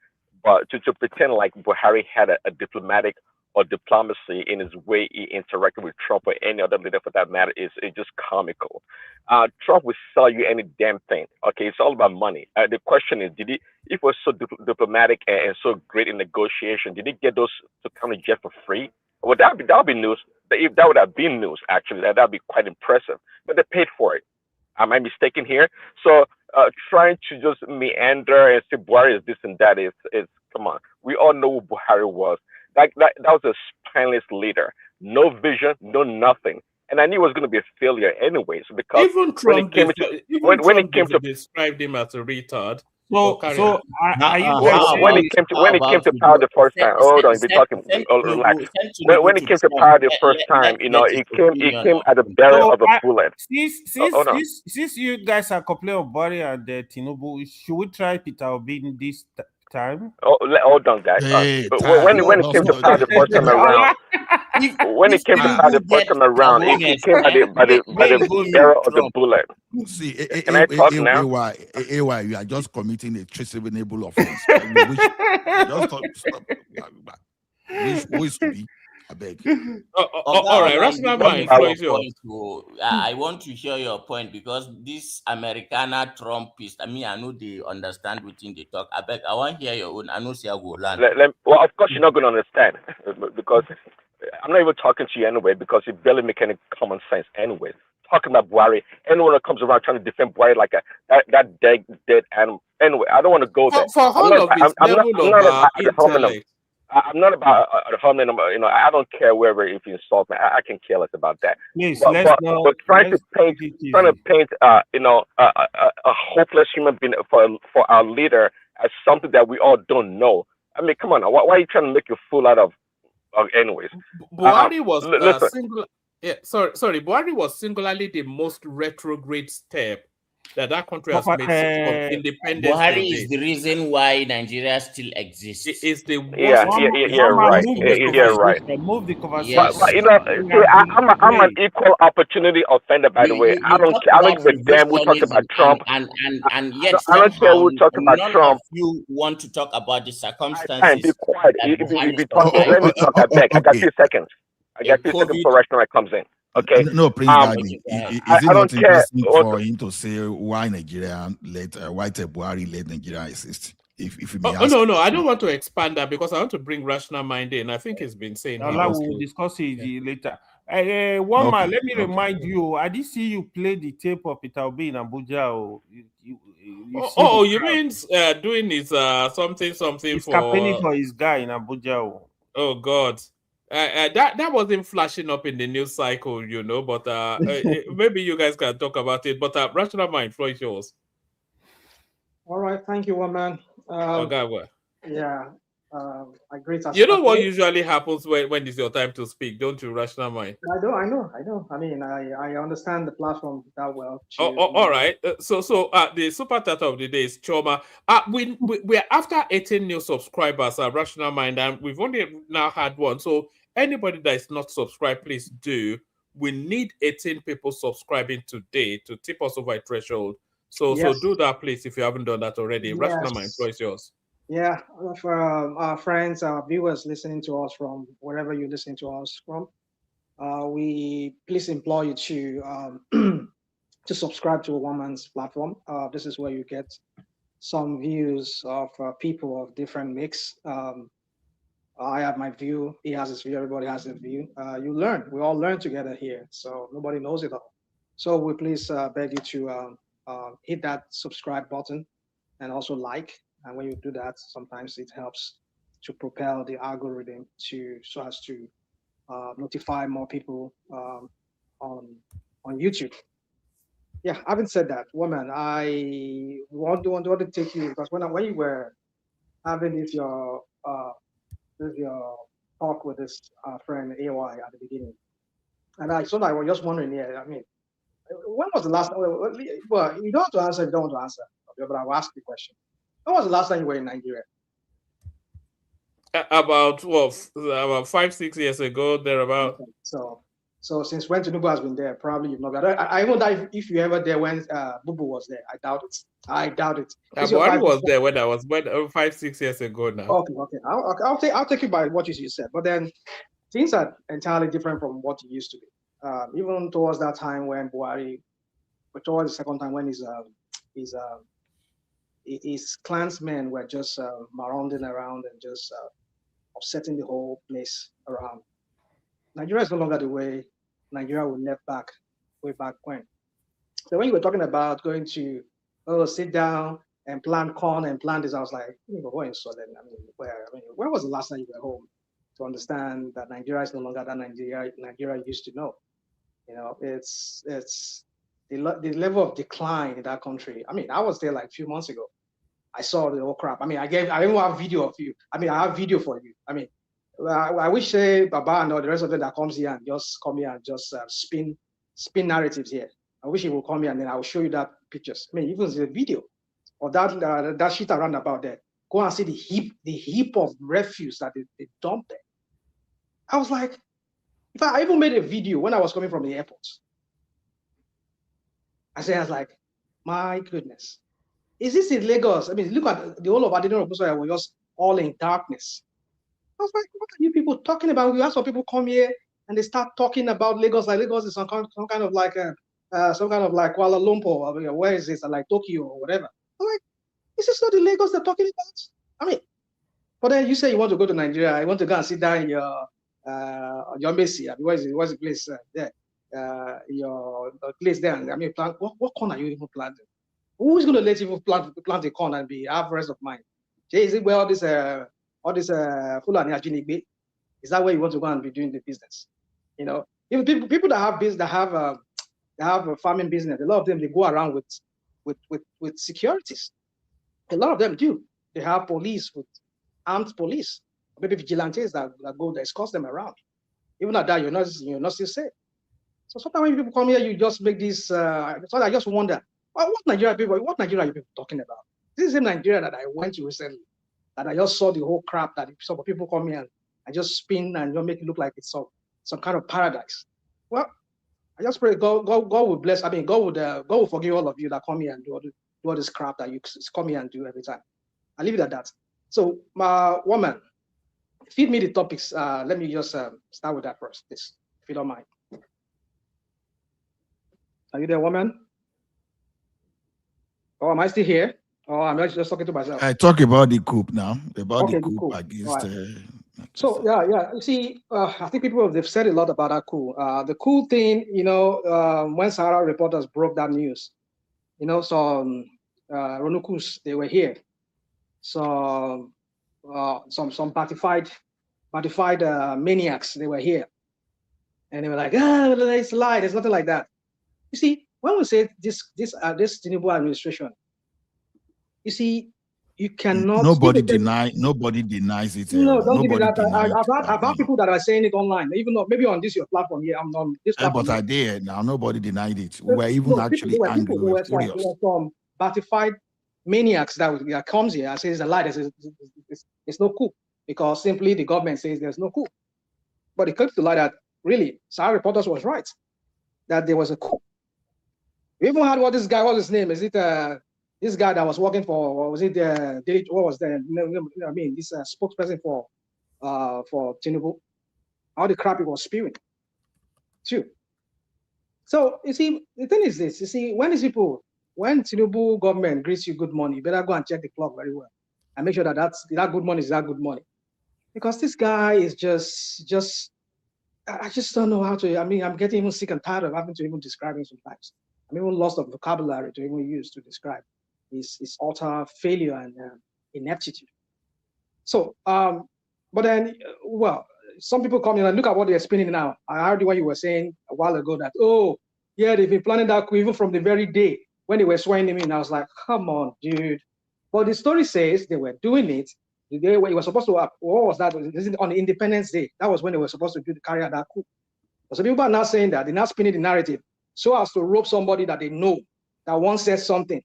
but to pretend like Buhari had a diplomatic or diplomacy in his way he interacted with Trump or any other leader for that matter is just comical. Trump will sell you any damn thing. Okay, it's all about money. The question is, if he was so diplomatic and so great in negotiation, did he get those to come to jet for free? Well, that would be news. If that would have been news, actually, that would be quite impressive. But they paid for it. Am I mistaken here? So trying to just meander and say Buhari is this and that is come on. We all know who Buhari was. That was a spineless leader. No vision, no nothing. And I knew it was going to be a failure anyways, because even Trump described him as a retard. When it came to power the first time, hold on, you're talking. Relax. When it came to power the first time, you know, it came at the barrel of a bullet. Since you guys are complaining about it and Tinubu, should we try Peter Obi this time? Hold on, guys. When it came to power the first time around, when it came to power the first time around, it came by the barrel of the bullet. See, can I talk now? AY, you are just committing a traceable offense. Which to be, I beg. All right, Rational Mind. I want to hear your point because this Americana Trumpist, I mean, I know they understand within the talk. I beg, I want to hear your own. I know see I go land. Well, of course, you're not going to understand because I'm not even talking to you anyway because you barely make any common sense anyway. talking about Buhari. Anyone that comes around trying to defend Buhari like that dead animal. Anyway, I don't want to go there. For all of his level of intellect. I'm not about harming. You know, I don't care wherever if you insult me. I can care less about that. Please, but trying to paint, you know, a hopeless human being for our leader as something that we all don't know. I mean, come on, why are you trying to make a fool out of? Anyways, Buhari was listen. Sorry. Buhari was singularly the most retrograde step that country has made from independence. Buhari is the reason why Nigeria still exists. It is the worst. You're right. You're right. Move the conversation. Yes. But you know, I'm an equal opportunity offender. By the way, I don't give a damn who talks about Trump. And yet I don't care who talks about none Trump. of you want to talk about the circumstances. And be quiet. If you talk, let me talk. I beg. I got 2 seconds. I got 2 seconds before Rashomon comes in. Okay. No, Prince Daddy. Is it not interesting for him to say why Nigeria why Buhari let Nigeria exist? If you may ask. No, I don't want to expand that because I want to bring rational mind in. I think it's been saying. We'll discuss it later. One man, let me remind you. I did see you play the tape of Peter Obi in Abuja. You mean doing his something He's for campaigning for his guy in Abuja. Oh God. That wasn't flashing up in the news cycle, you know, but maybe you guys can talk about it. But rational mind, floor is yours. All right, thank you, one man. Yeah, I agree. You know what usually happens when it's your time to speak, don't you, rational mind? I know. I mean, I understand the platform that well. All right. So the super chat of the day is Choma. We're after 18 new subscribers, Rational Mind, and we've only now had one. So anybody that is not subscribed, please do. We need 18 people subscribing today to tip us over a threshold. So do that, please, if you haven't done that already. Yes. Rational Mind, floor is yours. Yeah, for our friends, our viewers listening to us from wherever you're listening to us from, we please implore you to to subscribe to a woman's platform. This is where you get some views of people of different mix. I have my view, he has his view, everybody has their view. You learn, we all learn together here, so nobody knows it all. So we please beg you to hit that subscribe button and also like. And when you do that, sometimes it helps to propel the algorithm so as to notify more people on YouTube. Yeah, having said that, woman, I want to take you because when you were having your talk with this friend AY at the beginning, and I was just wondering, I mean, when was the last? Well, you don't have to answer if you don't want to answer, but I will ask you a question. When was the last time you were in Nigeria? About 5-6 years ago, thereabout. Okay. So since when Tinubu has been there, probably you've not been. I wonder if you ever there when Bubu was there. I doubt it. Buhari was there when I was 5-6 years ago now. Okay. I'll take you by what you said. But then things are entirely different from what it used to be. Even towards that time when Buhari, but towards the second time when his clansmen were just marauding around and just upsetting the whole place around. Nigeria is no longer the way Nigeria was left way back when. So when you were talking about going to sit down and plant corn and plant this, I was like, when was the last time you were home to understand that Nigeria is no longer that Nigeria used to know? You know, it's the level of decline in that country. I mean, I was there like a few months ago. I saw the whole crap. I mean, I even have video of you. I mean, I have video for you. I mean, I wish Baba and all the rest of them that comes here and just come here and just spin narratives here. I wish he will come here and then I will show you that pictures. I mean, even the video of that shit around about there. Go and see the heap of refuse that they dumped there. I was like, I even made a video when I was coming from the airport. I was like, my goodness. Is this in Lagos? I mean, look at the whole of Adenoro was just all in darkness. I was like, what are you people talking about? We have some people come here and they start talking about Lagos, like Lagos is some kind of like Kuala Lumpur. I mean, where is this? Like Tokyo or whatever. I'm like, is this not the Lagos they're talking about? I mean, but then you say you want to go to Nigeria, you want to go and sit down in your embassy. Where's the place there? your place there. And, I mean, plant. What corn are you even planting? Who's going to let you plant a corn and have rest of mind? Is it where all this Fulani Ajinigbe? Is that where you want to go and be doing the business? You know, even people that have business, that have a farming business, a lot of them, they go around with securities. A lot of them do. They have police, with armed police, maybe vigilantes that go that escort them around. Even at that, you're not still safe. So sometimes when people come here, you just make this. So I just wonder, what Nigeria are you people talking about? This is the Nigeria that I went to recently, that I just saw the whole crap that some people come here and I just spin and just make it look like it's some kind of paradise. Well, I just pray God will bless. I mean, God will forgive all of you that come here and do all this crap that you come here and do every time. I leave it at that. So, my woman, feed me the topics. Let me just start with that first, please, if you don't mind. Are you there, woman? Or am I still here? Or am I just talking to myself? I talk about the coup now. About the coup Right. against. So yeah. You see, I think they've said a lot about that coup. The coup thing, when Sahara reporters broke that news, some Ronukus, they were here. So some partified maniacs, they were here, and they were like, it's a lie. There's nothing like that. You see, when we say this Tinubu administration, you see, you cannot. Nobody denies it. No, don't give me that. I've had people that are saying it online, even though maybe on your platform here. I'm on this platform. But I did. Now nobody denied it. We were even actually angry. We were furious. There were some partified maniacs that comes here and says a lie. There's no coup because simply the government says there's no coup. But it comes to lie that really, Sahara reporters was right that there was a coup. We even had this guy. What's his name? Is it this guy that was working for? Or was it what was the? I mean, this spokesperson for Tinubu. All the crap he was spewing, too. So you see, the thing is this. You see, when Tinubu government greets you good morning, you better go and check the clock very well and make sure that that good money is that good money, because this guy is just. I just don't know how to. I mean, I'm getting even sick and tired of having to even describe him sometimes. I'm even lost of vocabulary to even use to describe his utter failure and ineptitude. So, but then, some people come in and look at what they're spinning now. I heard what you were saying a while ago that, they've been planning that coup even from the very day when they were swearing him in. I was like, come on, dude. But the story says they were doing it the day when it was supposed to. What was that? On the Independence Day. That was when they were supposed to carry out that coup. So people are now saying that they're now spinning the narrative so as to rope somebody that they know that once said something.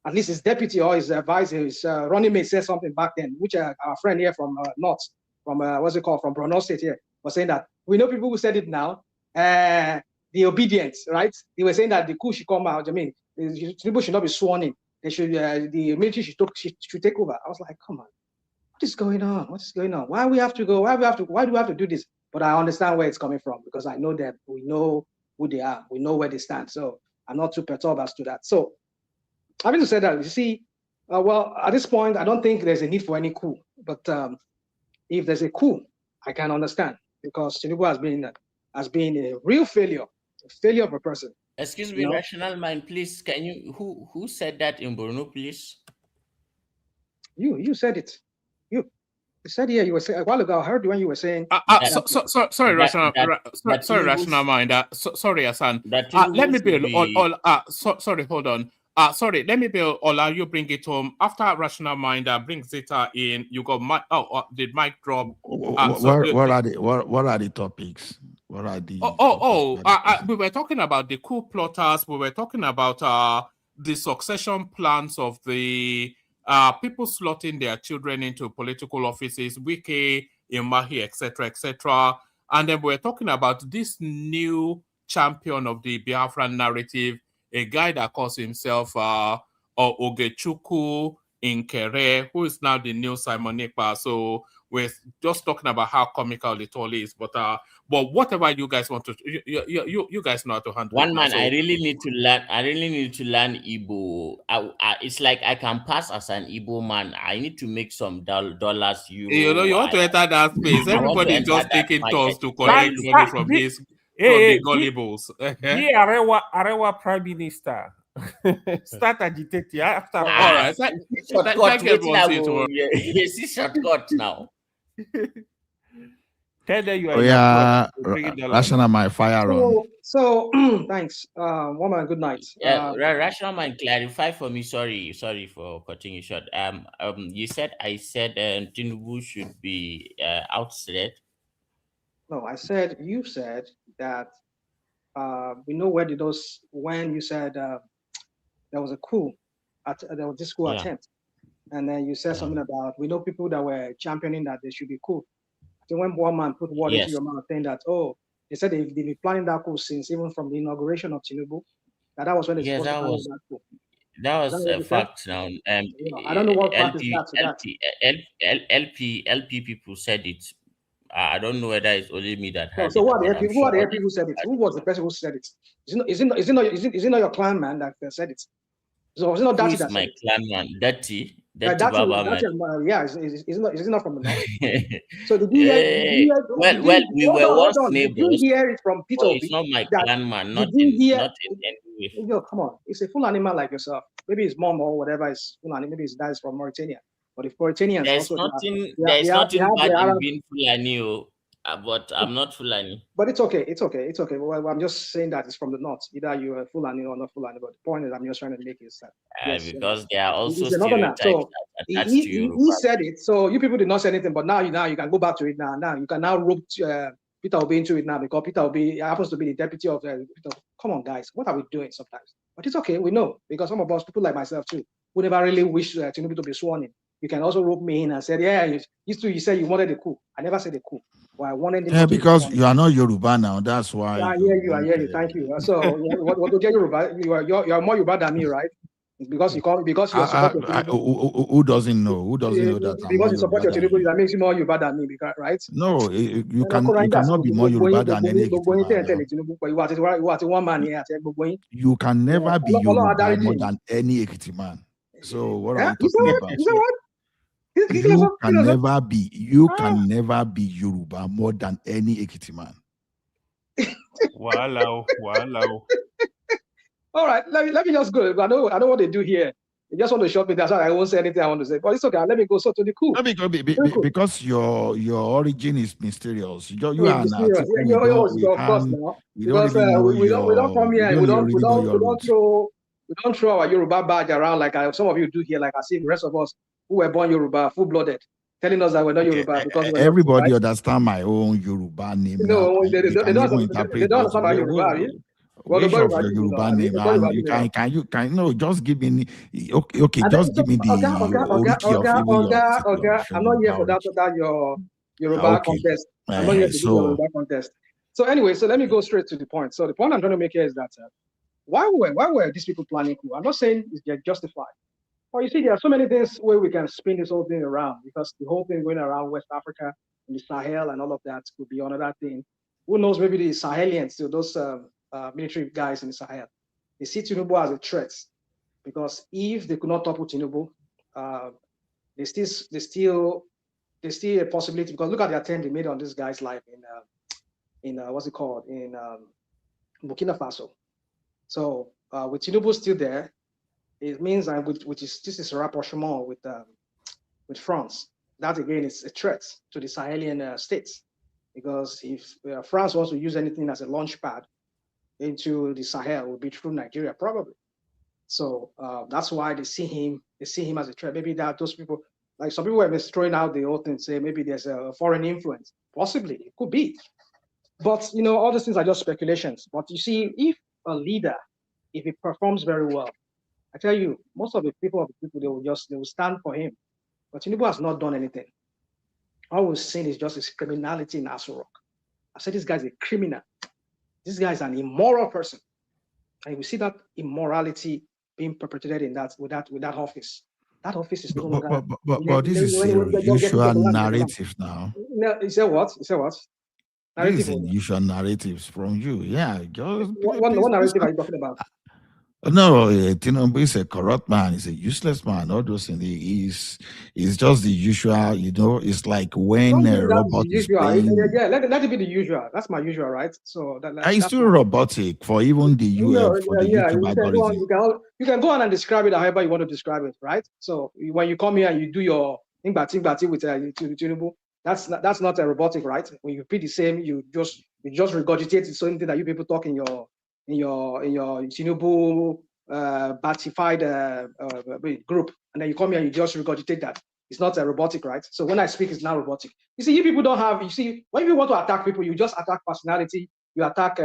At least his deputy or his advisor, his running mate said something back then, which our friend here from North, from from Brunel State here, was saying that we know people who said it now. The obedience, right? They were saying that the coup should come out. I mean, people should not be sworn in. They should, the military should take over. I was like, come on, what is going on? What is going on? Why do we have to do this? But I understand where it's coming from because I know them. We know who they are. We know where they stand. So I'm not too perturbed as to that. So having to say that, you see, at this point, I don't think there's a need for any coup. But if there's a coup, I can understand because Tinubu has been a real failure, a failure of a person. Excuse me, rational mind, please. Can you who said that in Borno, please? You said it. You said here. You were saying a while ago. I heard when you were saying. Sorry, rational mind. Sorry, Hassan. Let me be sorry. Hold on. Sorry. Let me be all. You bring it home after rational mind. Brings it in. You got mic. Did mic drop? What are the topics? What are the? We were talking about the coup plotters. We were talking about the succession plans of the people slotting their children into political offices, Wike, Imahi, etc. And then we're talking about this new champion of the Biafra narrative, a guy that calls himself Ogechukwu Nkere, who is now the new Simon Ekpa. So we're just talking about how comical it all is, but whatever you guys want to, you guys know how to handle. One man, I really need to learn Igbo. It's like I can pass as an Igbo man. I need to make some dollars, euro. You want to enter that space. Everybody is just taking tours to collect money from this. Hey, the gullibles. Be Arewa Prime Minister. Start agitating after all. All right. Thank you, everyone. Shortcut now. Tell them you are Oh in yeah, abroad. rational my fire on. So thanks. Woman, good night. Rational mind, clarify for me. Sorry for cutting you short. You said I said Tinubu should be ousted. No, you said that we know where did those when you said there was a coup there was this coup attempt, and then you said something about we know people that were championing that they should be coup. I think when one man put word into your mouth saying that they said they've been planning that coup since even from the inauguration of Tinubu. That was when they supposed to plan that coup. That was a fact now. I don't know what fact is that. LP people said it. I don't know whether it's only me that heard so it. Who are the people who said it? Who was the person who said it? Is it not your clan man that said it? So is it not Dati that my said clan man? Dati Baba man. Is it not from the north? So did you hear? We were once neighbors. Did you hear it from Peter? It's not my clan man. Not in any way. Yo, come on. It's a full animal like yourself. Maybe his mom or whatever is Fulani. Maybe his dad is from Mauritania. But if Mauritanians there's also nothing bad in being Fulani, but I'm not Fulani. But it's okay. Well, I'm just saying that it's from the north. Either you're Fulani or not Fulani. But the point is, I'm just trying to make is that because there are also stereotypes attached to you. He said it. So you people did not say anything. But now you can go back to it now. Now you can now rope Peter Obi into it now because Peter Obi happens to be the deputy of Peter. Come on, guys. What are we doing sometimes? But it's okay. We know because some of us, people like myself too, who never really wish Tinubu to be sworn in. You can also rope me in and say, you said you wanted a coup. I never said a coup. Well, I wanted him because you are not Yoruba now. That's why. I hear you. Thank you. So what do you Yoruba? You are more Yoruba than me, right? Because you support who doesn't know? Who doesn't know that? Because you support your Tinubu, that makes you more Yoruba than me, right? No, you cannot be more Yoruba than any. You can never be Yoruba more than any Ekiti man. So what are you talking about? You can never be Yoruba more than any Ekiti man. Wow. All right, let me just go. I know what they do here. They just want to shut me down. So I won't say anything I want to say. But it's okay. Let me go so to the coup. Because your origin is mysterious. You are of course now. Because we don't come here. We don't throw our Yoruba badge around like some of you do here. Like I see the rest of us who were born Yoruba, full-blooded, telling us that we're not Yoruba because everybody understand my own Yoruba name. No, they don't understand my Yoruba. Yoruba name, and can you just give me just give me the okay. I'm not here for that your Yoruba contest. I'm not here to do Yoruba contest. So anyway, so let me go straight to the point. So the point I'm trying to make here is that why were these people planning coup? I'm not saying they're justified. But you see, there are so many things where we can spin this whole thing around because the whole thing going around West Africa and the Sahel and all of that could be another thing. Who knows? Maybe the Sahelians, those military guys in the Sahel, they see Tinubu as a threat because if they could not topple Tinubu, there's still a possibility because look at the attempt they made on this guy's life in what's it called in Burkina Faso. So with Tinubu still there, it means that this is a rapprochement with France. That again is a threat to the Sahelian states because if France wants to use anything as a launch pad into the Sahel, it will be through Nigeria probably. So that's why they see him as a threat. Maybe that those people, like some people have throwing out the whole thing, say maybe there's a foreign influence. Possibly, it could be. But all these things are just speculations. But you see, if a leader, if he performs very well, I tell you, most of the people they will stand for him. But Tinubu has not done anything. All we've seen is just his criminality in Aso Rock. I said this guy's a criminal. This guy is an immoral person. And we see that immorality being perpetrated in with that office. That office is no longer. But this is a usual narrative now. No, you said what? Narrative. This is usual narratives from you. Yeah. What narrative are you talking about? No, Tinubu is a corrupt man. He's a useless man. All those things. He's just the usual. You know, it's like when Don't a bring that robot the is usual. playing. Yeah, let it be the usual. That's my usual, right? So It's that's still my. robotic for even the No, for the yeah, YouTube you can go on. algorithm. You can go on and describe it however you want to describe it, right? So when you come here and you do your ingbati with Tinubu, that's not a robotic, right? When you repeat the same, you just regurgitate the same thing that you people talk in your Tinubu batified group, and then you come here and you just regurgitate that. It's not a robotic, right? So when I speak, it's not robotic. You see, you people don't have. You see, when you want to attack people, you just attack personality. You attack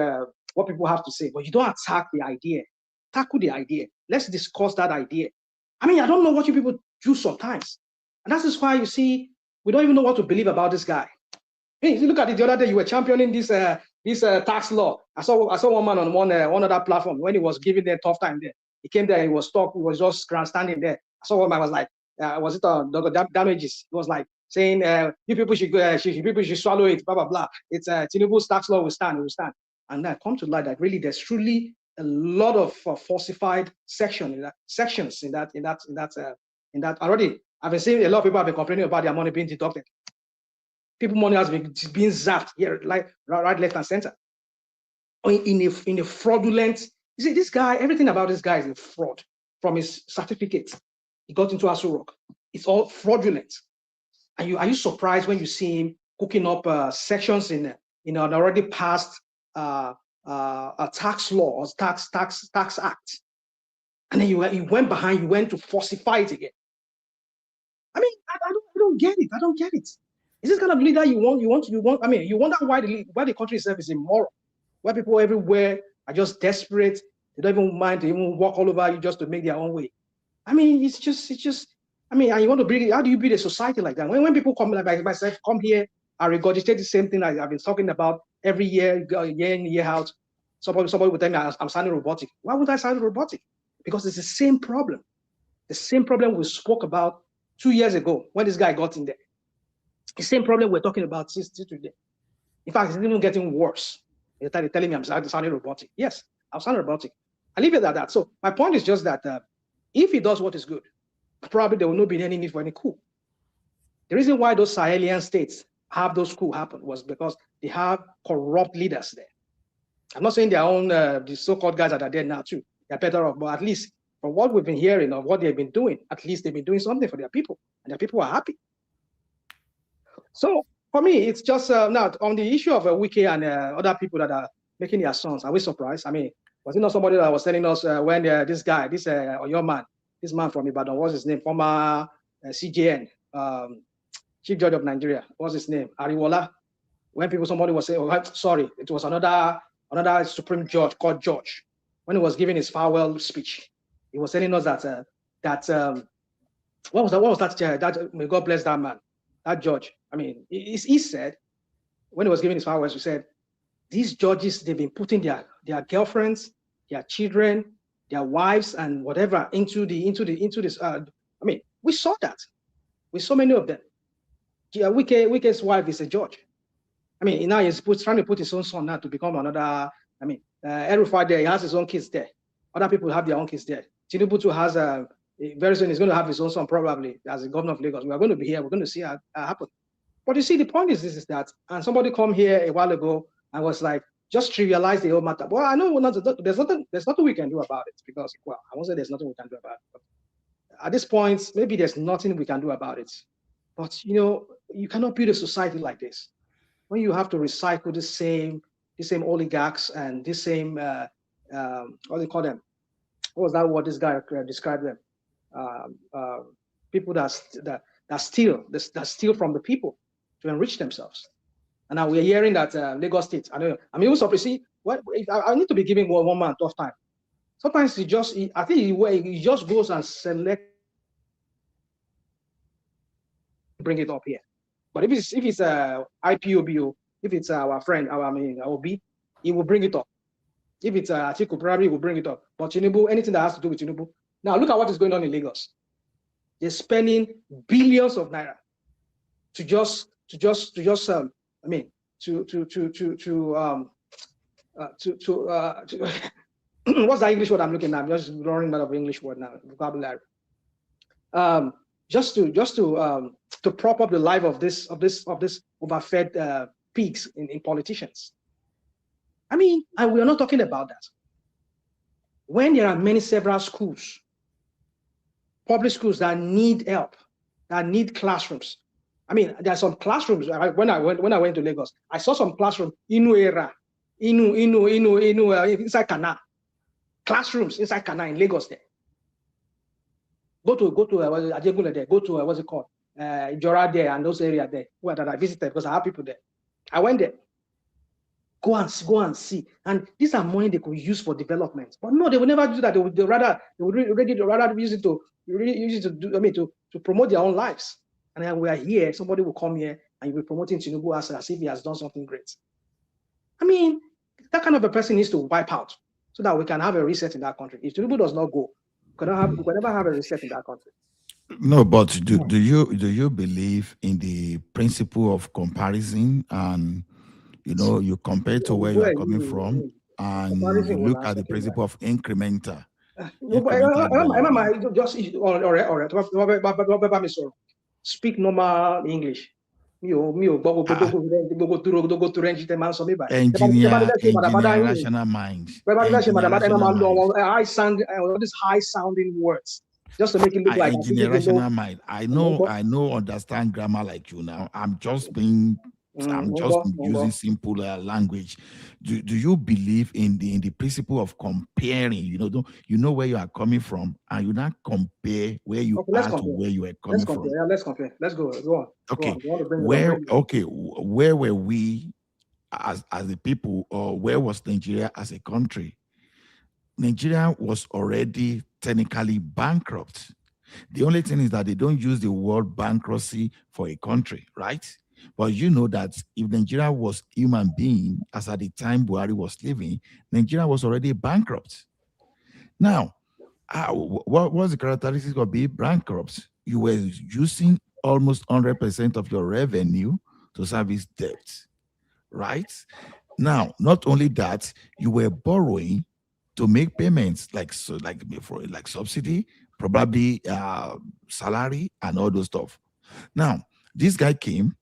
what people have to say, but you don't attack the idea. Tackle the idea. Let's discuss that idea. I mean, I don't know what you people do sometimes, and that is why you see we don't even know what to believe about this guy. Hey, you look at it the other day. You were championing this tax law. I saw one man on one other platform when he was giving them tough time there. He came there. He was talking. He was just grandstanding there. I saw one man was like, was it damages? He was like saying, you people should people should swallow it. Blah blah blah. It's Tinubu's tax law will stand. It will stand. And I come to light that really there's truly a lot of falsified sections in that already. I've been seeing a lot of people have been complaining about their money being deducted. People money has been being zapped here, like right, left, and center. In a fraudulent. You see, this guy, everything about this guy is a fraud. From his certificate, he got into Aso Rock. It's fraudulent. And are you surprised when you see him cooking up sections in an already passed a tax law or tax act, and then you went behind, you went to falsify it again. I mean, I don't get it. I don't get it. Is this kind of leader you want? I mean, you wonder why the country itself is immoral, where people everywhere are just desperate. They don't even mind to even walk all over you just to make their own way. I mean, it's just. I mean, and you want to build. How do you build a society like that? When people come like myself come here, I regurgitate the same thing I've been talking about every year in, year out. Somebody will tell me I'm sounding robotic. Why would I sound robotic? Because it's the same problem. The same problem we spoke about 2 years ago when this guy got in there. The same problem we're talking about since today. In fact, it's even getting worse. They're telling me I'm sounding robotic. Yes, I'm sounding robotic. I leave it at that. So my point is just that if he does what is good, probably there will not be any need for any coup. The reason why those Sahelian states have those coups happen was because they have corrupt leaders there. I'm not saying their own, the so-called guys that are there now too. They're better off, but at least from what we've been hearing of what they've been doing, at least they've been doing something for their people, and their people are happy. So for me, it's just now on the issue of Wiki and other people that are making their sons. Are we surprised? I mean, was it not somebody that was telling us when this guy, or your man, this man from Ibadan, what's his name? Former CJN, Chief Judge of Nigeria. What's his name? Ariwola. When somebody was saying, oh, sorry, it was another Supreme Judge called George. When he was giving his farewell speech, he was telling us that what was that? May God bless that man, that judge. I mean, he said when he was giving his farewell, he said these judges, they've been putting their girlfriends, their children, their wives, and whatever into this. I mean, we saw that. We saw many of them. Wike's wife is a judge. I mean, now he's trying to put his own son now to become another. I mean, Erufai there, he has his own kids there. Other people have their own kids there. Tinubu too has very soon he's going to have his own son probably as the governor of Lagos. We are going to be here. We're going to see how happen. But you see, the point is that, and somebody come here a while ago and was like, just trivialize the whole matter. Well, I know there's nothing we can do about it because, well, I won't say there's nothing we can do about it. But at this point, maybe there's nothing we can do about it. But you cannot build a society like this when you have to recycle the same oligarchs and the same what do you call them? What was that word this guy described them? People that steal from the people to enrich themselves. And now we're hearing that Lagos State. I mean, also see what I need to be giving one man tough time. Sometimes he just goes and select, bring it up here. But if it's IPOB, if it's our friend, OB, he will bring it up. If it's Atiku, probably will bring it up. But Tinubu, anything that has to do with Tinubu. Now look at what is going on in Lagos. They're spending billions of naira to what's the English word I'm looking at? I'm just running out of English word now, vocabulary. Just to prop up the life of this overfed pigs in politicians. I mean, and we are not talking about that. When there are several schools, public schools that need help, that need classrooms. I mean, there are some classrooms. When I went to Lagos, I saw some classrooms inside Kanu. Classrooms inside Kanu in Lagos there. Go to Ajegule there. Go to what's it called? Jora there and those areas there where that I visited because I have people there. I went there. Go and see. And these are money they could use for development. But no, they would never do that. They would rather use it to promote their own lives. And then we are here, somebody will come here and you'll be promoting Tinubu as if he has done something great. I mean, that kind of a person needs to wipe out so that we can have a reset in that country. If Tinubu does not go, we can never have a reset in that country. No, but do you believe in the principle of comparison, and you compare to where you are coming from, and you look at the principle of incremental? Speak normal English. Engineer rational mind. These high sounding words. Just to make it look like engineer rational mind. I know, understand grammar like you now. I'm just using simple language. Do you believe in the principle of comparing? You know where you are coming from, and you not compare where you are to where you are coming from. Yeah, let's compare. Let's go on. Okay. Where were we as a people, or where was Nigeria as a country? Nigeria was already technically bankrupt. The only thing is that they don't use the word bankruptcy for a country, right? But you know that if Nigeria was human being, as at the time Buhari was living, Nigeria was already bankrupt. Now, what was the characteristic of being bankrupt? You were using almost 100% of your revenue to service debt, right? Now, not only that, you were borrowing to make payments like subsidy, probably salary, and all those stuff. Now, this guy came.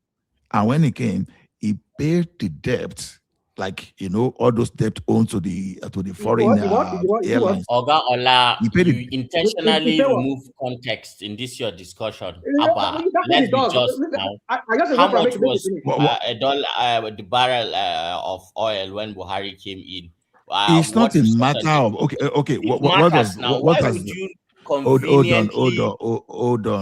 And when he came, he paid the debt, all those debt owed to the foreign airlines. Oga Ola, you intentionally remove context in this your discussion. Abba, let's be just now. How much was the barrel of oil when Buhari came in? It's not a matter of okay. What does hold on.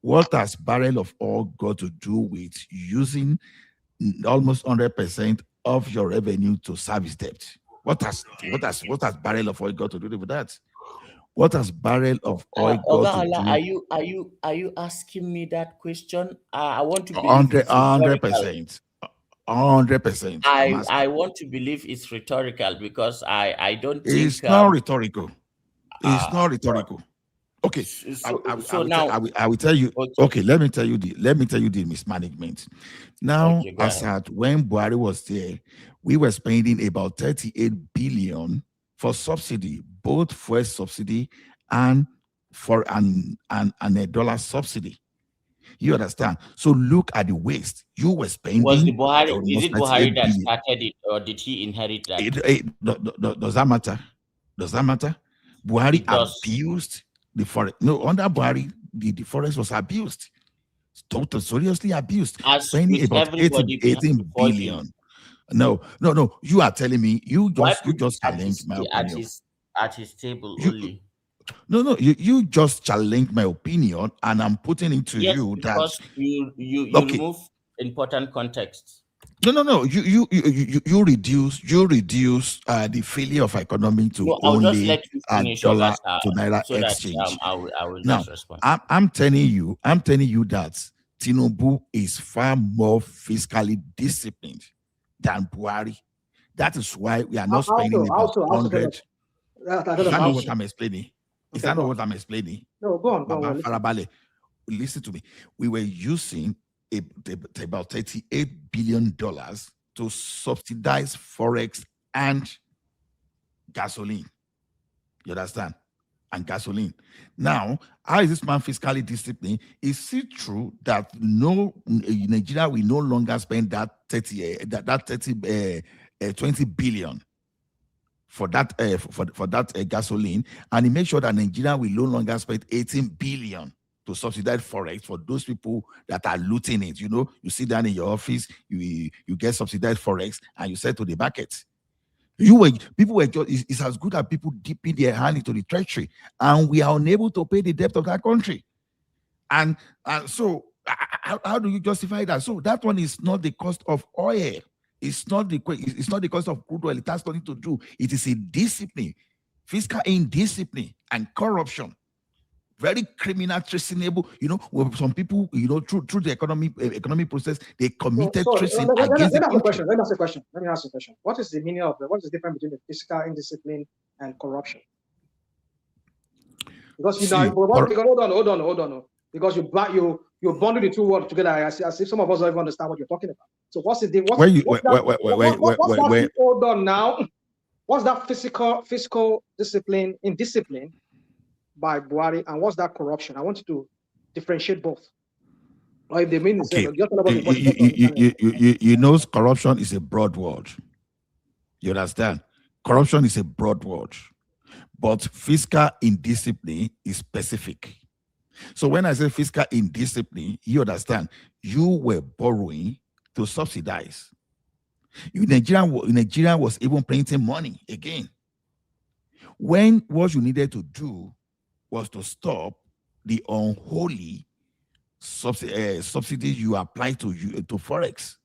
What has barrel of oil got to do with using almost 100% of your revenue to service debt? What has barrel of oil got to do with that? What has barrel of oil got to do? Are you asking me that question? I want to be 100%. 100%. I want to believe it's rhetorical because I don't think it's not rhetorical. It's not rhetorical. Okay. I will tell you. Okay, let me tell you the mismanagement. Now, when Buhari was there, we were spending about 38 billion for subsidy, both fuel subsidy and for a dollar subsidy. You understand? So look at the waste you were spending. Was the Buhari? Is it Buhari that started it, or did he inherit that? Does that matter? Does that matter? Buhari abused the forest. No, under Buhari, the forest was abused. Totally seriously abused. Spending about 18 billion. No. You are telling me you just challenged my opinion. At his table only. No, you just challenged my opinion, and I'm putting it to you that because you remove important context. No. You reduce the failure of economy to only a dollar to naira exchange. I will now, just respond. I'm telling you that Tinubu is far more fiscally disciplined than Buhari. That is why we are not spending about 100. Is that not what I'm explaining? Is that not what I'm explaining? No, go on. Listen to me. We were using about $38 billion to to subsidize forex and gasoline. You understand? And gasoline. Now, how is this man fiscally disciplined? Is it true that Nigeria will no longer spend that 20 billion for that gasoline, and he makes sure that Nigeria will no longer spend 18 billion to subsidize forex for those people that are looting it? You know, you sit down in your office, you get subsidized forex, and you sell to the market. People were just, it's as good as people dipping their hand into the treasury, and we are unable to pay the debt of that country. And so how do you justify that? So that one is not the cost of oil. It's not the cost of crude oil. It has nothing to do. It is a discipline, fiscal indiscipline and corruption. Very criminal, treasonable. You know, some people, you know, through the economic process, they committed treason against the country. Let me ask a question. What is the meaning of what is the difference between the fiscal indiscipline and corruption? Because hold on. Because you bundle the two words together as if some of us don't even understand what you're talking about. So what's the difference? Hold on now. What's that fiscal discipline, indiscipline by Buhari, and what's that corruption? I want you to differentiate both. Or if they mean you know, corruption is a broad word. You understand? Corruption is a broad word, but fiscal indiscipline is specific. So when I say fiscal indiscipline, you understand, you were borrowing to subsidize. Nigeria was even printing money again. When what you needed to do was to stop the unholy subsidies you apply to forex.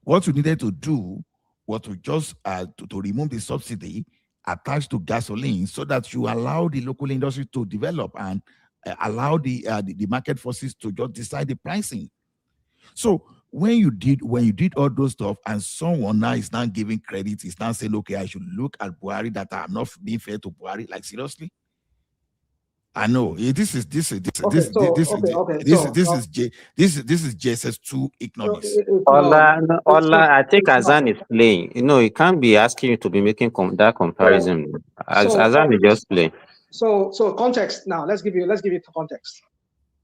What you needed to do was to just to remove the subsidy attached to gasoline, so that you allow the local industry to develop and allow the market forces to just decide the pricing. So when you did all those stuff, and someone now is now giving credit, is now saying, okay, I should look at Buhari, that I'm not being fair to Buhari. Like, seriously? I know this is JSS2 economics. Ola, I think Azan is playing. You know, he can't be asking you to be making that comparison. Azan is just playing. So context now. Let's give you context.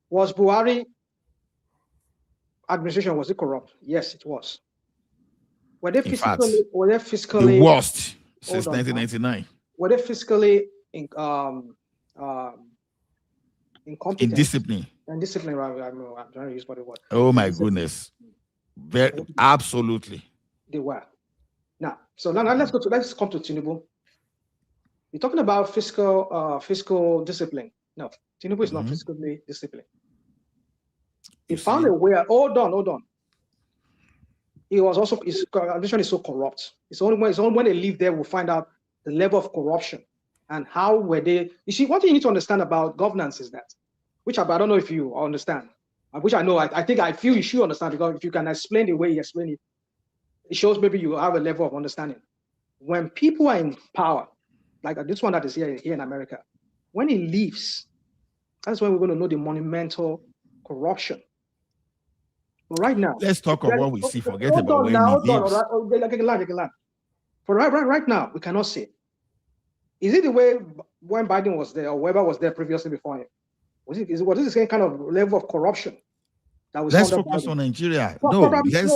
Was Buhari administration, was it corrupt? Yes, it was. Were they fiscally the worst since 1999? Were they fiscally incompetent? Indiscipline. Indiscipline, right? I'm trying to use what it was. Oh my goodness. Absolutely. They were. Now let's come to Tinubu. You're talking about fiscal discipline. No, Tinubu is not fiscally disciplined. He found a way. Hold on. He was also, his administration is so corrupt. It's only when they leave there we'll find out the level of corruption and how were they. You see, one thing you need to understand about governance is that, which I don't know if you understand, which I know, I feel you should understand, because if you can explain the way you explain it, it shows maybe you have a level of understanding. When people are in power, like this one that is here in America, when he leaves, that's when we're going to know the monumental corruption. But right now, let's talk about what we see. Forget about when he leaves. For right now, we cannot say. Is it the way when Biden was there or whoever was there previously before him? Was it the same kind of level of corruption? Let's focus on Nigeria. Let's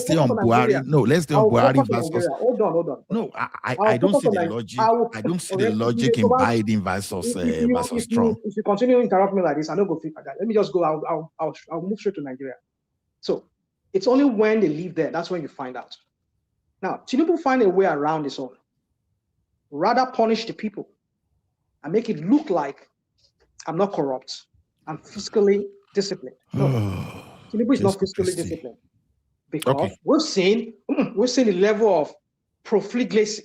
stay on Buhari. No, let's stay on Buhari versus. Hold on. No, I don't see the logic. I don't see the logic in Biden versus Trump. If you continue interrupting me like this, I don't go think like that. Let me just go. I'll move straight to Nigeria. So it's only when they leave there that's when you find out. Now, Tinubu find a way around this all. Rather punish the people and make it look like I'm not corrupt. I'm fiscally disciplined. No, Tinubu is not fiscally disciplined, because we've seen the level of profligacy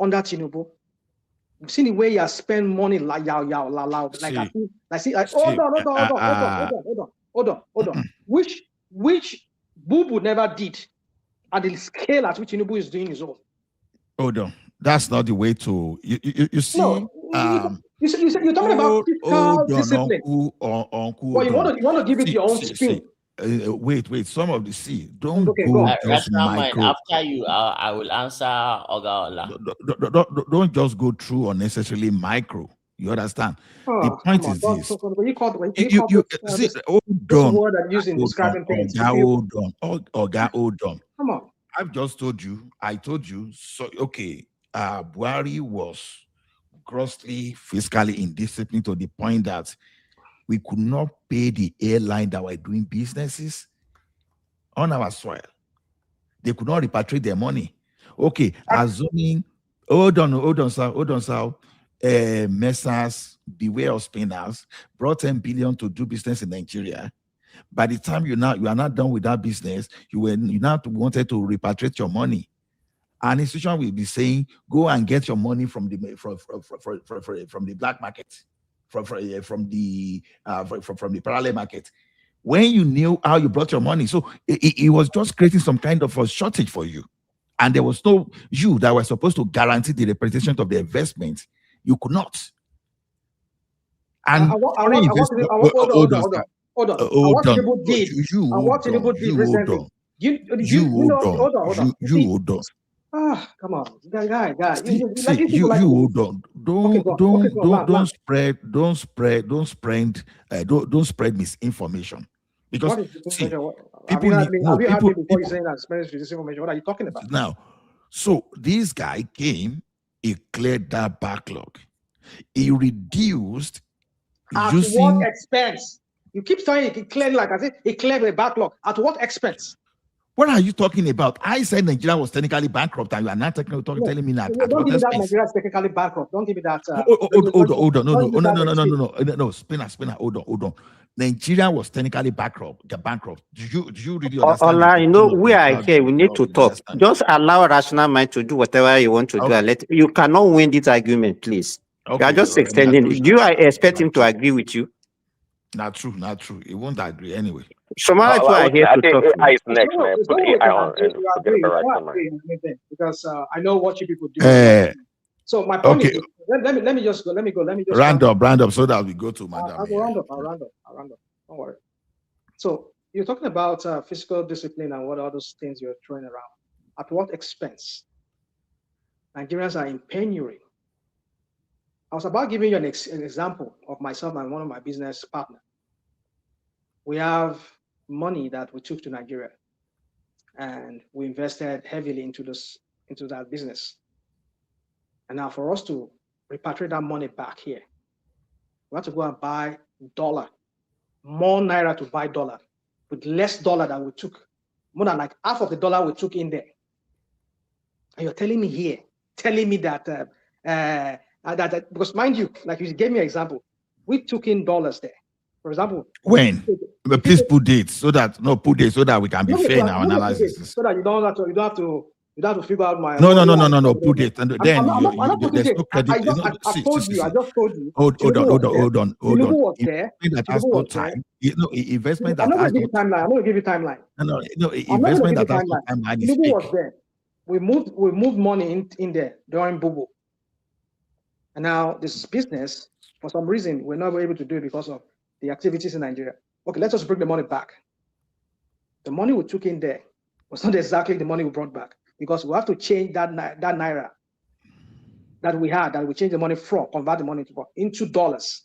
under Tinubu. We've seen the way he has spent money like hold on. Which Bubu never did at the scale at which Tinubu is doing his own. Hold on. That's not the way to you see. No, You're talking about fiscal discipline. Uncle, Well, you want to give it your own spin. Wait. Some of the don't okay, go go just Mind, micro. after you, I will answer Oga Ola. Don't just go through unnecessarily micro. You understand? The point is this. See, hold on. Come on. I've just told you. I told you. So okay. Buhari was grossly fiscally indisciplined to the point that we could not pay the airline that were doing businesses on our soil. They could not repatriate their money. Okay, assuming, hold on, sir. Messrs. Beware of Spinners brought 10 billion to do business in Nigeria. By the time you are not done with that business, you not wanted to repatriate your money. An institution will be saying, go and get your money from the black market, from the parallel market. When you knew how you brought your money, so it was just creating some kind of a shortage for you, and there was no you that were supposed to guarantee the representation of the investment. You could not. And hold on. What people did recently. You hold on. Come on, guy. Hold on. Don't spread misinformation. Because people have you had me before you saying that spread misinformation? What are you talking about? Now, so this guy came, he cleared that backlog. He reduced at what expense? You keep saying he cleared, like I said, he cleared the backlog. At what expense? What are you talking about? I said Nigeria was technically bankrupt, and you are not telling me that. Don't give me that Nigeria is technically bankrupt. Don't give me that. Hold on. No, spinner. Hold on. Nigeria was technically bankrupt. Do you really understand? Ola, you know, we are here. We need to talk. Just allow a rational mind to do whatever you want to do. You cannot win this argument, please. You are just extending. Do you expect him to agree with you? Not true. He won't agree anyway. Somebody I think AI is next, man. Put AI on and forget the right one. Because I know what you people do. So my point is, let me just go. Round up so that we go to Madam. I'll round up. Don't worry. So you're talking about fiscal discipline and what other things you're throwing around. At what expense? Nigerians are in penury. I was about giving you an example of myself and one of my business partners. We have money that we took to Nigeria, and we invested heavily into that business. And now for us to repatriate that money back here, we have to go and buy dollar, more naira to buy dollar, with less dollar than we took, more than like half of the dollar we took in there. And you're telling me that because mind you, like you gave me an example, we took in dollars there. For example, when? But please put dates so that we can be fair in our analysis. So that you don't have to figure out my. No. Put it, and then there's no credit. I just told you. Hold on. That has no time. Investment that I'm not going to give you timeline. No. Investment that has no timeline is fake. Was there. We moved money in there during Bubu. And now this business, for some reason, we're not able to do it because of the activities in Nigeria. Okay, let's just bring the money back. The money we took in there was not exactly the money we brought back, because we have to change that naira that we had, that we changed the money from, convert the money into dollars,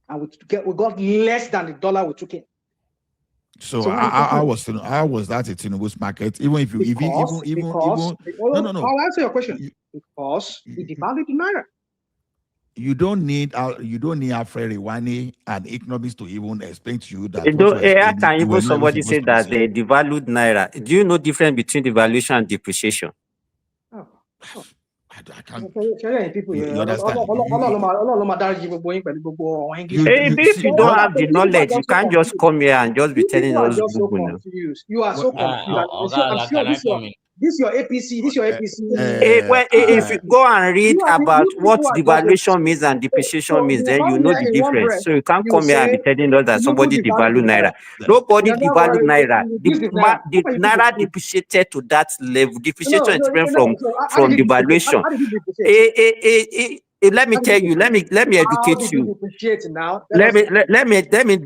and we got less than the dollar we took in. So how was that a Tinubu's market? Even if you no. I'll answer your question. Because we devalued the naira. You don't need Alfred Iwani and economists to even explain to you that. Can even somebody say that they devalued naira? Do you know the difference between devaluation and depreciation? I can't. You understand? If you don't have the knowledge, you can't just come here and just be telling us. You are so confused. This is your APC. If you go and read about what devaluation means and depreciation means, then you know the difference. So you can't come here and be telling us that somebody devalued naira. Nobody devalued naira. The naira depreciated to that level. Depreciation is different from devaluation. let me tell you. Let me educate you. Depreciate now. Let me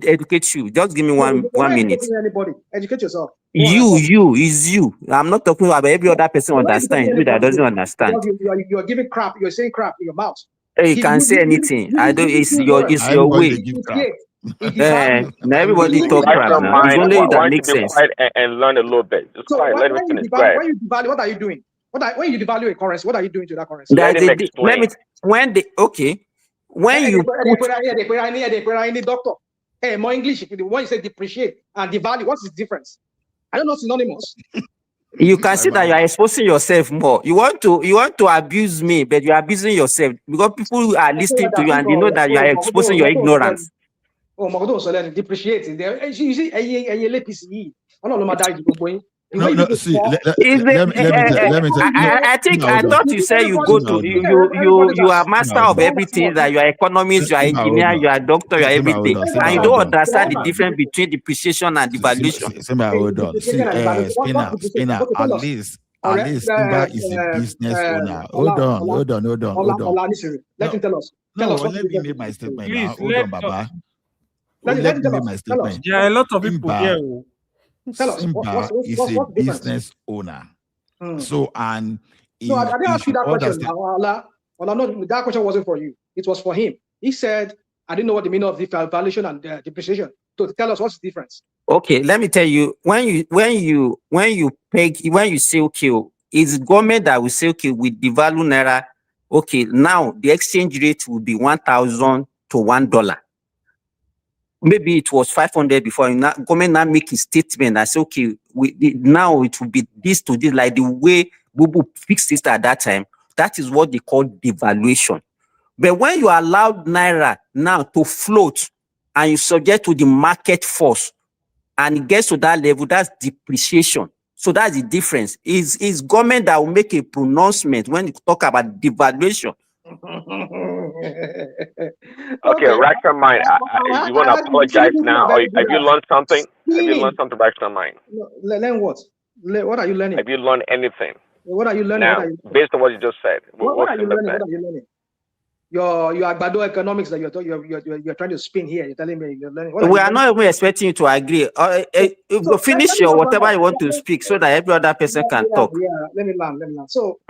educate you. Just give me one minute. Anybody, educate yourself. You. I'm not talking about every other person understand. You that doesn't understand. You're giving crap. You're saying crap in your mouth. Hey, you can say anything. I don't. It's your way. Now everybody talk crap now. It's only that makes sense. And learn a little bit. Just quiet. Let me finish. When you devalue, what are you doing? When you devalue a currency, what are you doing to that currency? When you put doctor, hey, more English. When you say depreciate and devalue, what's the difference? I don't know synonymous. You can see that you are exposing yourself more. You want to abuse me, but you are abusing yourself because people are listening to you and they know that you are exposing your ignorance. Oh, Magdo so then depreciate. You see, PCE. I thought you said you are master of everything, that you are economist, you are engineer, you are doctor, you are everything, and you don't understand the difference between depreciation and devaluation. Hold on. Spinner, at least Simba is a business owner. Hold on. Let him tell us. Let me make my statement now. Hold on, Baba. Let me make my statement. There are a lot of people here. Simba is a business owner. So, and I didn't ask you that question. No, that question wasn't for you. It was for him. He said, I didn't know what the meaning of devaluation and depreciation. So tell us what's the difference. Okay, let me tell you. When you say okay, it's government that will say okay with devalue naira. Okay, now the exchange rate will be 1,000 to $1. Maybe it was 500 before. Government now make a statement. I say, okay, now it will be this to this, like the way Bubu fixed it at that time. That is what they call devaluation. But when you allow naira now to float and you subject to the market force and it gets to that level, that's depreciation. So that's the difference. Is government that will make a pronouncement when you talk about devaluation. Okay, rational mind. You want to apologize now? Have you learned something? Have you learned something, rational mind? Learn what? What are you learning? Have you learned anything? What are you learning? Now, based on what you just said. What are you learning? What are you learning? Your Agbado economics that you're trying to spin here. You're telling me you're learning. We are not even expecting you to agree. Finish your whatever you want to speak so that every other person can talk. Yeah, let me land. So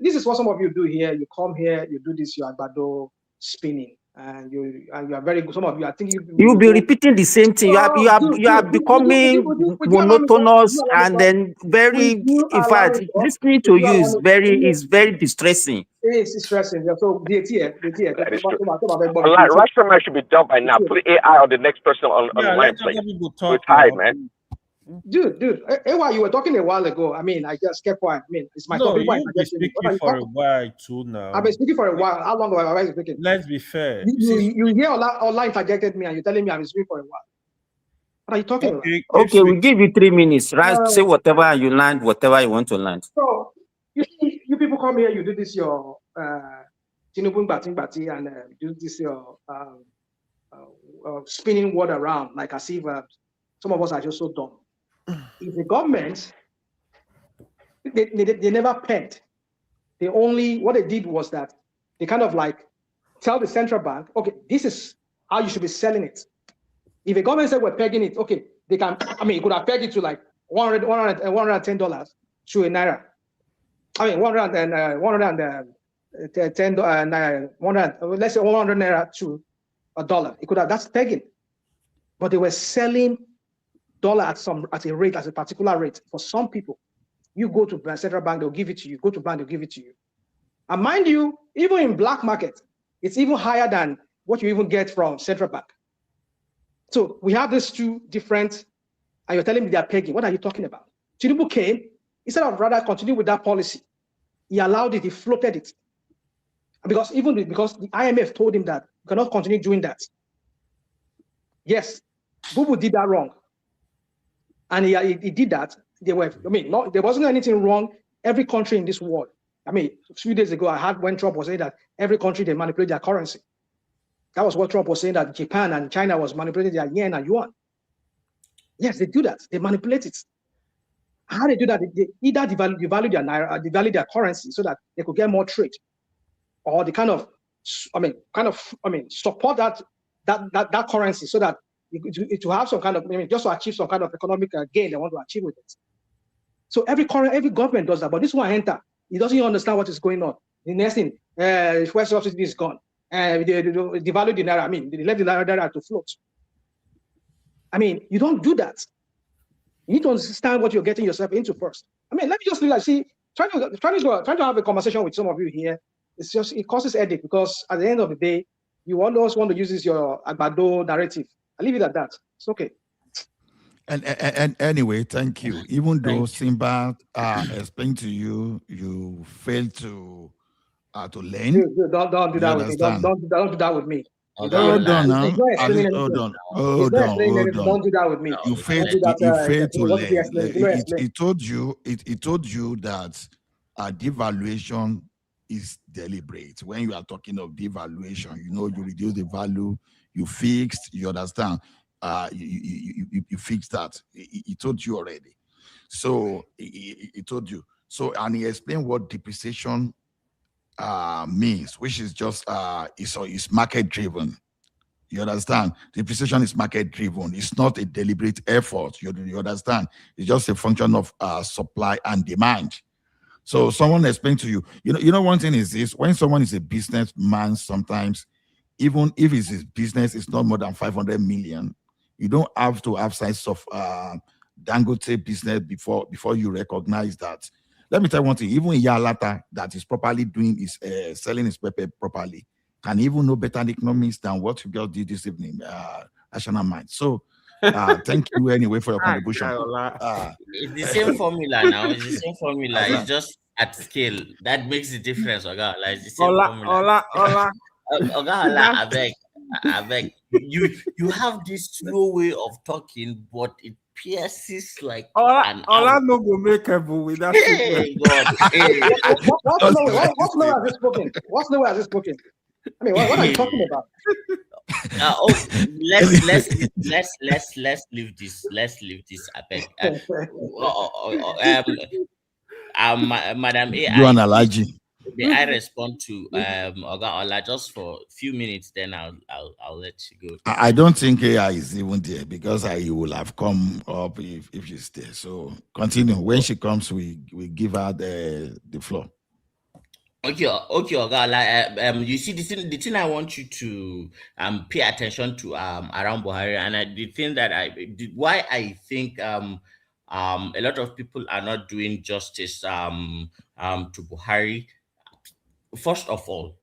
this is what some of you do here. You come here, you do this, your Agbado spinning, and you are very good. Some of you, I think you'll be repeating the same thing. You are becoming monotonous and then very. In fact, listening to you is very distressing. It's distressing. So that is true. Rational mind should be done by now. Put AI on the next person on the line, please. We're tired, man. Dude, while you were talking a while ago, I mean, I just kept quiet. I mean, it's my topic. You've been speaking for a while too now. I've been speaking for a while. How long have I been speaking? Let's be fair. You hear Ola interjected me and you're telling me I've been speaking for a while. What are you talking about? Okay, we'll give you 3 minutes. Right? Say whatever you learned, whatever you want to learn. So, you people come here, you do this your Tinubu Bati and do this your spinning word around like as if some of us are just so dumb. If the government, they never pegged. What they did was that they kind of like tell the central bank, okay, this is how you should be selling it. If the government said we're pegging it, okay, they can, I mean, you could have pegged it to like $110 to a naira. I mean, 100, let's say 100 naira to $1. It could have, that's pegging. But they were selling dollar at a particular rate. For some people, you go to the central bank, they'll give it to you. Go to bank, they'll give it to you. And mind you, even in black market, it's even higher than what you even get from central bank. So we have these two different, and you're telling me they're pegging. What are you talking about? Tinubu came, instead of rather continue with that policy, he allowed it, he floated it. Because the IMF told him that you cannot continue doing that. Yes, Bubu did that wrong. And he did that. There wasn't anything wrong. Every country in this world. I mean, a few days ago, I had when Trump was saying that every country, they manipulate their currency. That was what Trump was saying, that Japan and China was manipulating their yen and yuan. Yes, they do that. They manipulate it. How they do that? They either devalue their naira, devalue their currency so that they could get more trade. or the kind of support that currency so that it will have some kind of, just to achieve some kind of economic gain they want to achieve with it. So every government does that, but this one enter, he doesn't even understand what is going on. The next thing, fuel subsidy is gone, and they devalue the naira. They left the naira to float. You don't do that. You need to understand what you're getting yourself into first. Let me just trying to have a conversation with some of you here. It causes headache because at the end of the day, you always want to use your Agbado narrative. I leave it at that. It's okay. And anyway, thank you. Even though Simba explained to you, you failed to learn. Don't do that with me. Don't do that with me. Hold on now. Hold on. Don't do that with me. You failed to learn. It told you that devaluation is deliberate. When you are talking of devaluation, you reduce the value, you fixed, you understand. You fixed that. He told you already. So he told you. So, and he explained what depreciation means, which is just it's market driven. You understand? Depreciation is market driven. It's not a deliberate effort. You understand? It's just a function of supply and demand. So someone explained to you. You know one thing is this: when someone is a businessman, sometimes even if it's his business, it's not more than 500 million. You don't have to have size of Dangote business before you recognize that. Let me tell you one thing, even Yalata that is properly doing is selling his pepper properly can even know better economics than what you just did this evening, National Mind. So thank you anyway for your contribution. It's the same formula now. It's the same formula. It's just at scale. That makes the difference, Oga. Like it's the same formula. Oga, I beg. You have this slow way of talking, but it pierces like Ola no go make a boo with that. Hey, God. What's slow as this spoken? What's slow as this spoken? What are you talking about? Let's leave this. Let's leave this. I beg. Madam A, you an allergy. May I respond to Oga Ola just for a few minutes? Then I'll let you go. I don't think AI is even there because he will have come up if she's there. So continue. When she comes, we give her the floor. Okay, Oga Ola. You see, the thing I want you to pay attention to around Buhari, and the thing that why I think a lot of people are not doing justice to Buhari. First of all,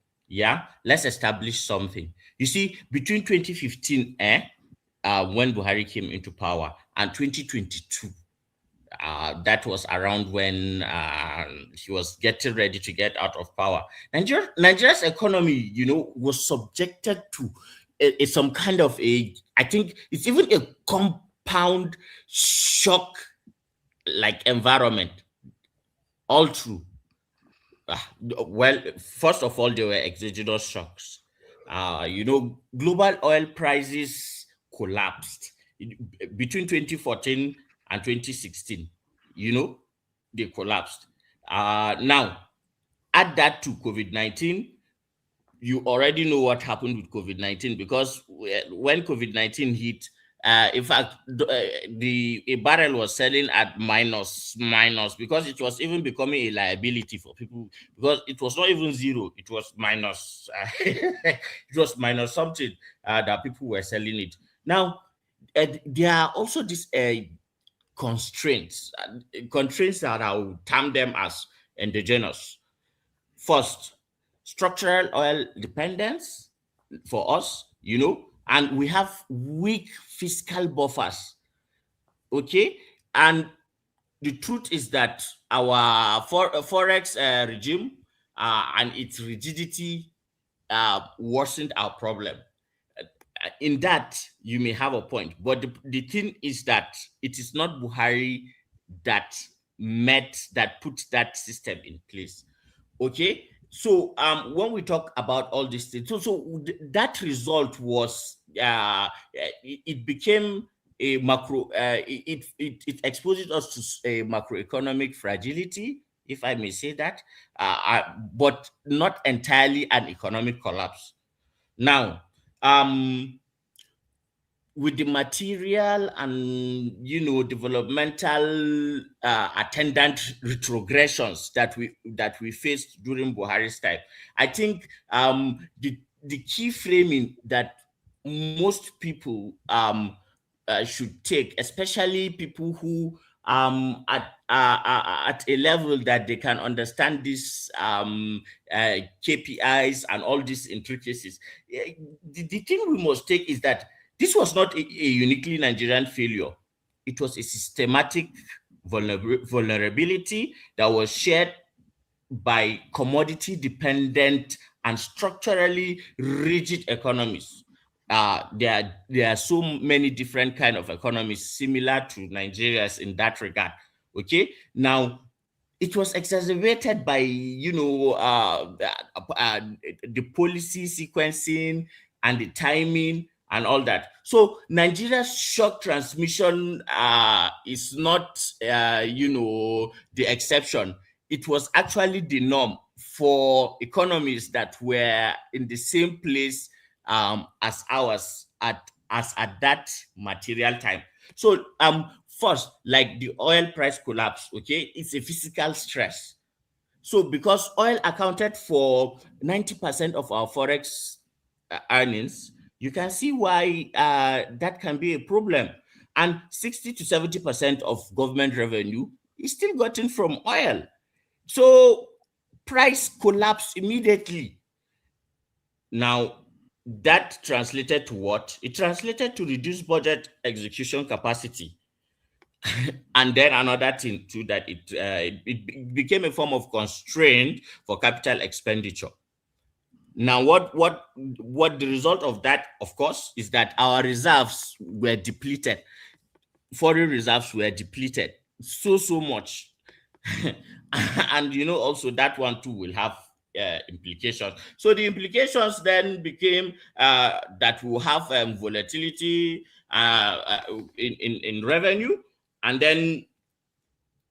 let's establish something. You see, between 2015, when Buhari came into power, and 2022, that was around when he was getting ready to get out of power. Nigeria's economy, was subjected to some kind of I think it's even a compound shock like environment all through. Well, first of all, there were exogenous shocks. Global oil prices collapsed between 2014 and 2016. They collapsed. Now, add that to COVID-19. You already know what happened with COVID-19 because when COVID-19 hit, in fact, a barrel was selling at minus because it was even becoming a liability for people because it was not even zero, it was minus. It was minus something that people were selling it. Now, there are also these constraints that I would term them as endogenous. First, structural oil dependence for us, and we have weak fiscal buffers, okay? And the truth is that our forex regime and its rigidity worsened our problem. In that, you may have a point, but the thing is that it is not Buhari that put that system in place, okay? So when we talk about all these things, so that result was it became a macro. It exposes us to a macroeconomic fragility. if I may say that, but not entirely an economic collapse. Now, with the material and developmental attendant retrogressions that we faced during Buhari's time, I think the key framing that most people should take, especially people who at a level that they can understand these KPIs and all these intricacies, the thing we must take is that this was not a uniquely Nigerian failure. It was a systematic vulnerability that was shared by commodity-dependent and structurally rigid economies. There are so many different kind of economies similar to Nigeria's in that regard. Okay, now it was exacerbated by the policy sequencing and the timing and all that. So Nigeria's shock transmission is not the exception. It was actually the norm for economies that were in the same place as ours at that material time. So first, like the oil price collapse, okay, it's a physical stress. So because oil accounted for 90% of our forex earnings, you can see why that can be a problem. And 60 to 70% of government revenue is still gotten from oil. So price collapsed immediately. Now, that translated to what? It translated to reduced budget execution capacity. And then another thing too, that it became a form of constraint for capital expenditure. Now, what the result of that, of course, is that our reserves were depleted. Foreign reserves were depleted so much. And also that one too will have implications. So the implications then became that we'll have volatility in revenue, and then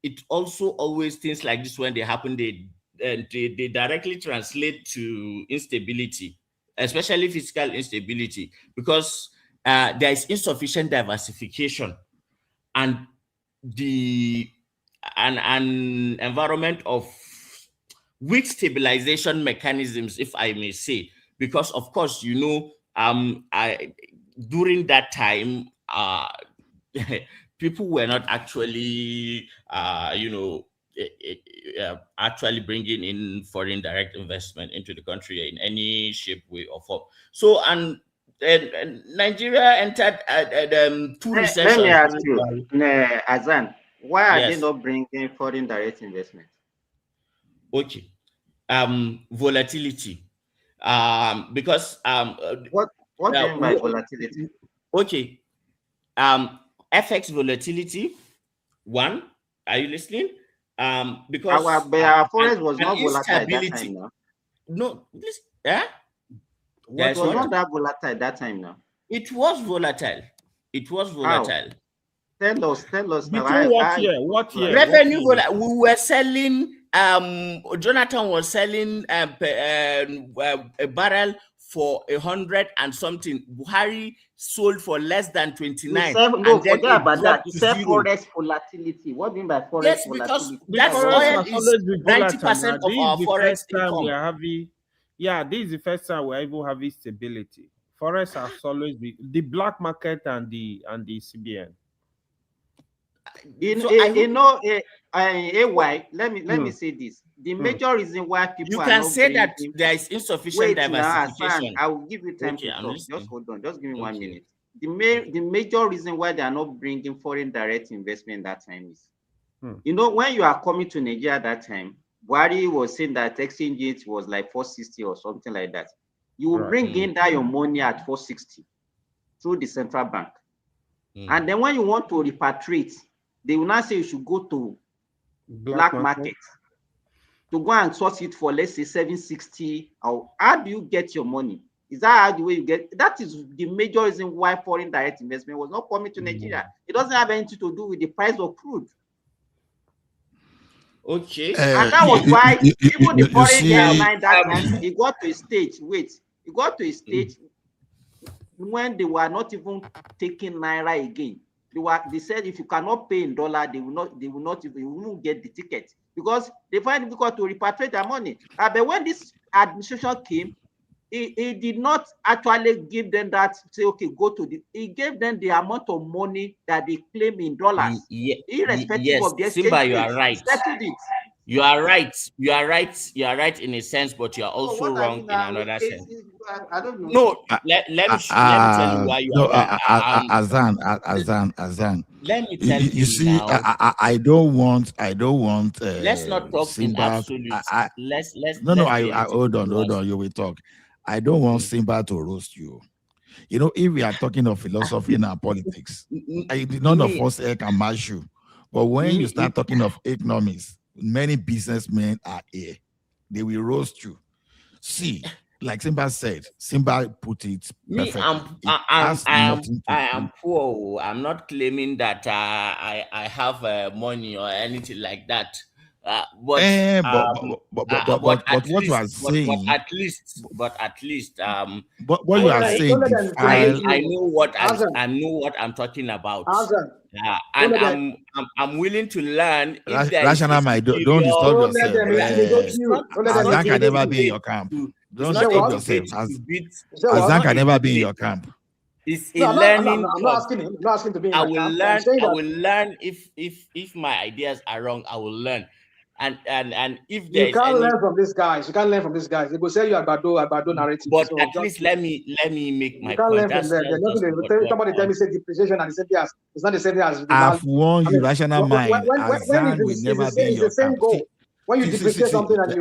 it also always, things like this, when they happen, they directly translate to instability, especially fiscal instability, because there is insufficient diversification and an environment of weak stabilization mechanisms, if I may say, because of course, during that time, people were not actually, actually bringing in foreign direct investment into the country in any shape, way, or form. So, and Nigeria entered two recessions. Let me ask you, Azan, why are they not bringing foreign direct investment? Okay, volatility. Because what do you mean by volatility? Okay, FX volatility. One, are you listening? Because our forex was not volatile at that time now. No, yeah. What was not that volatile at that time now? It was volatile. It was volatile. How? Tell us. Between what year? Revenue. We were selling. Jonathan was selling a barrel for 100 and something. Buhari sold for less than 29. Forget about that. You said forex volatility. What do you mean by forex volatility? Yes, because that oil is 90% of our forex income. This is the first time we're able to have stability. Forex has always been the black market and the CBN. Let me say this. The major reason why people you can say that there is insufficient diversification. I will give you time to talk. Just hold on. Just give me 1 minute. The major reason why they are not bringing foreign direct investment that time is, when you are coming to Nigeria at that time, Buhari was saying that exchange rate was like 460 or something like that. You will bring in that your money at 460 through the central bank. And then when you want to repatriate, they will not say you should go to black market to go and source it for, let's say, 760. Or how do you get your money? Is that how the way you get? That is the major reason why foreign direct investment was not coming to Nigeria. It doesn't have anything to do with the price of crude. Okay. And that was why even the foreign airline that time, it got to a stage. Wait, it got to a stage when they were not even taking naira again. They said if you cannot pay in dollar, they won't get the ticket because they find it difficult to repatriate their money. But when this administration came, it did not actually give them that, say, okay, go to the, it gave them the amount of money that they claim in dollars, irrespective of the exchange Simba, you rate. are right. Settled it. You are right. You are right. You are right in a sense, but you are also wrong in another sense. I don't know. No, let me tell you why you are wrong. Azan. Let me tell You see, now. I don't want. Let's not talk in Simba. absolute. Let's I hold on. You will talk. I don't want Simba to roast you. You know, if we are talking of philosophy and politics, none of us here can match you. But when you start talking of economics, many businessmen are here. They will roast you. See, like Simba said, Simba put it perfectly. I am poor. I'm not claiming that I have money or anything like that. But what you are saying, but at least what you are saying, I know what I'm talking about. And I'm willing to learn if there is rational mind. Don't disturb yourself. Azan can never be in your camp. Don't disturb yourself. Azan can never be in your camp. It's a learning. I'm not asking him. I'm not asking to be in I my will camp. learn. I will learn if my ideas are wrong. I will learn. And if there you can't learn from these guys. You can't learn from these guys. They will say you are Bado narrative. But so at least let me make my you can't point. learn from them. Somebody tell me say depreciation and the same thing as it's not the same thing as I've warned you, rational mind. When will never be in your the same camp. goal. When you depreciate something and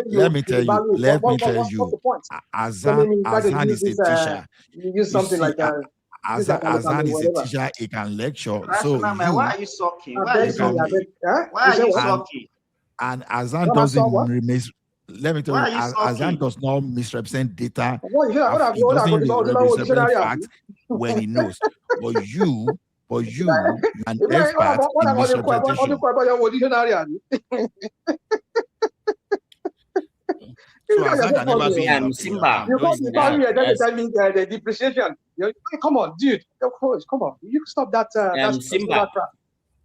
let me tell you. What's the point? Azan is a teacher. You use something like Azan is a teacher. He can lecture. So why are you sucking? Why are you sucking? And Azan doesn't remain. Let me tell you, Azan does not misrepresent data. He doesn't misrepresent facts when he knows. But you, an expert in misrepresentation. So Azan can never be Simba. You can't tell me the depreciation. Come on, dude. Come on. You stop that.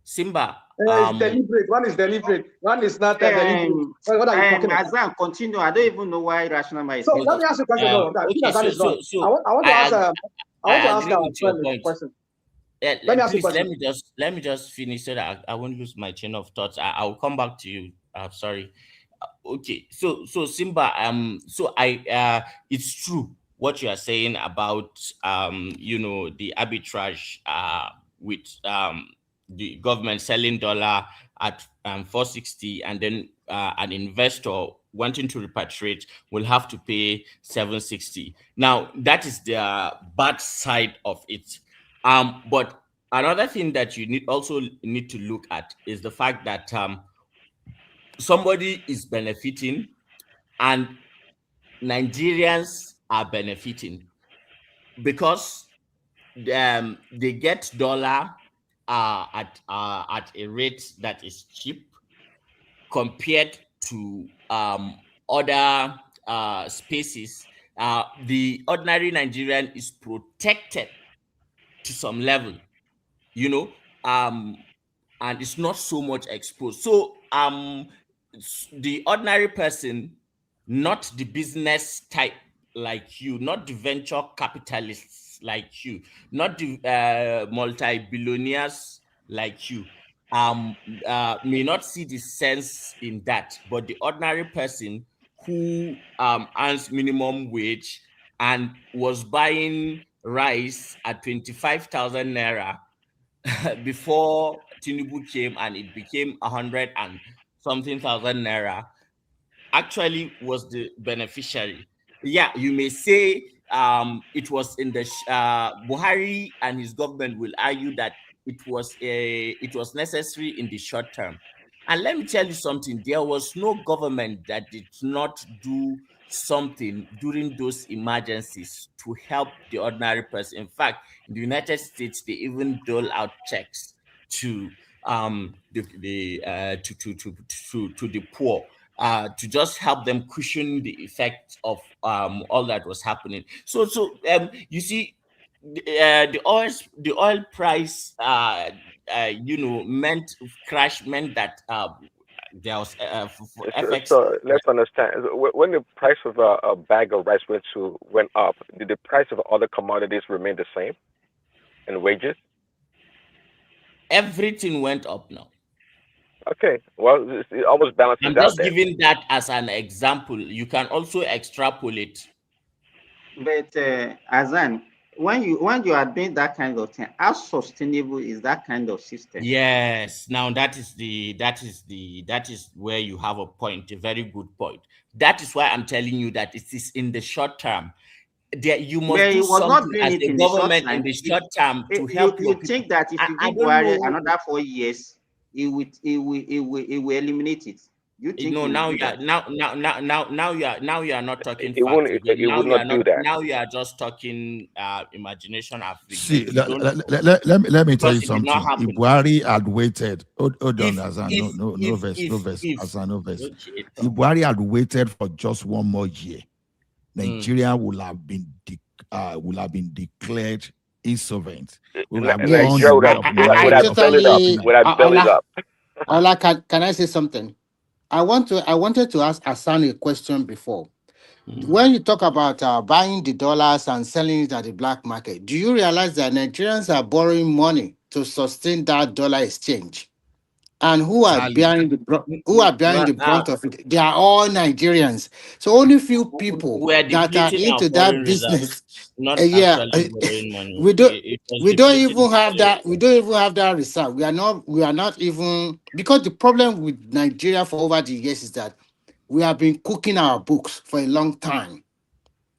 Simba. It's deliberate. One is deliberate. One is not deliberate. What are you talking about? Azan, continue. I don't even know why rational mind is. So let me ask you a question. I want to ask our friend a question. Let me just finish so that I won't lose my chain of thoughts. I will come back to you. Sorry. Okay. So Simba. It's true what you are saying about the arbitrage with the government selling dollar at 460, and then an investor wanting to repatriate will have to pay 760. Now that is the bad side of it. But another thing that you need to look at is the fact that somebody is benefiting and Nigerians are benefiting because they get dollar at a rate that is cheap compared to other spaces. The ordinary Nigerian is protected to some level, and it's not so much exposed. So the ordinary person, not the business type like you, not the venture capitalists like you, not the multi-billionaires like you, may not see the sense in that, but the ordinary person who earns minimum wage and was buying rice at 25,000 naira before Tinubu came and it became 100 and something thousand naira, actually was the beneficiary. Yeah, you may say it was in the Buhari and his government will argue that it was necessary in the short term. And let me tell you something, there was no government that did not do something during those emergencies to help the ordinary person. In fact, in the United States, they even dole out checks to to the poor, to just help them cushion the effect of all that was happening. So you see, the oil price meant that there was for FX. So let's understand. When the price of a bag of rice went up, did the price of other commodities remain the same? And wages? Everything went up now. Okay, well, it almost balances I'm out just then. giving that as an example. You can also extrapolate. But Azan, when you are doing that kind of thing, how sustainable is that kind of system? Yes. Now that is where you have a point, a very good point. That is why I'm telling you that it is in the short term. You must do something as a government in the short term to help your people. You think that if you give Buhari another 4 years, it will eliminate it? You think now you are not talking It facts. would not do that. Now you are just talking imagination. See, let me tell you something. If Buhari had waited, hold on, Azan, no verse, Azan, no verse. If Buhari had waited for just 1 more year, Nigeria would have been declared insolvent. Nigeria would have bellied up. Ola, can I say something? I wanted to ask Hassan a question before. When you talk about buying the dollars and selling it at the black market, do you realize that Nigerians are borrowing money to sustain that dollar exchange? And who are bearing the brunt of it? They are all Nigerians. So only few people that are into that business. We don't even have that. We don't even have that reserve. We are not even, because the problem with Nigeria for over the years is that we have been cooking our books for a long time.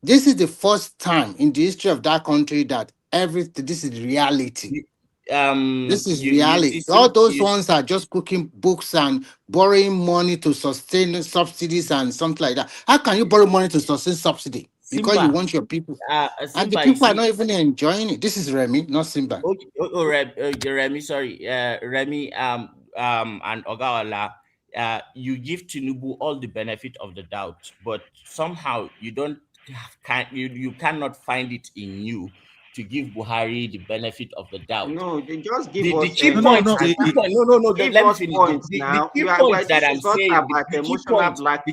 This is the first time in the history of that country that this is reality. This is reality. All those ones are just cooking books and borrowing money to sustain subsidies and something like that. How can you borrow money to sustain subsidy? Because you want your people, and the people are not even enjoying it. This is Remy, not Simba. Remy, sorry, Remy, and Ogawala. You give Tinubu all the benefit of the doubt, but somehow you cannot find it in you to give Buhari the benefit of the doubt. No, they just give the us key point. No. Let me finish. The key point that I'm saying. The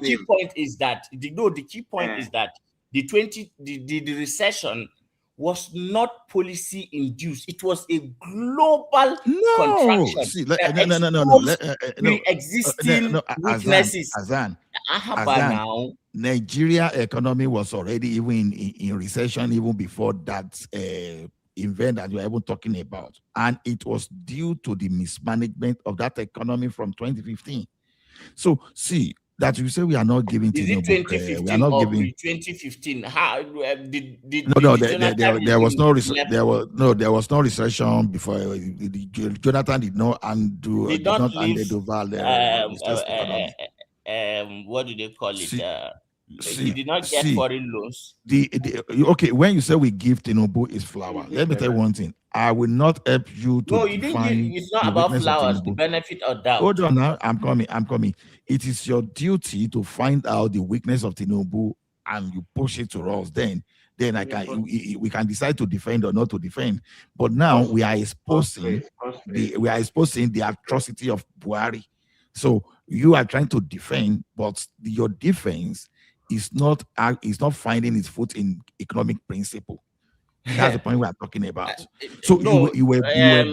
key point is that the recession was not policy induced. It was a global contraction. Pre-existing weaknesses. Azan, Nigeria economy was already even in recession even before that event that you are even talking about, and it was due to the mismanagement of that economy from 2015. So see that you say we are not giving to 2015 we are not giving 2015. How there was no recession before. Jonathan did not undo. What do they call it? He did not get foreign loans. Okay, when you say we give Tinubu is flower, let me tell you one thing. I will not help you to define. It's not about flowers. The benefit of doubt. Hold on now. I'm coming. It is your duty to find out the weakness of Tinubu and you push it to us. Then we can decide to defend or not to defend. But now we are exposing the atrocity of Buhari. So you are trying to defend, but your defense is not finding its foot in economic principle. That's the point we are talking about. So you were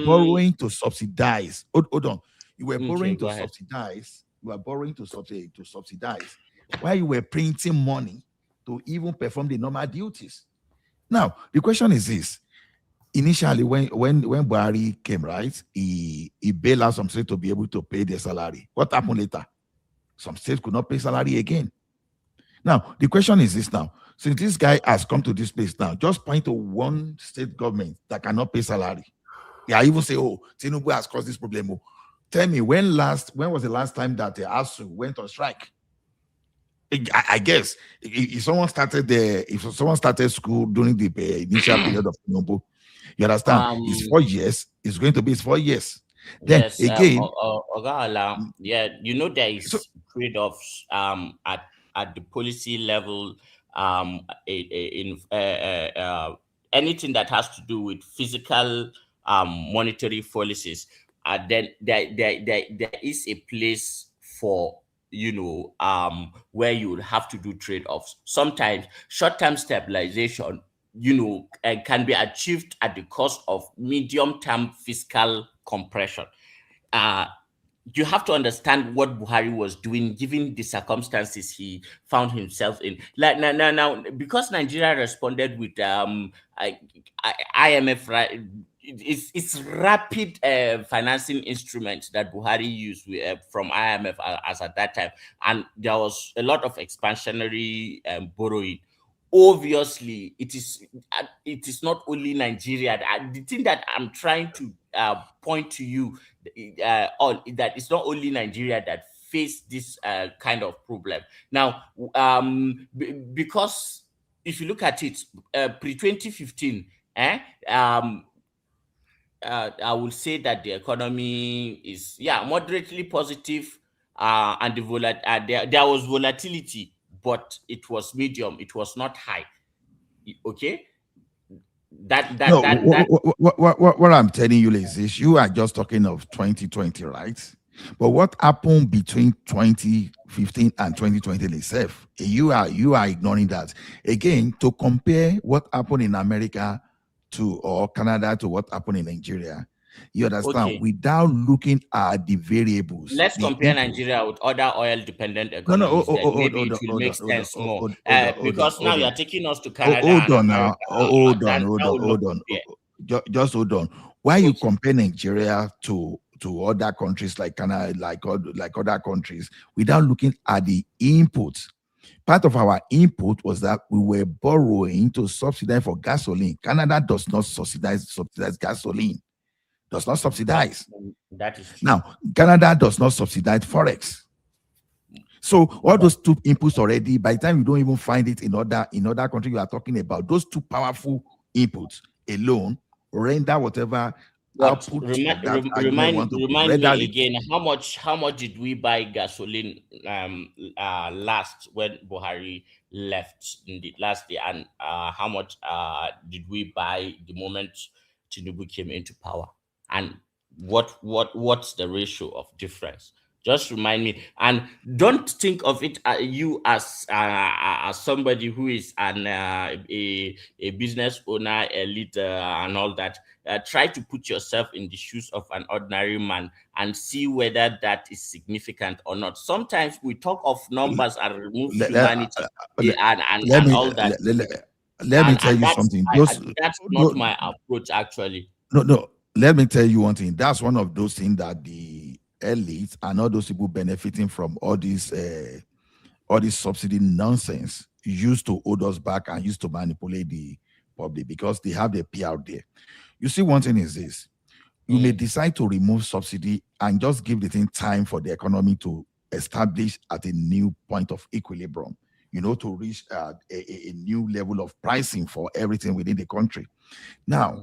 borrowing to subsidize. Hold on. You were borrowing to subsidize. You are borrowing to subsidize. While you were printing money to even perform the normal duties. Now the question is this: initially, when Buhari came, right, he bailed out some states to be able to pay their salary. What happened later? Some states could not pay salary again. Now the question is this: now, since this guy has come to this place now, just point to one state government that cannot pay salary. Yeah, even say, "Oh, Tinubu has caused this problem." Oh, tell me when was the last time that the ASU went on strike? I guess if someone started school during the initial period of Tinubu, you understand? It's 4 years. It's going to be 4 years. Then Yes, again, Ogahala, yeah, you know there is trade-offs at the policy level, in anything that has to do with physical monetary policies. Then there is a place for, where you would have to do trade-offs. Sometimes short-term stabilization, can be achieved at the cost of medium-term fiscal compression. You have to understand what Buhari was doing given the circumstances he found himself in. Like now, because Nigeria responded with IMF, right? It's rapid financing instruments that Buhari used from IMF as at that time, and there was a lot of expansionary borrowing. Obviously, it is not only Nigeria. The thing that I'm trying to point to you on that it's not only Nigeria that face this kind of problem. Now, because if you look at it, pre-2015, I would say that the economy is moderately positive, and there was volatility, but it was medium. It was not high. Okay. What I'm telling you is this: you are just talking of 2020, right? But what happened between 2015 and 2020 itself? You are ignoring that. Again, to compare what happened in America or Canada to what happened in Nigeria, you understand, Okay. without looking at the variables. Let's compare Nigeria with other oil-dependent economies. Maybe it will make sense more. Because now you're taking us to Canada and America. Hold on. Just hold on. Why you compare Nigeria to other countries like Canada, like other countries, without looking at the inputs? Part of our input was that we were borrowing to subsidize for gasoline. Canada does not subsidize gasoline. Does not subsidize. That is true. Now, Canada does not subsidize forex. So all those two inputs already, by the time you don't even find it in other countries you are talking about, those two powerful inputs alone render whatever output. Remind me again, how much did we buy gasoline last when Buhari left in the last year, and how much did we buy the moment Tinubu came into power? And what's the ratio of difference? Just remind me, and don't think of it you as somebody who is a business owner, elite, and all that. Try to put yourself in the shoes of an ordinary man and see whether that is significant or not. Sometimes we talk of numbers and remove humanity and all that. Let me tell you something. That's not my approach, actually. No. Let me tell you one thing. That's one of those things that the elites and all those people benefiting from all this subsidy nonsense used to hold us back and used to manipulate the public because they have their PR there. You see, one thing is this: you may decide to remove subsidy and just give the thing time for the economy to establish at a new point of equilibrium, to reach a new level of pricing for everything within the country. Now,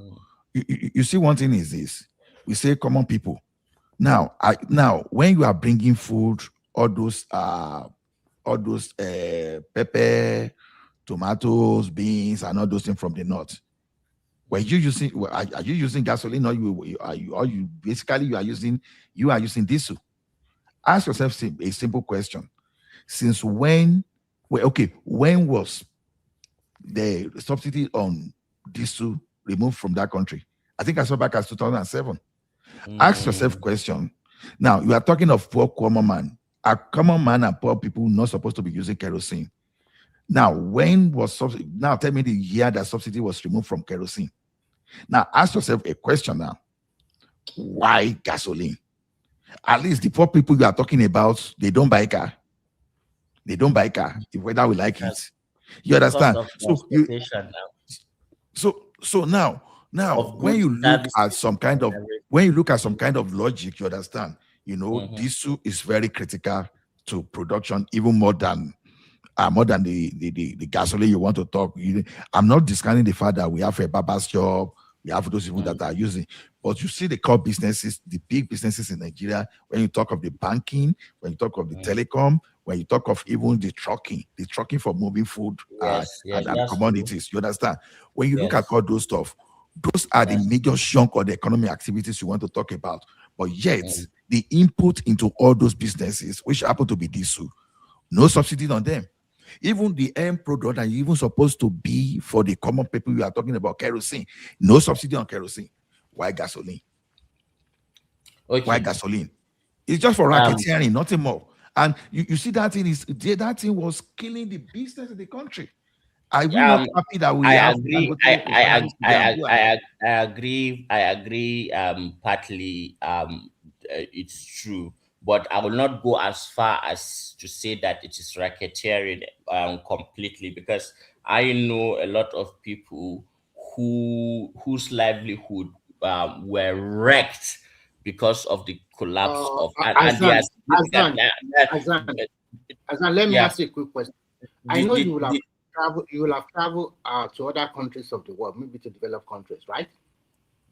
you see, one thing is this: we say common people. Now, when you are bringing food, all those pepper, tomatoes, beans, and all those things from the north, are you using gasoline, or you are using diesel? Ask yourself a simple question: since when? When was the subsidy on diesel removed from that country? I think I saw back as 2007. Ask yourself question. Now, you are talking of poor common man. Are common man and poor people not supposed to be using kerosene? Now, when was subsidy? Now, tell me the year that subsidy was removed from kerosene. Now, ask yourself a question now. Why gasoline? At least the poor people you are talking about, they don't buy car. They don't buy car, whether we like it. You understand? So now when you look at some kind of logic, you understand, diesel is very critical to production, even more than the gasoline you want to talk. I'm not discounting the fact that we have a barber's job, We have those people that are using. But you see the core businesses, the big businesses in Nigeria, when you talk of the banking, when you talk of the telecom, when you talk of even the trucking for moving food and commodities, you understand? When you look at all those stuff, those are the major chunk of the economic activities you want to talk about. But yet, the input into all those businesses, which happen to be diesel, no subsidy on them. Even the end product are even supposed to be for the common people. We are talking about kerosene. No subsidy on kerosene. Why gasoline? Why gasoline? It's just for racketeering, nothing more. And you see that thing was killing the business in the country. Are we not happy that we have? I agree. Partly, it's true, but I will not go as far as to say that it is racketeering completely, because I know a lot of people whose livelihood were wrecked because of the collapse of Azan, let me ask you a quick question. I know you will have traveled to other countries of the world, maybe to developed countries, right?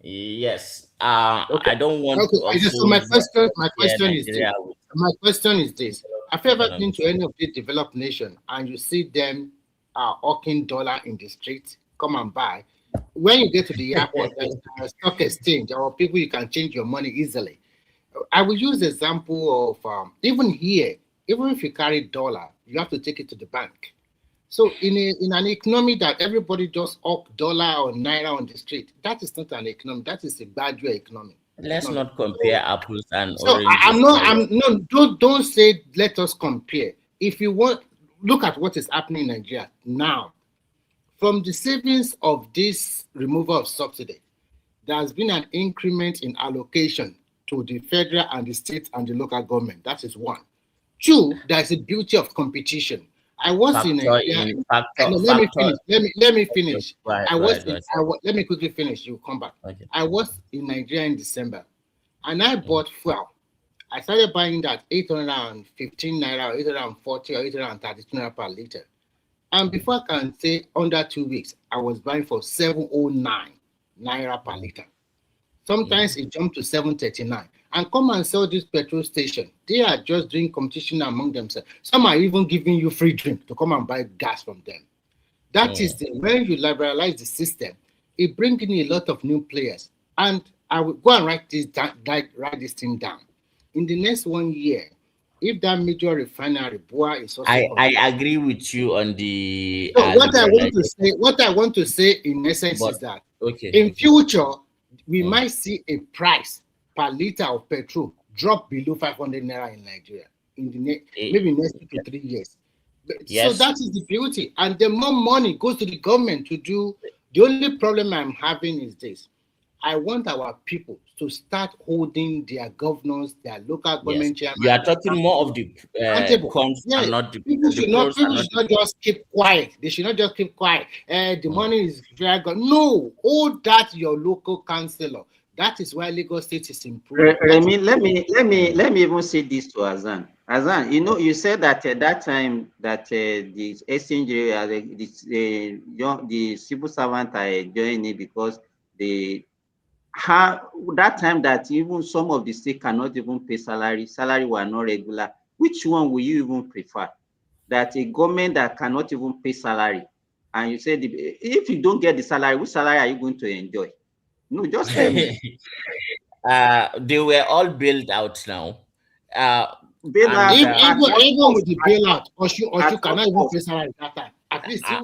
Yes. I don't want to. So my question is this: have you ever been to any of these developed nations and you see them hawking dollar in the street, come and buy? When you get to the airport, there's a stock exchange, or people you can change your money easily. I will use the example of even here, even if you carry dollar, you have to take it to the bank. So in an economy that everybody just hawk dollar or naira on the street, that is not an economy. That is a gradual economy. Let's not compare apples and oranges. Don't say let us compare. If you want, look at what is happening in Nigeria now. From the savings of this removal of subsidy, there has been an increment in allocation to the federal and the state and the local government. That is one. Two, there's a beauty of competition. I was in Nigeria. Let me finish. Let me quickly finish. You come back. Okay. I was in Nigeria in December, and I bought fuel. I started buying that 815 naira, 840 or 832 naira per liter. And before I can say under 2 weeks, I was buying for 709 naira per liter. Sometimes it jumped to 739. And come and sell this petrol station. They are just doing competition among themselves. Some are even giving you free drink to come and buy gas from them. That is when you liberalize the system, it brings in a lot of new players. And I will go and write this thing down. In the next 1 year, if that major refinery Boa is also I agree with you on the. So what I want to say in essence is that in future we might see a price per liter of petrol drop below 500 naira in Nigeria in the maybe next 2 to 3 years. So that is the beauty, and the more money goes to the government to do. The only problem I'm having is this: I want our people to start holding their governors, their local government chairman. You are talking more of the cons and not the. People should not just keep quiet. They should not just keep quiet. The money is very good. No, hold that your local councillor. That is why Lagos State is improving. Remy, let me even say this to Azan. Azan, you said that at that time that the exchange the civil servant are joining because that time that even some of the state cannot even pay salary were not regular. Which one will you even prefer? That a government that cannot even pay salary, and you said if you don't get the salary, which salary are you going to enjoy? No, just tell me. They were all bailed out now. Even with the bailout, or you cannot even pay salary that time. At least that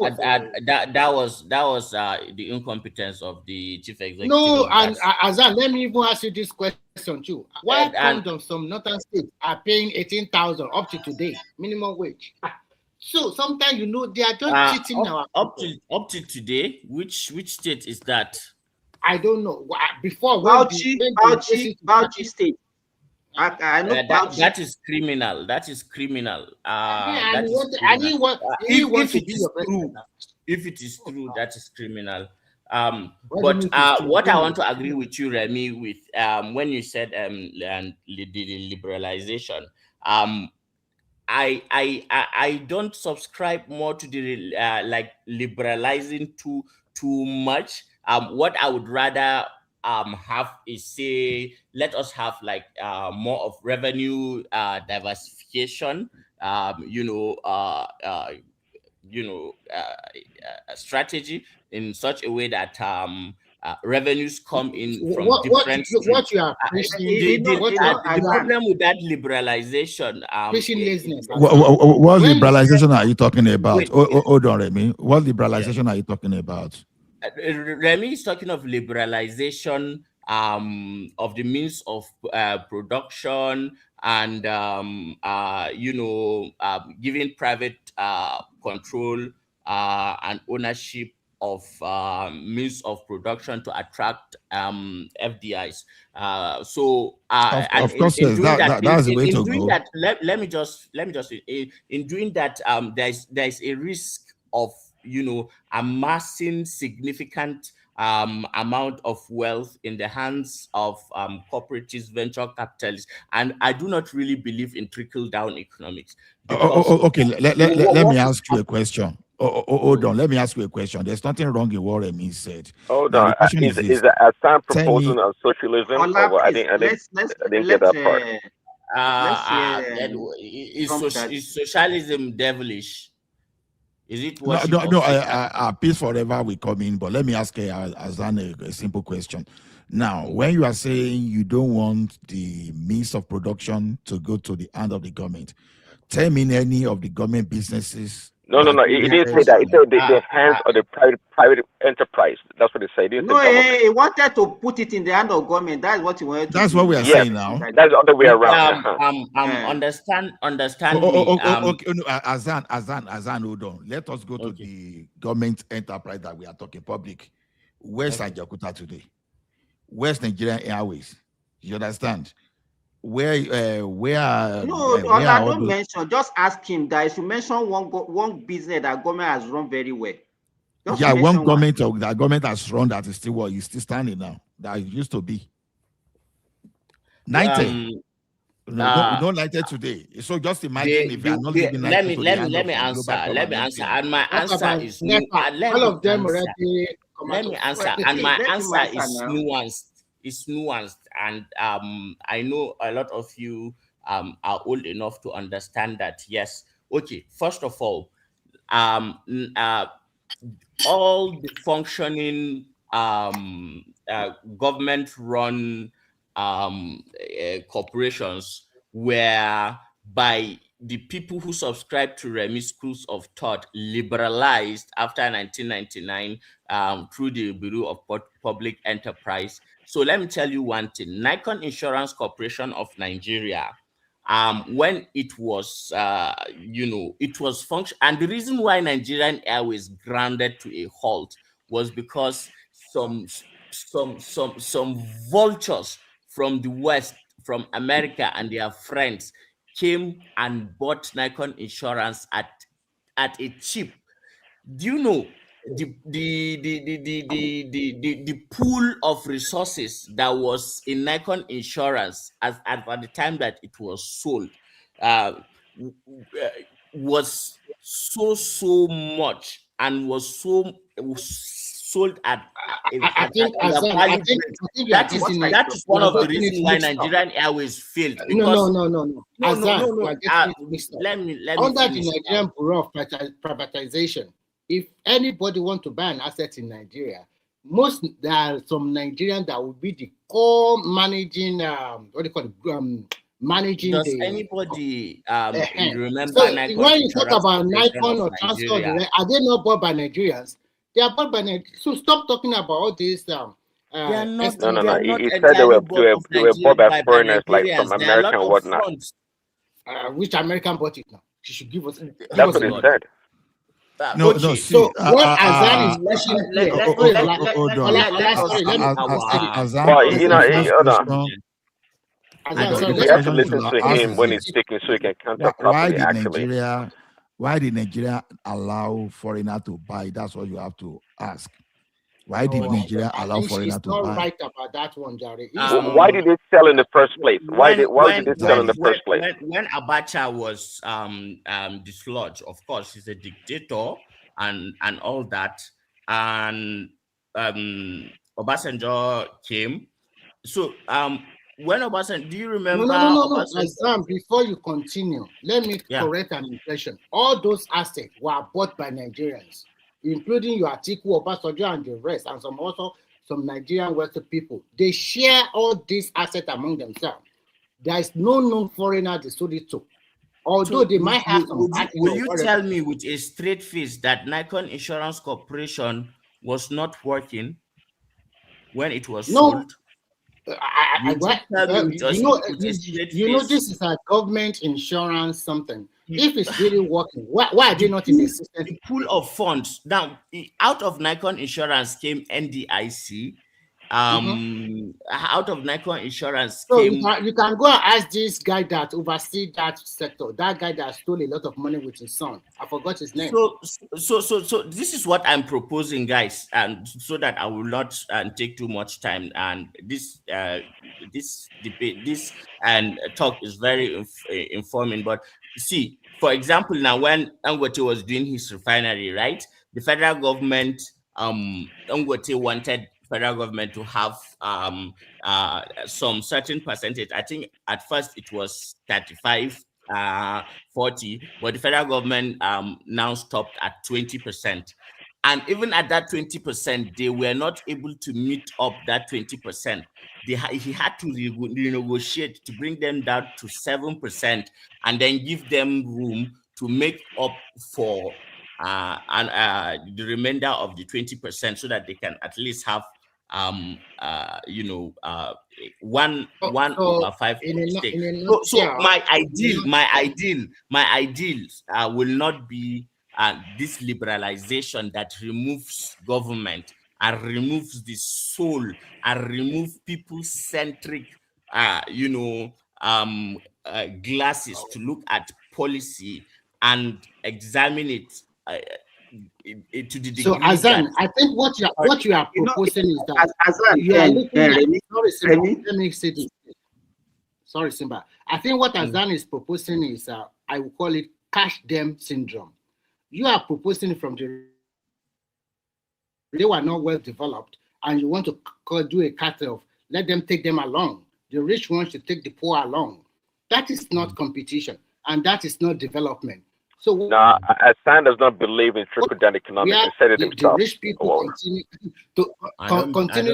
was the incompetence of the chief executive. No, and Azan, let me even ask you this question too. Why come some northern states are paying 18,000 up to today minimum wage? So sometimes they are just cheating our up to today. Which state is that? I don't know. Before Bauchi state. I know that is criminal. That is criminal. If it is true, that is criminal. But what I want to agree with you, Remy, with when you said the liberalization, I don't subscribe more to the like liberalizing too much. what I would rather have is, say, let us have like more of revenue diversification, strategy in such a way that revenues come in from different what streams. you are preaching, The problem with that liberalization, preaching laziness. What liberalization are you talking about? Wait, Hold on, Remy. What liberalization are you talking about? Remy is talking of liberalization of the means of production and giving private control and ownership of means of production to attract FDIs. Of course, yes, that's the way to go. Let me just in doing that, there's a risk of amassing significant amount of wealth in the hands of corporatists, venture capitalists, and I do not really believe in trickle-down economics. Okay, let me ask you a question. Hold on, let me ask you a question. There's nothing wrong in what Remy said. Hold now, on. the question Is the Assam proposal on socialism? Or I didn't get that part. Is socialism devilish? Is it no, peace forever will come in, but let me ask Azan a simple question. Now, when you are saying you don't want the means of production to go to the hand of the government, tell me any of the government businesses. No. It didn't say that. It said the hands of the private enterprise. That's what it said. It No, he wanted to put it in the hand of government. That's what he wanted. That's what we are saying now. That's the other way around. Understand me. Okay, no, Azan, hold on. Let us go to the government enterprise that we are talking public. Where's Ajakuta today? Where's Nigerian Airways? You understand? Where don't mention. Just ask him that. If you mention one business that government has run very well. One government that government has run that is still standing now. That it used to be 90. No 90 today. So just imagine if you are not living 90 let me answer. And my answer is all of them already. Let me answer, and my answer is nuanced. It's nuanced, and I know a lot of you are old enough to understand that. Yes, okay. First of all, all the functioning government-run corporations were by the people who subscribed to Remy's schools of thought liberalized after 1999 through the Bureau of Public Enterprise. So let me tell you one thing. Nikon Insurance Corporation of Nigeria, when it was, it was function, and the reason why Nigerian Airways grounded to a halt was because some vultures from the West, from America and their friends, came and bought Nikon Insurance at a cheap. Do you know the pool of resources that was in Nikon Insurance at the time that it was sold was so much and was sold at I think that is one of the reasons why Nigerian Airways failed. Because no. Let me under the Nigerian Bureau of Privatization, if anybody want to buy an asset in Nigeria, there are some Nigerians that will be the core managing managing. Does anybody remember? So Nikon when you talk about Corporation Nikon or Transport, are they not bought by Nigerians? They are bought by Nigerians. So stop talking about all this. He said they were bought by foreigners, like from America and whatnot. Which American bought it now? She should give us. That's what he said. No. So what Azan is mentioning here. You have to listen to him when he's speaking so he can counter properly. Why did Nigeria allow foreigner to buy? That's what you have to ask. Why did Nigeria allow foreigner to buy? Not right about that one, Jerry. Why did they sell in the first place? Why did they sell in the first place? When Abacha was dislodged, of course, he's a dictator and all that, and Obasanjo came. So when Obasanjo, do you remember? No. Azam, before you continue, let me correct an impression. All those assets were bought by Nigerians, including your Atiku, Obasanjo, and the rest, and some Nigerian wealthy people. They share all these assets among themselves. There is no known foreigner they sold it to. Although they might have some. Will you tell me with a straight face that Nikon Insurance Corporation was not working when it was sold? This is a government insurance something. If it's really working, why are they not in the system? The pool of funds. Now, out of Nikon Insurance came NDIC. Out of Nikon Insurance came... you can go and ask this guy that oversees that sector, that guy that stole a lot of money with his son. I forgot his name. So this is what I'm proposing, guys, and so that I will not take too much time. And this debate, this talk is very informing. But see, for example, now when Dangote was doing his refinery, right, the federal government, Dangote wanted federal government to have some certain percentage. I think at first it was 35, 40, but the federal government now stopped at 20%. And even at that 20%, they were not able to meet up that 20%. He had to renegotiate to bring them down to 7% and then give them room to make up for the remainder of the 20% so that they can at least have 1/5 stake. So my ideal will not be this liberalization that removes government and removes the soul and remove people-centric glasses to look at policy and examine it to the degree. So Azan, I think what you are proposing is that you are looking at, let me say this. Sorry, Simba. I think what Azan is proposing is I will call it cash them syndrome. You are proposing from they were not well developed, and you want to do a cut off, let them take them along. The rich ones should take the poor along. That is not competition, and that is not development. So no, Hassan does not believe in trickle-down economics. He said it himself. The rich people continue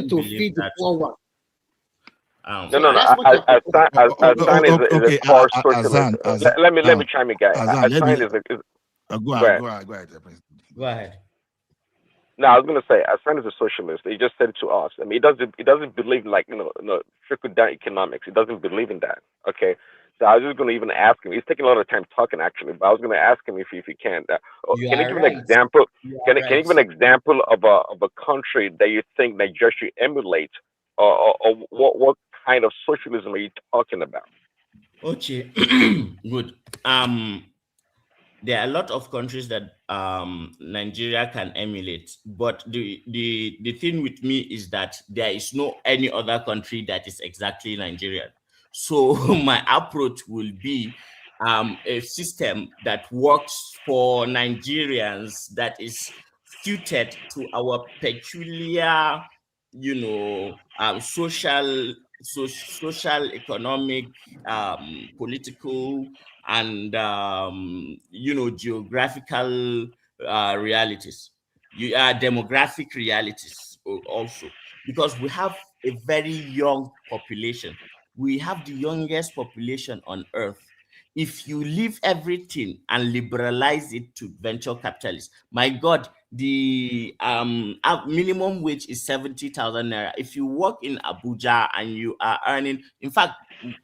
to feed the poor one. No. Hassan is a core socialist. Let me chime in, guys. Hassan is a... Go ahead. Go ahead. No, I was going to say, Hassan is a socialist. He just said it to us. I mean, he doesn't believe in trickle-down economics. He doesn't believe in that. Okay. So I was just going to even ask him. He's taking a lot of time talking, actually, but I was going to ask him if he can. Can you give an example? Can you give an example of a country that you think Nigeria should emulate, or what kind of socialism are you talking about? Okay, good. There are a lot of countries that Nigeria can emulate, but the thing with me is that there is no any other country that is exactly Nigerian. So my approach will be a system that works for Nigerians, that is suited to our peculiar, social, economic, political, and geographical realities, demographic realities also, because we have a very young population. We have the youngest population on earth. If you leave everything and liberalize it to venture capitalists, my God, the minimum wage is 70,000 naira. If you work in Abuja and you are earning, in fact,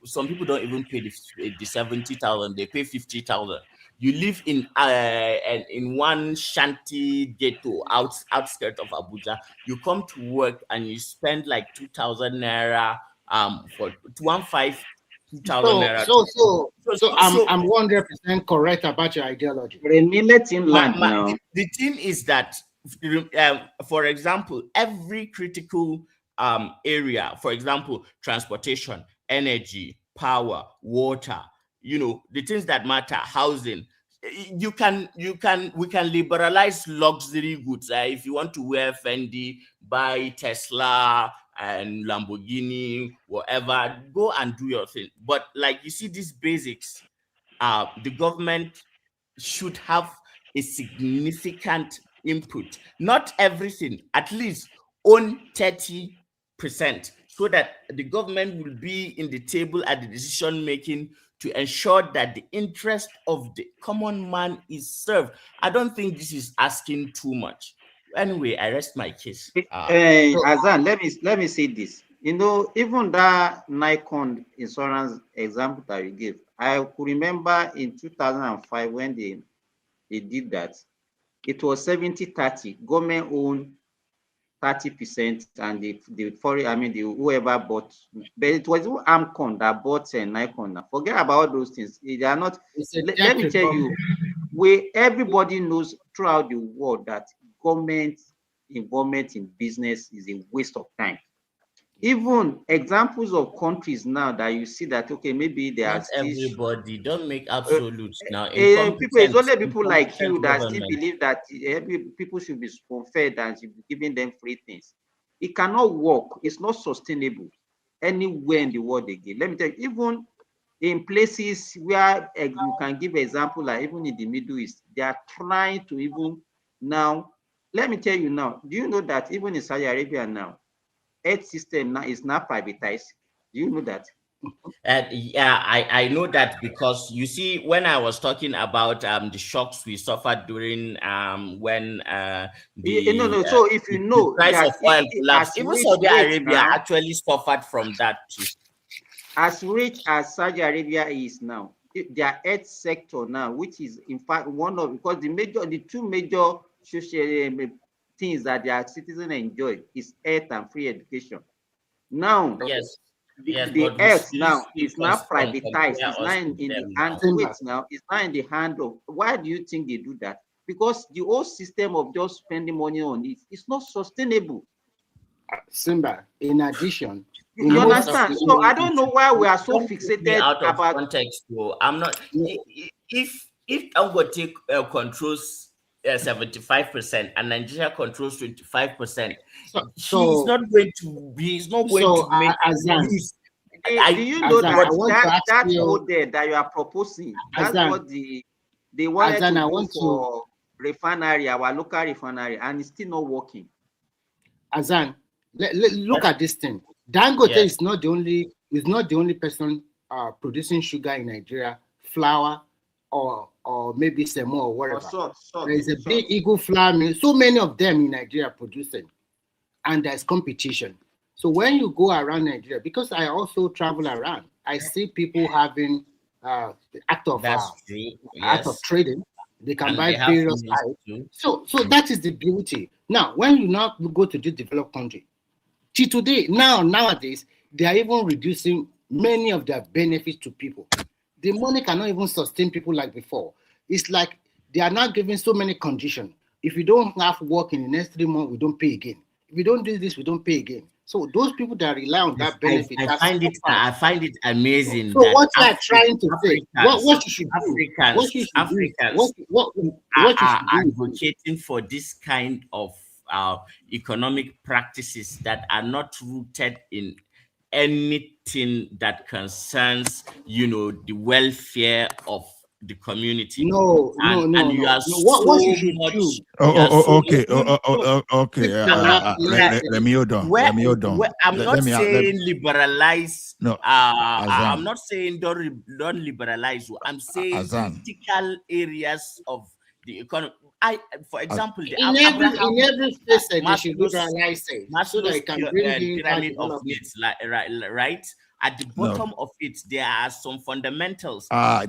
some people don't even pay the 70,000; they pay 50,000. You live in one shanty ghetto outskirts of Abuja. You come to work and you spend like 2,000 naira. For 2,000 naira. So I'm 100% correct about your ideology. The thing is that, for example, every critical area, for example, transportation, energy, power, water, the things that matter, housing, we can liberalize luxury goods. If you want to wear Fendi, buy Tesla and Lamborghini, whatever, go and do your thing. But like you see, these basics, the government should have a significant input. Not everything, at least own 30%, so that the government will be in the table at the decision making to ensure that the interest of the common man is served. I don't think this is asking too much. Anyway, I rest my case. Azan, let me say this. You know, even that Nikon insurance example that you gave, I could remember in 2005 when they did that. It was 70-30. Government owned 30% and the foreign, I mean, whoever bought, but it was Amcon that bought Nikon. Forget about all those things. They are not. Let me tell you, everybody knows throughout the world that government involvement in business is a waste of time. Even examples of countries now that you see that, okay, maybe they are still, everybody, don't make absolutes now. People, it's only people like you that still believe that people should be spoon-fed and should be giving them free things. It cannot work. It's not sustainable anywhere in the world again. Let me tell you, even in places where you can give example, like even in the Middle East, they are trying to even now. Let me tell you now, do you know that even in Saudi Arabia now, health system now is now privatized? Do you know that? Yeah, I know that, because you see, when I was talking about the shocks we suffered during when the so if you know the price that of oil collapsed, even Saudi Arabia now, actually suffered from that too. As rich as Saudi Arabia is now, their health sector now, which is in fact one of, because the two major social things that their citizens enjoy is health and free education. Now, yes, the health now is now privatized. It's now in the hand. Wait, now it's now in the hand of. Why do you think they do that? Because the whole system of just spending money on it is not sustainable. Simba, in addition, you understand? So I don't know why we are so fixated out of about context. So I'm not. If Dangote controls 75% and Nigeria controls 25%, he's not going to be. He's not going to make use. Do you know that model that you are proposing? That's what they wanted to do for refinery, our local refinery, and it's still not working. Azan, look at this thing. Dangote is not the only person producing sugar in Nigeria, flour or maybe semo or whatever. There is a big Eagle flour mill. So many of them in Nigeria producing, and there's competition. So when you go around Nigeria, because I also travel around, I see people having the act of trading. They can buy various items. So that is the beauty. Now, when you now go to the developed country, today, nowadays, they are even reducing many of their benefits to people. The money cannot even sustain people like before. It's like they are not giving so many conditions. If you don't have work in the next 3 months, we don't pay again. If we don't do this, we don't pay again. So those people that rely on that benefit, I find it amazing. So what you are trying to say, what you should do, Africans are advocating for this kind of economic practices that are not rooted in anything that concerns, the welfare of the community. And you are what you should do. Okay. Let me hold on. I'm not saying liberalize. No, I'm not saying don't liberalize. I'm saying critical areas of the economy. For example, in every space they should liberalize it, so they can bring in pyramid of needs, right? At the bottom of it, there are some fundamentals. Human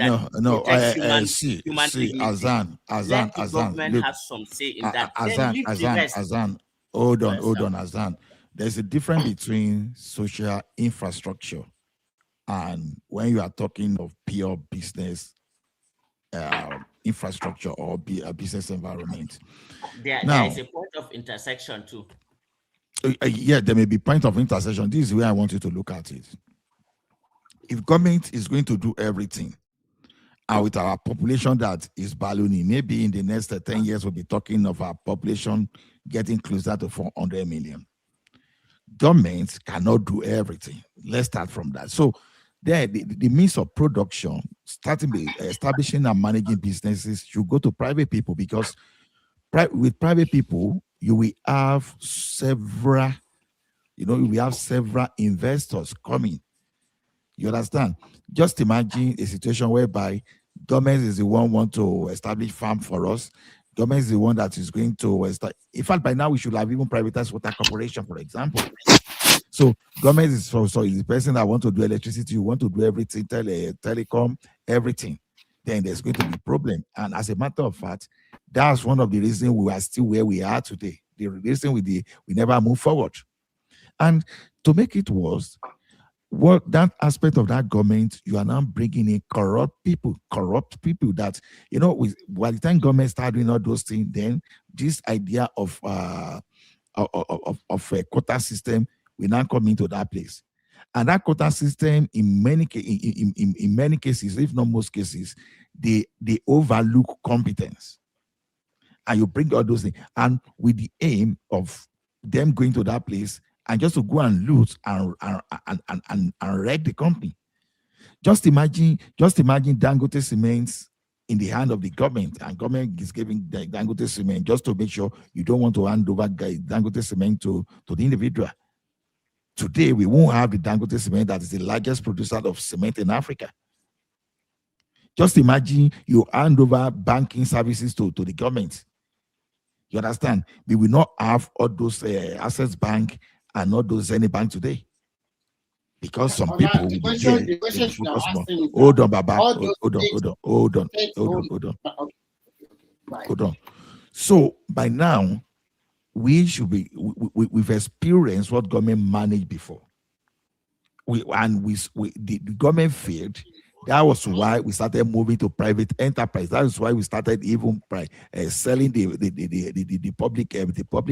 Azan. The government has some say in that. Azan. Hold on, Azan. There's a difference between social infrastructure and when you are talking of pure business infrastructure or a business environment. There is a point of intersection too. There may be point of intersection. This is where I want you to look at it. If government is going to do everything And with our population that is ballooning, maybe in the next 10 years, we'll be talking of our population getting closer to 400 million. Governments cannot do everything. Let's start from that. So there, the means of production, establishing and managing businesses, you go to private people, because with private people, you will have several, we have several investors coming. You understand? Just imagine a situation whereby government is the one want to establish farm for us. Government is the one that is going to in fact, by now we should have even privatized water corporation, for example. So government is the person that want to do electricity, you want to do everything, telecom, everything. Then there's going to be a problem. And as a matter of fact, that's one of the reasons we are still where we are today. The reason we never move forward. And to make it worse, what that aspect of that government, you are now bringing in corrupt people that, by the time government start doing all those things, then this idea of a quota system will now come into that place. And that quota system, in many cases, if not most cases, they overlook competence. And you bring all those things, and with the aim of them going to that place and just to go and loot and wreck the company. Just imagine Dangote Cement in the hand of the government, and government is giving the Dangote Cement just to make sure you don't want to hand over Dangote Cement to the individual. Today, we won't have the Dangote Cement that is the largest producer of cement in Africa. Just imagine you hand over banking services to the government. You understand? We will not have all those Access Bank and all those any bank today, because some people will be there. Hold on, Baba. Hold on. So by now, we should be. We've experienced what government managed before. The government failed. That was why we started moving to private enterprise. That is why we started even selling the public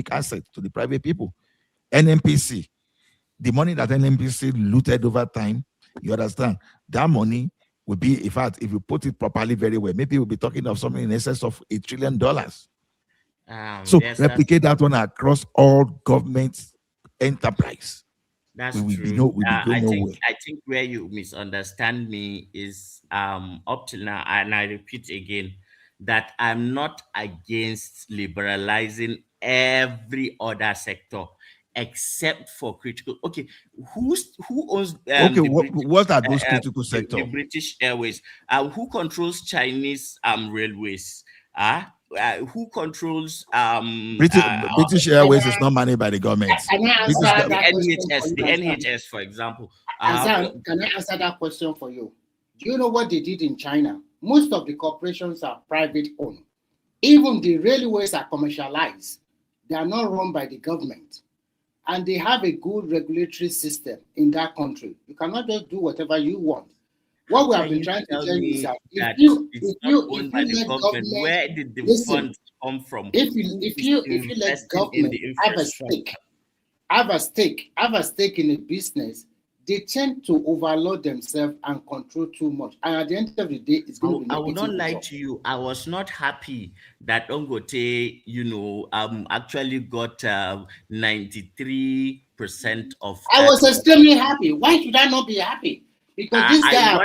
asset to the private people. NNPC, the money that NNPC looted over time, you understand, that money will be, in fact, if you put it properly very well, maybe we'll be talking of something in excess of $1 trillion. So replicate that one across all government enterprise. That's true. I think where you misunderstand me is up till now, and I repeat again, that I'm not against liberalizing every other sector except for critical. Okay, who owns? What are those critical sectors? The British Airways. Who controls Chinese railways? Who controls British Airways is not managed by the government. The NHS, for example. Can I answer that question for you? Do you know what they did in China? Most of the corporations are private owned. Even the railways are commercialized. They are not run by the government. And they have a good regulatory system in that country. You cannot just do whatever you want. What we have been trying to tell you is that if you let government, where did the funds come from? If you let government have a stake in a business, they tend to overload themselves and control too much. And at the end of the day, it's going to be. I will not lie to you. I was not happy that Dangote, actually got 93% of. I was extremely happy. Why should I not be happy? Because this guy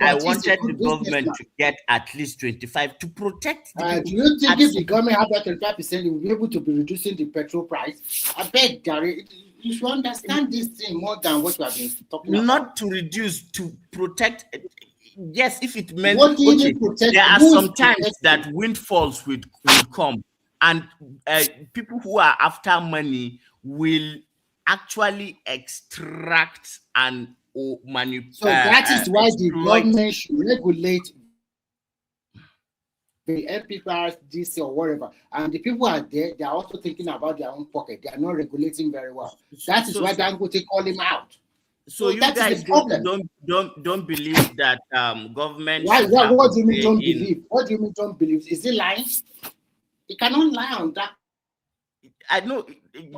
I wanted the government to get at least 25 to protect the people. Do you think if the government had that 25%, they will be able to be reducing the petrol price? I beg, Gary, you should understand this thing more than what you have been talking about. Not to reduce, to protect. Yes, if it meant there are some times that windfalls will come, and people who are after money will actually extract and manipulate. So that is why the government should regulate the NPPRs, DC, or whatever. And the people are there, they are also thinking about their own pocket. They are not regulating very well. That is why Dangote call him out. So you guys don't believe that government. What do you mean don't believe? What do you mean don't believe? Is he lying? He cannot lie on that. I know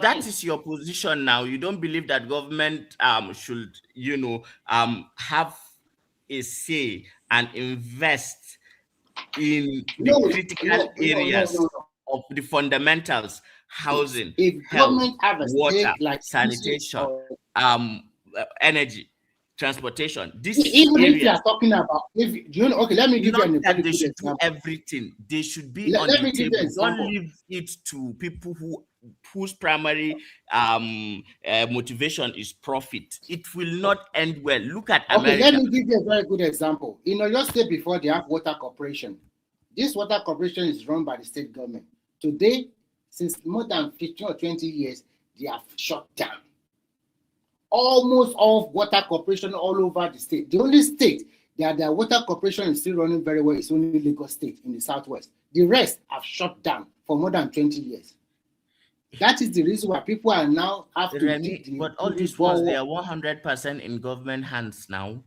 that is your position now. You don't believe that government should, have a say and invest in the critical areas of the fundamentals, housing, if health, government have a water, stake, like sanitation, energy, transportation. These even areas, if you are talking about, if you know, okay, let me give you not a that very they good should do example. everything. They should be on Let the me give you table. an Don't example. leave it to people whose primary motivation is profit. It will not end well. Look at Okay, America. let me give you a very good example. In Oyo State, before they have water corporation. This water corporation is run by the state government. Today, since more than 15 or 20 years, they have shut down. Almost all water corporation all over the state. The only state that their water corporation is still running very well is only Lagos State in the southwest. The rest have shut down for more than 20 years. That is the reason why people are now have to dig the, but all these ones, they are 100% in government hands now.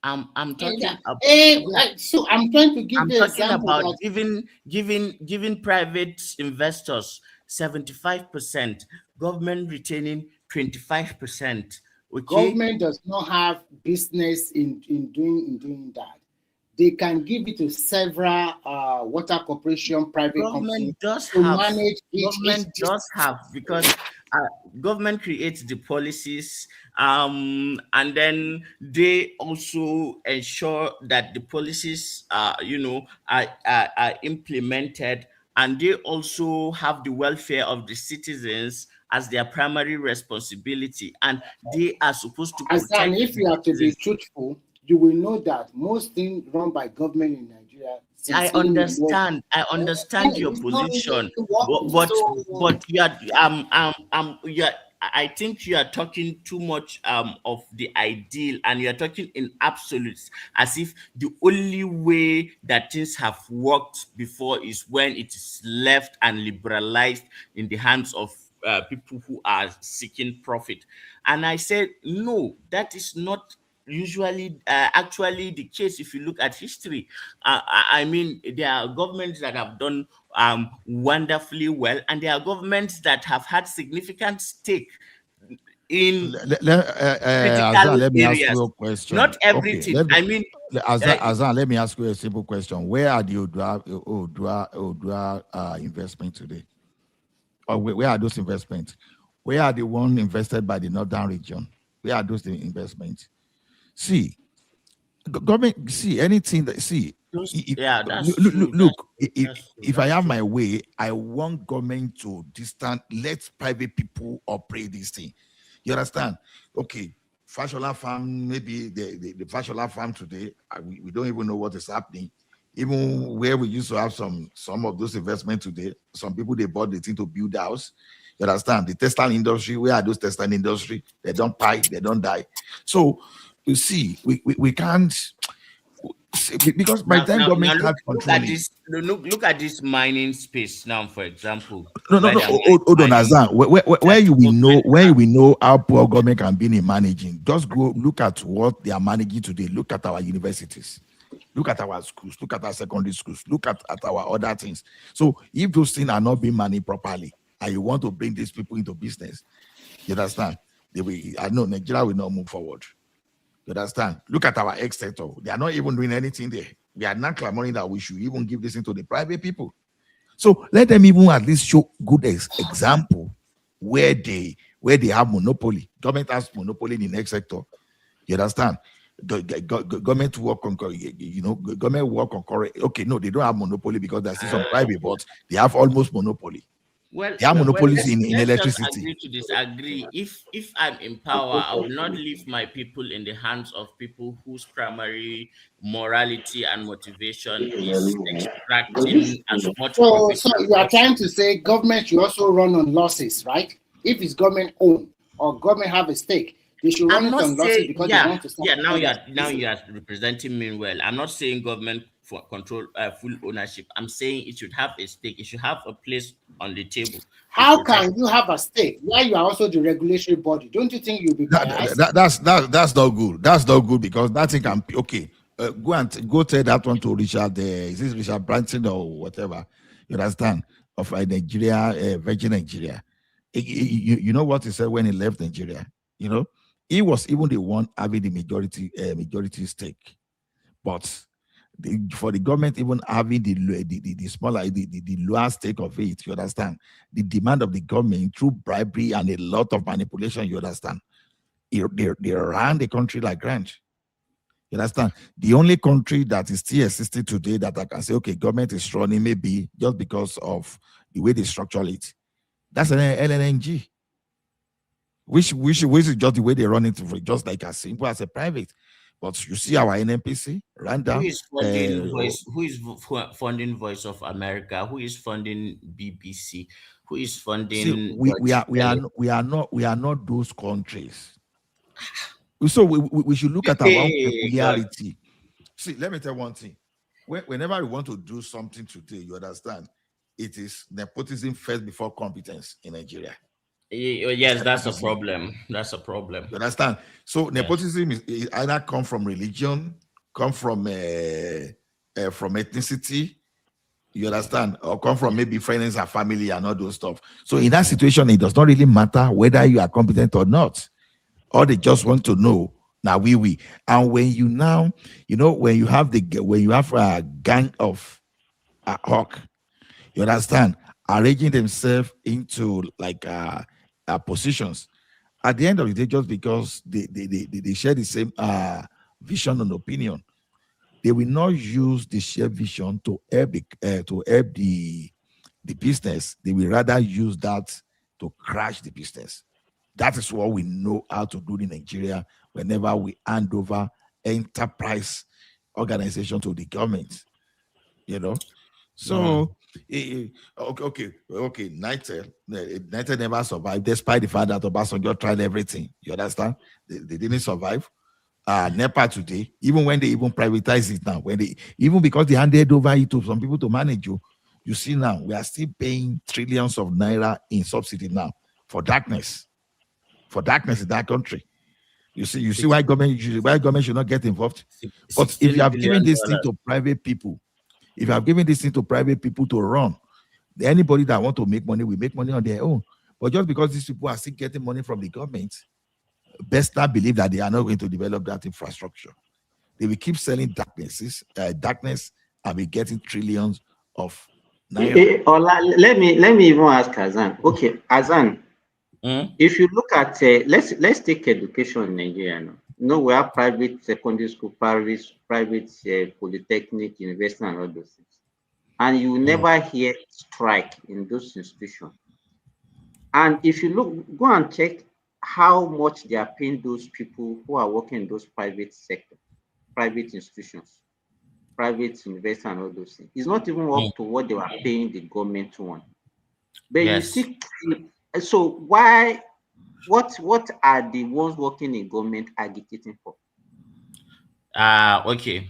I'm talking about. So I'm trying to give I'm the talking example about that giving private investors 75%, government retaining 25%. Okay, government does not have business in doing that. They can give it to several water corporation, private companies to manage government does have, because government creates the policies, and then they also ensure that the policies are implemented, and they also have the welfare of the citizens as their primary responsibility, and they are supposed to protect. And if you have to be truthful, you will know that most things run by government in Nigeria. I understand your position, but you are I think you are talking too much of the ideal, and you are talking in absolutes, as if the only way that things have worked before is when it is left and liberalized in the hands of people who are seeking profit. And I said, no, that is not usually actually the case. If you look at history, I mean, there are governments that have done wonderfully well, and there are governments that have had significant stake in critical Azan, let me ask areas. you a question. Not everything. Okay, Azan, let me ask you a simple question. Where are the Odua investment today? Or where are those investments? Where are the ones invested by the northern region? Where are those investments? See, government, see anything that, see, if I have my way, I want government to let private people operate this thing. You understand? Okay, Fashola farm, maybe the Fashola farm today, we don't even know what is happening. Even where we used to have some of those investments today, some people, they bought the thing to build a house. You understand? The textile industry, where are those textile industry? They don't buy, they don't die. So you see, we can't, because by the time government has control. Look at this mining space now, for example. No, hold on, Azan. Where you will know how poor government can be in managing. Just go look at what they are managing today. Look at our universities. Look at our schools. Look at our secondary schools. Look at our other things. So if those things are not being managed properly, and you want to bring these people into business, you understand? I know Nigeria will not move forward. You understand? Look at our ex sector. They are not even doing anything there. We are not clamoring that we should even give this into the private people. So let them even at least show good example where they have monopoly. Government has monopoly in the next sector. You understand? Government work on, government work on correct. Okay, no, they don't have monopoly because there's still some private, but they have almost monopoly. Well, they have monopolies in let's electricity. Just agree to disagree. If I'm in power, I will not leave my people in the hands of people whose primary morality and motivation is extracting as much profit. So you are trying to say government should also run on losses, right? If it's government owned or government have a stake, they should run it on losses because they want to start. Now you are representing me well. I'm not saying government for control full ownership. I'm saying it should have a stake. It should have a place on the table. How can you have a stake while you are also the regulatory body? Don't you think you'll be biased? That's not good. That's not good because that thing can okay. Go tell that one to Richard. Is this Richard Branson or whatever? You understand? Of Nigeria, Virgin Nigeria. You know what he said when he left Nigeria? You know, he was even the one having the majority stake, but for the government even having the smaller, the lower stake of it, you understand? The demand of the government through bribery and a lot of manipulation, you understand? They ran the country like ranch. You understand? The only country that is still existing today that I can say, okay, government is running maybe just because of the way they structure it. That's an LNNG. Which is just the way they run it, just like as simple as a private. But you see our NNPC, Randa. Who is funding Voice of America? Who is funding BBC? Who is funding? See, we are not those countries. So we should look at our own peculiarity. See, let me tell you one thing. Whenever we want to do something today, you understand, it is nepotism first before competence in Nigeria. Yes, that's a problem. That's a problem. You understand? So nepotism is either come from religion, come from ethnicity, you understand, or come from maybe friends and family and all those stuff. So in that situation, it does not really matter whether you are competent or not. Or they just want to know now we. And when you now, when you have a gang of hawk, you understand, arranging themselves into like positions. At the end of the day, just because they share the same vision and opinion, they will not use the shared vision to help the business. They will rather use that to crash the business. That is what we know how to do in Nigeria whenever we hand over enterprise organization to the government. So okay. United never survived, despite the fact that Obasanjo tried everything. You understand? They didn't survive. NEPA today, even when they even privatize it now, even because they handed over it to some people to manage you see now we are still paying trillions of naira in subsidy now for darkness in that country. You see why government should not get involved. But if you have given this thing to private people, to run, anybody that want to make money will make money on their own. But just because these people are still getting money from the government, best not believe that they are not going to develop that infrastructure. They will keep selling darkness and be getting trillions of naira. Let me even ask Azan. Okay, Azan. If you look at let's take education in Nigeria now. We have private secondary school, private polytechnic, university, and all those things, and you never hear strike in those institutions. And if you go and check how much they are paying those people who are working in those private sector, private institutions, private university, and all those things, it's not even up to what they were paying the government one. But you see. So why? What are the ones working in government agitating for? Okay.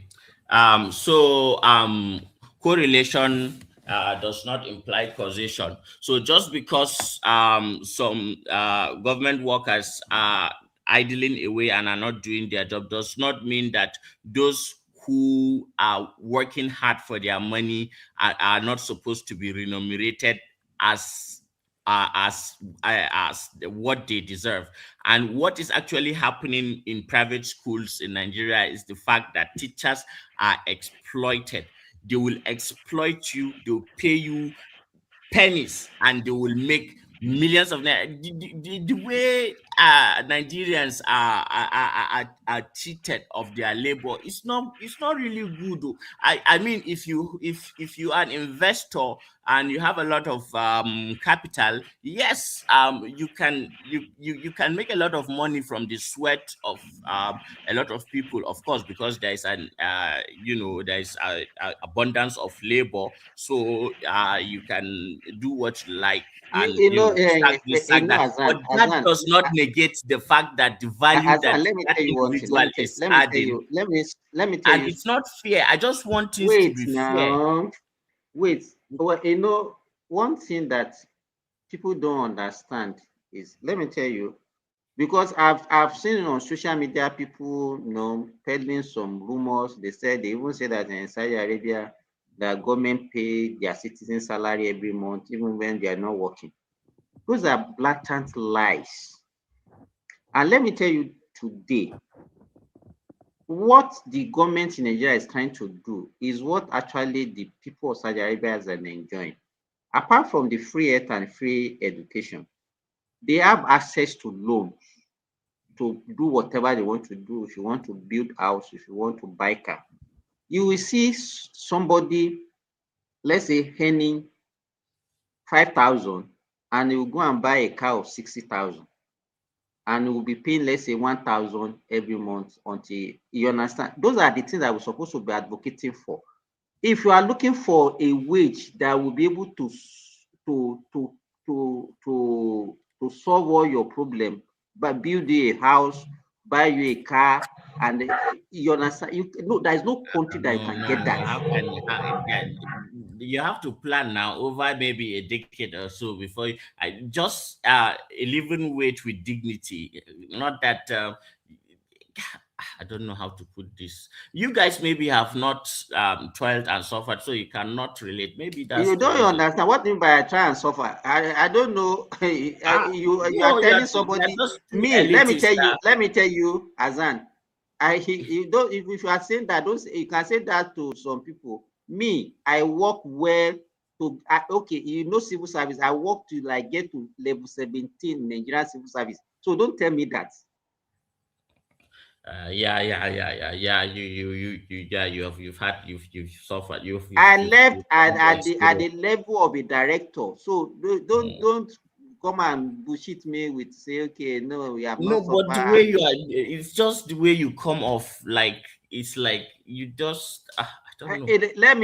Correlation does not imply causation. So just because some government workers are idling away and are not doing their job does not mean that those who are working hard for their money are not supposed to be remunerated as what they deserve. And what is actually happening in private schools in Nigeria is the fact that teachers are exploited. They will exploit you, they'll pay you pennies, and they will make millions of naira. The way Nigerians are cheated of their labor, it's not really good. I mean, if you are an investor and you have a lot of capital, yes, you can make a lot of money from the sweat of a lot of people, of course, because there is an there is a abundance of labor, so you can do what you like. And but that does not negate the fact that the value that individual is adding. Let me tell and you. It's not fair. I just want things to be fair. Wait. Well, one thing that people don't understand is, let me tell you, because I've seen on social media people, peddling some rumors. They even say that in Saudi Arabia, the government pay their citizens' salary every month, even when they are not working. Those are blatant lies. And let me tell you today, what the government in Nigeria is trying to do is what actually the people of Saudi Arabia are enjoying. Apart from the free health and free education, they have access to loans to do whatever they want to do. If you want to build house, if you want to buy car, you will see somebody, let's say, earning 5,000, and he will go and buy a car of 60,000, and he will be paying, let's say, 1,000 every month until you understand. Those are the things that we're supposed to be advocating for. If you are looking for a wage that will be able to solve all your problem, but build you a house, buy you a car, and you understand, there is no country that you can get that. You have to plan now over maybe a decade or so before you, just a living wage with dignity. Not that I don't know how to put this. You guys maybe have not toiled and suffered, so you cannot relate. Maybe that's you don't understand what I mean by try and suffer. I don't know. You are telling somebody. Me, let me tell you, Azan. You don't. If you are saying that, don't. You can say that to some people. Me, I work well. Okay, civil service. I work to like get to level 17 Nigerian civil service. So don't tell me that. You've suffered. I left at the level of a director. So don't come and bullshit me with say, okay, no, we have not. No, but the way you are, it's just the way you come off. Like it's like you just. I don't know. Let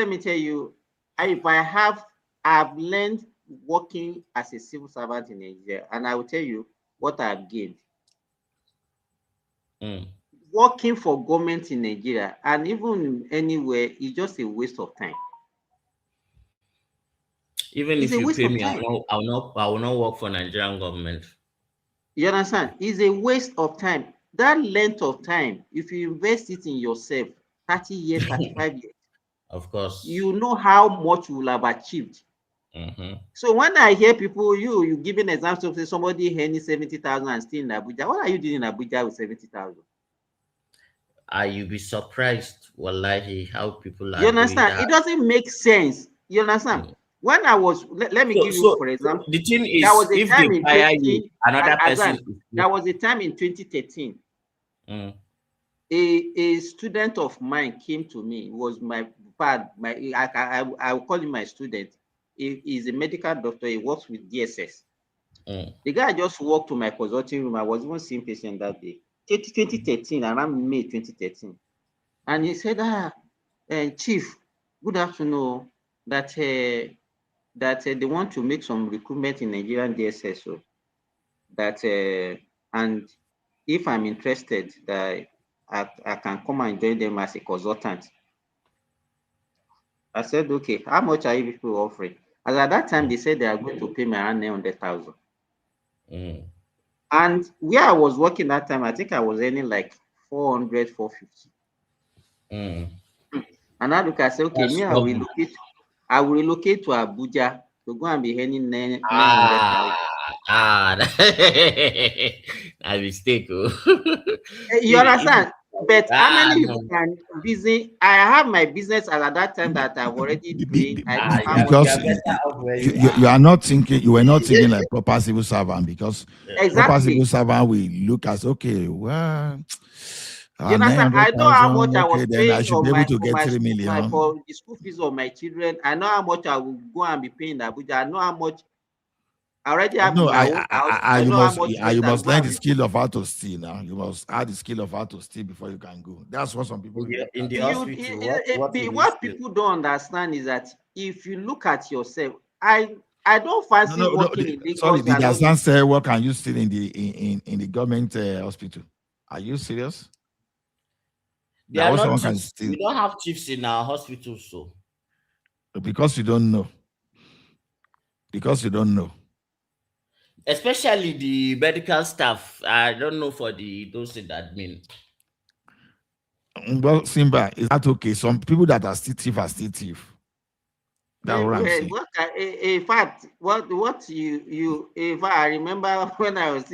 me tell you. I've learned working as a civil servant in Nigeria, and I will tell you what I've gained. Working for government in Nigeria and even anywhere is just a waste of time. Even if you pay me, I will not work for Nigerian government. You understand? It's a waste of time. That length of time, if you invest it in yourself, 30 years, 35 years, of course, you know how much you will have achieved. So when I hear people, you giving examples of somebody earning 70,000 and still in Abuja, what are you doing in Abuja with 70,000? You'll be surprised, wallahi, how people are. You understand? It doesn't make sense. You understand? When I was, let me give you, for example, the thing is, there was a if time they in fire you, another person. There was a time in 2013. A student of mine came to me. He was my I will call him my student. He's a medical doctor. He works with DSS. The guy just walked to my consulting room. I was even seeing patient that day. 2013, around May 2013. And he said, Chief, good afternoon. That they want to make some recruitment in Nigerian DSS. So that and if I'm interested, that I can come and join them as a consultant. I said, okay, how much are you people offering? As at that time, they said they are going to pay me around 900,000. And where I was working that time, I think I was earning like 400, 450. And I look, I said, okay, I will relocate to Abuja to go and be earning 900,000. A mistake. You understand? But how many people can busy? I have my business at that time that I've already doing. Because you are not thinking, you were not thinking like proper civil servant, because proper civil servant will look as, okay, well, you understand? I know how much I was paying I should be able to get 3 million for the school fees of my children. I know how much I will go and be paying Abuja. I know how much. I already have my own house. You must learn the skill of how to steal now. You must add the skill of how to steal before you can go. That's what some people in the hospital. What people don't understand is that if you look at yourself, I don't fancy working in Lagos. Sorry, did Hassan say what can you steal in the government hospital? Are you serious? We don't have chiefs in our hospitals, so because you don't know. Because you don't know. Especially the medical staff. I don't know for those in admin. Well, Simba, is that okay? Some people that are still thief are still thief. That's what I'm saying. In fact, what you if I remember when I was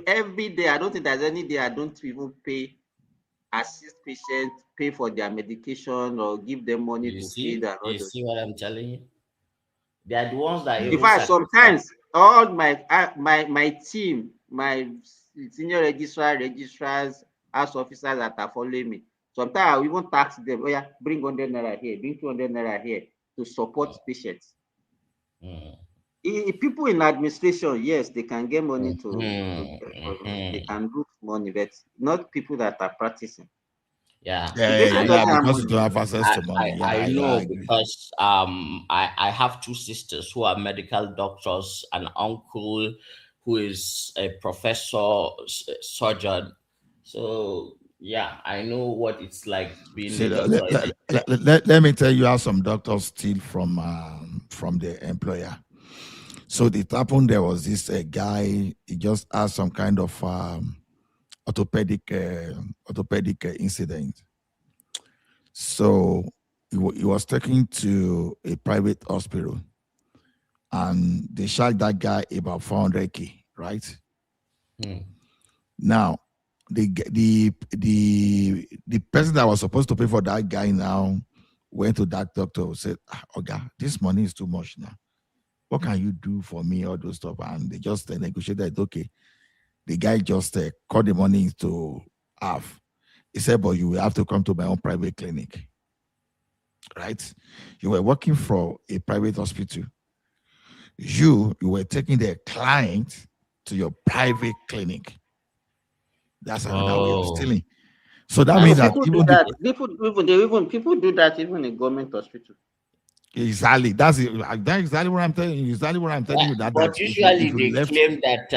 every day, I don't think there's any day I don't even assist patients, pay for their medication or give them money to feed and all You those. see what I'm telling you? They are the ones that In fact, sometimes all my team, my senior registrars, house officers that are following me, sometimes I will even tax them, oh yeah, bring 100 naira here, bring 200 naira here to support patients. People in administration, yes, they can get money they can do money, but not people that are practicing. Yeah, Because you don't have access to money. I know because I have two sisters who are medical doctors, an uncle who is a professor surgeon. So yeah, I know what it's like being a doctor. Let me tell you how some doctors steal from the employer. So it happened. There was this guy. He just had some kind of orthopedic incident. So he was taken to a private hospital, and they charged that guy about 400K, right? Now, the person that was supposed to pay for that guy now went to that doctor and said, "Okay, this money is too much now. What can you do for me?" All those stuff, and they just negotiated. Okay, the guy just cut the money into half. He said, "But you will have to come to my own private clinic." Right? You were working for a private hospital. You were taking the client to your private clinic. That's another way of stealing. So that means that people do that even in government hospital. Exactly. That's exactly what I'm telling you. Exactly what I'm telling you. But usually they claim that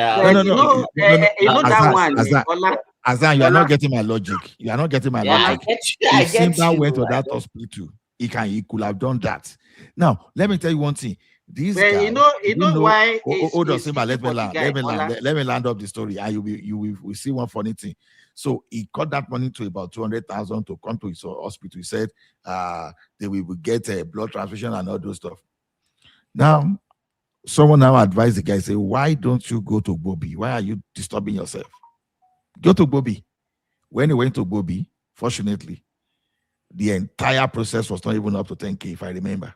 no. that one. Azan, you are not getting my logic. You are not getting my logic. If Simba went to that hospital, he could have done that. Now, let me tell you one thing. This guy, you know why? Hold on, Simba. Let me land up the story, and you will see one funny thing. So he cut that money to about 200,000 to come to his hospital. He said they will get a blood transfusion and all those stuff. Now, someone now advised the guy, say, "Why don't you go to Bobby? Why are you disturbing yourself? Go to Bobby." When he went to Bobby, fortunately, the entire process was not even up to 10K, if I remember.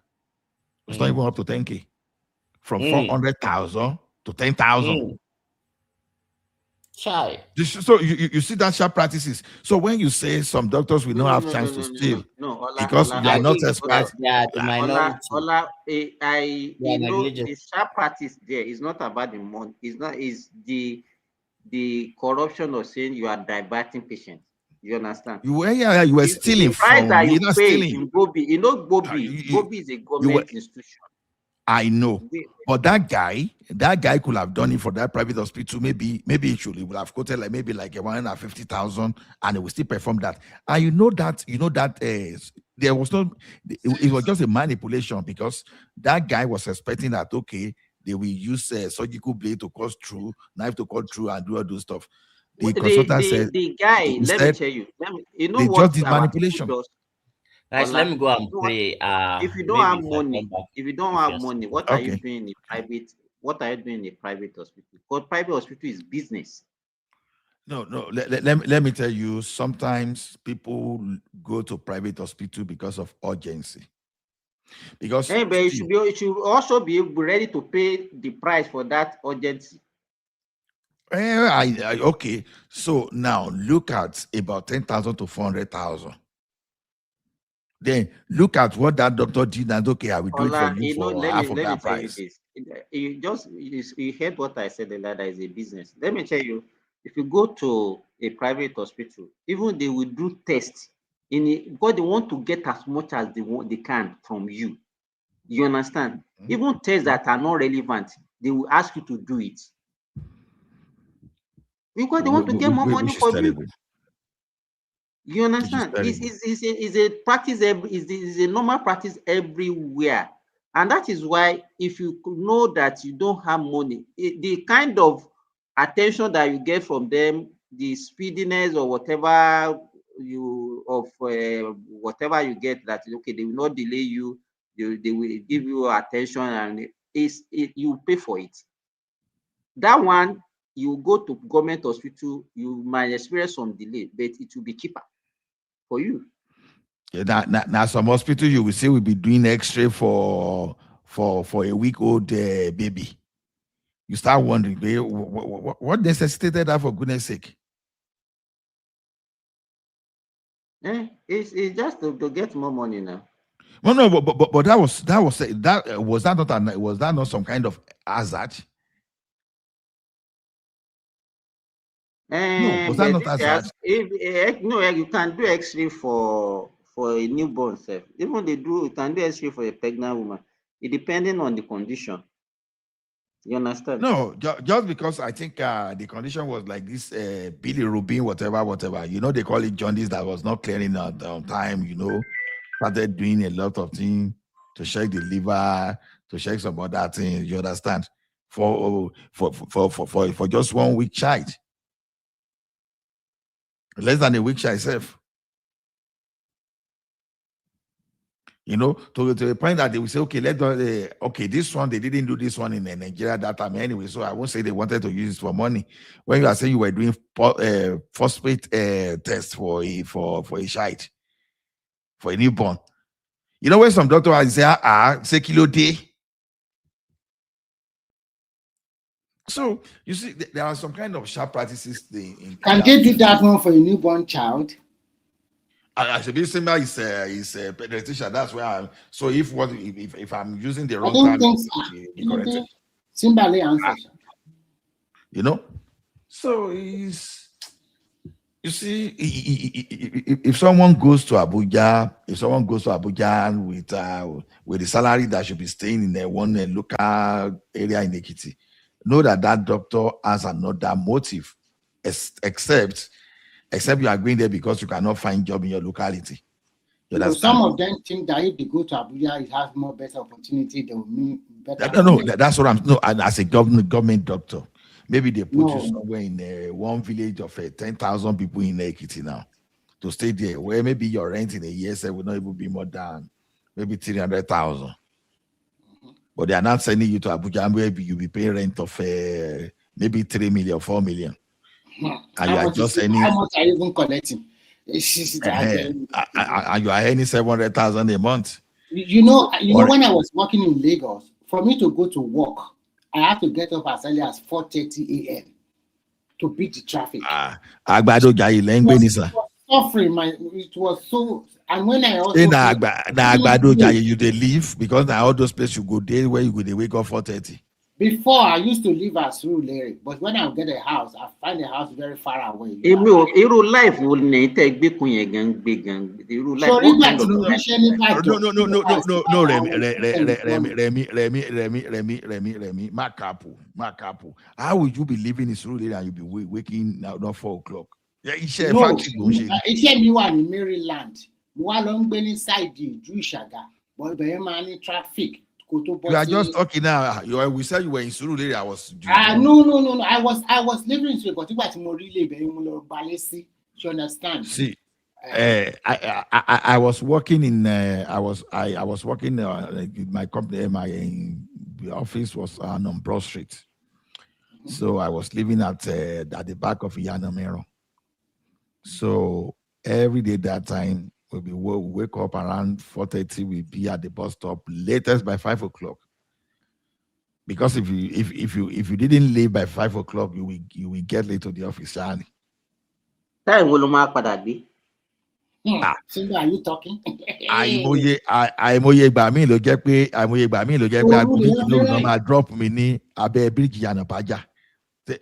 It was not even up to 10K. From 400,000 to 10,000. So you see that sharp practices. So when you say some doctors will not have chance to steal, because you are not expert. The sharp practice there is not about the money. It's not. Is the corruption of saying you are diverting patients. You understand? You were stealing from. You're not stealing. In Gobi, Gobi is a government institution. I know, but that guy could have done it for that private hospital. Maybe he would have quoted like 150,000, and he will still perform that. And you know that there was no. It was just a manipulation, because that guy was expecting that they will use surgical blade to cut through, knife to cut through, and do all those stuff. The consultant said the guy. Let me tell you. They just did manipulation. Guys, let me go and pray. If you don't have money, what are you doing in private? What are you doing in a private hospital? Because private hospital is business. No. Let me tell you. Sometimes people go to private hospital because of urgency. Because but you should also be ready to pay the price for that urgency. Okay. So now look at about 10,000 to 400,000. Then look at what that doctor did, and I will do it for you for half of that price. You heard what I said earlier, that is a business. Let me tell you, if you go to a private hospital, even they will do tests because they want to get as much as they can from you. You understand? Even tests that are not relevant, they will ask you to do it. Because they want to get more money from you. You understand? It's a practice. Is a normal practice everywhere, and that is why if you know that you don't have money, the kind of attention that you get from them, the speediness or whatever you get, that they will not delay you. they will give you attention, and you pay for it. That one, you go to government hospital, you might experience some delay, but it will be cheaper for you. Yeah, now some hospital you will say will be doing X-ray for a week-old baby. You start wondering, what necessitated that, for goodness sake? It's just to get more money now. No, but was that not some kind of hazard? No, was that not hazard? No, you can do X-ray for a newborn self. Even you can do X-ray for a pregnant woman. It depending on the condition. You understand? No, just because I think the condition was like this, Billy Rubin, whatever. You know, they call it jaundice that was not clearing out on time. You know, started doing a lot of things to check the liver, to check some other things. You understand? For just 1 week child, less than a week child itself. You know, to the point that they will say, okay, this one, they didn't do this one in Nigeria that time anyway, so I won't say they wanted to use it for money. When you are saying you were doing phosphate test for a child, for a newborn, you know, when some doctor will say, say kilo day. So you see, there are some kind of sharp practices. Can they do that one for a newborn child? I should be similar is pediatrician. That's where I'm. So if I'm using the wrong term, symbolic answer. You know, so you see, if someone goes to Abuja, with the salary that should be staying in one local area in Ekiti, know that doctor has another motive, except you are going there because you cannot find job in your locality. Some of them think that if they go to Abuja, it has more better opportunity. They will mean better. No, that's what I'm. No, as a government doctor, maybe they put you somewhere in one village of 10,000 people in Ekiti now to stay there, where maybe your rent in a year will not even be more than maybe 300,000. But they are not sending you to Abuja, where you'll be paying rent of maybe 3 million, 4 million. And you are just earning. How much are you even collecting? And you are earning 700,000 a month. You know, when I was working in Lagos, for me to go to work, I had to get up as early as 4:30 a.m. to beat the traffic. Suffering, it was so. And when I also you they leave because now all those places you go there where you go they wake up 4:30. Before I used to live at Surulere, but when I get a house, I find the house very far away. Life will need take big gang. No, Remy, Makapu. How would you be living in Surulere and you be waking now not 4 o'clock? Yeah, it's in Maryland. Inside the Jushaga, but the man traffic. You are just talking now. We said you were in Surulere. I was. No. I was living in Surulere, but it was more really Balesi. You understand? See, I was working in. I was working in my company. My office was on Broad Street, so I was living at the back of Yanamero. So every day that time. We wake up around 4:30. We'll be at the bus stop latest by 5 o'clock. Because if you didn't leave by 5 o'clock, you will get late to the office. Are you talking? Drop me ni abe bridge Yanapaja. Immediately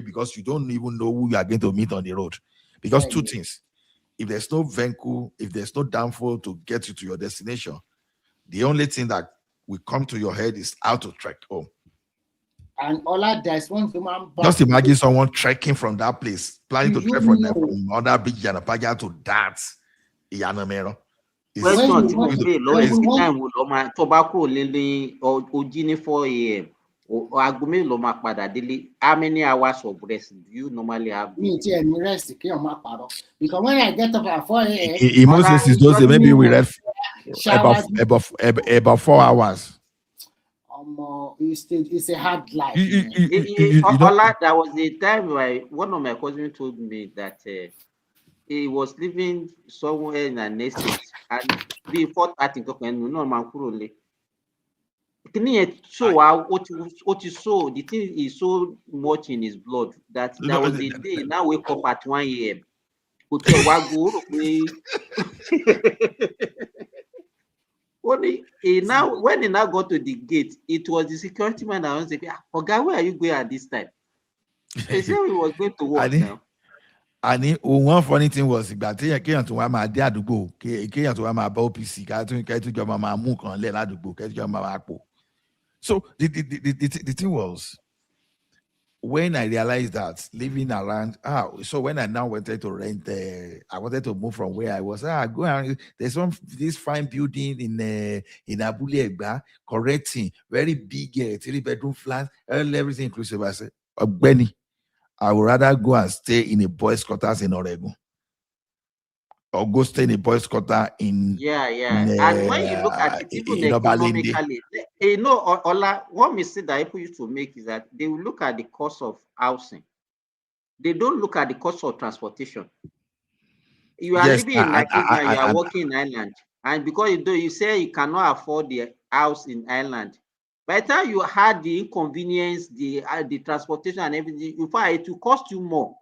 because you don't even know who you are going to meet on the road. Because two things: if there's no vehicle, if there's no downfall to get you to your destination, the only thing that will come to your head is how to trek home. And all that there's one human. Just imagine someone trekking from that place, planning to trek from other big Yanapaja to that Yanamero. Question to me, tobacco lily or Ojini 4 a.m. How many hours of rest do you normally have? Rest, because when I get up at 4 a.m. In most cases, those maybe we rest about 4 hours. It's a hard life. There was a time where one of my cousins told me that he was living somewhere in an estate, and before that, so what you saw, the thing is so much in his blood that there was a day now wake up at 1 a.m. When he now got to the gate, it was the security man that was saying, "Oga, where are you going at this time?" He said he was going to work now. And one funny thing was that kéèyàn tó wá máa dé àdúgbò, kéèyàn tó wá máa bá OPC, kẹ́tù jọ máa mú kan lẹ̀ ládùúgbò, kẹ́tù jọ máa pò. So the thing was, when I realized that living around, so when I now wanted to rent, I wanted to move from where I was. Go around. There's this fine building in Abule Egba, correcting, very big, 3-bedroom flat, everything inclusive. I said, Benny, I would rather go and stay in a boys' quarters in Oregon, or go stay in a boys' quarter in And when you look at it, even economically, Ola, one mistake that people used to make is that they will look at the cost of housing. They don't look at the cost of transportation. You are living in Nigeria, you are working in Ireland, and because you say you cannot afford the house in Ireland, by the time you had the inconvenience, the transportation and everything, in fact, it will cost you more.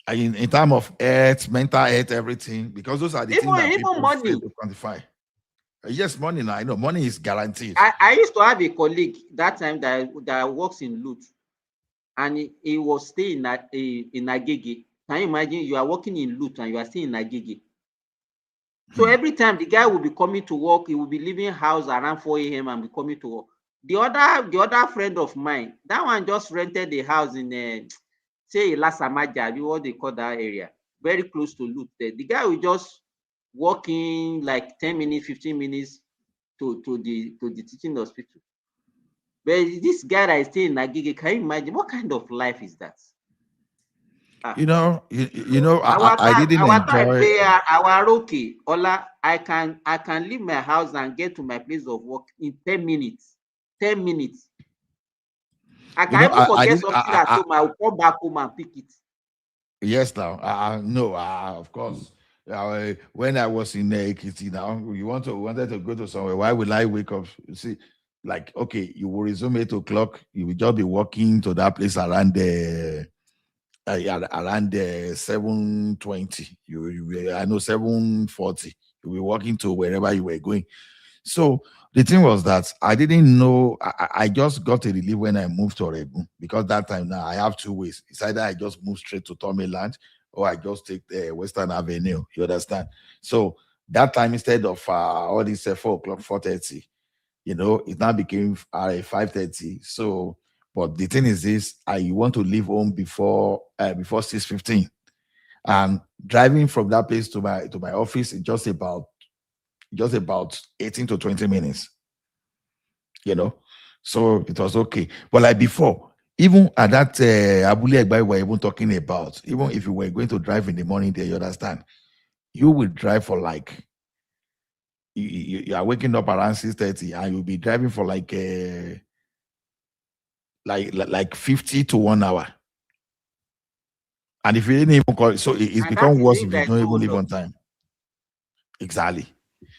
In terms of health, mental health, everything, because those are the things that people fail to quantify. Yes, money now. I know money is guaranteed. I used to have a colleague that time that works in Lut, and he was staying in Agege. Can you imagine? You are working in Lut and you are staying in Agege. So every time the guy will be coming to work, he will be leaving house around 4 a.m. and be coming to work. The other friend of mine, that one just rented a house in say Lasamaja, what they call that area, very close to Lut. The guy will just walk in like 10 minutes, 15 minutes to the teaching hospital. But this guy that is staying in Agege, can you imagine what kind of life is that? I didn't enjoy. Our okay, Ola, I can leave my house and get to my place of work in 10 minutes. 10 minutes. I can even forget something at home. I will come back home and pick it. Yes, now. Of course. When I was in Ekiti, now you wanted to go to somewhere. Why will I wake up? See, like, okay, you will resume 8 o'clock. You will just be walking to that place around around 7:20. I know 7:40. You will be walking to wherever you were going. So the thing was that I didn't know. I just got a relief when I moved to Oregon, because that time now I have two ways. It's either I just move straight to Tomiland, or I just take the Western Avenue. You understand? So that time, instead of all this 4 o'clock, 4:30, it now became 5:30. So, but the thing is this: I want to leave home before 6:15, and driving from that place to my office is just about 18 to 20 minutes. So it was okay. But like before, even at that Abule Egba we were even talking about, even if you were going to drive in the morning there, you understand, you will drive for like, you are waking up around 6:30 and you'll be driving for like 50 to 1 hour. And if you didn't even call, so it's become worse if you don't even leave on time. Exactly.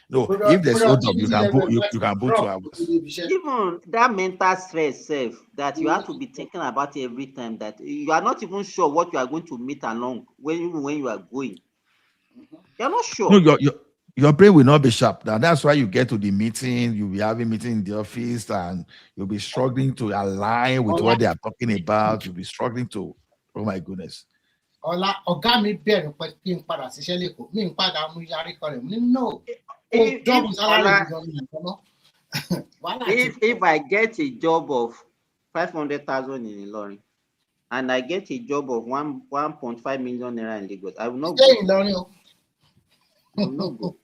No, if there's hold up, you can book 2 hours. Even that mental stress that you have to be thinking about every time, that you are not even sure what you are going to meet along when you are going. You're not sure. No, your brain will not be sharp. Now that's why you get to the meeting, you'll be having meeting in the office, and you'll be struggling to align with what they are talking about. You'll be struggling to, oh my goodness. No. If I get a job of 500,000 in Ilorin and I get a job of 1.5 million naira in Lagos, I will not stay in Ilorin. I will not go.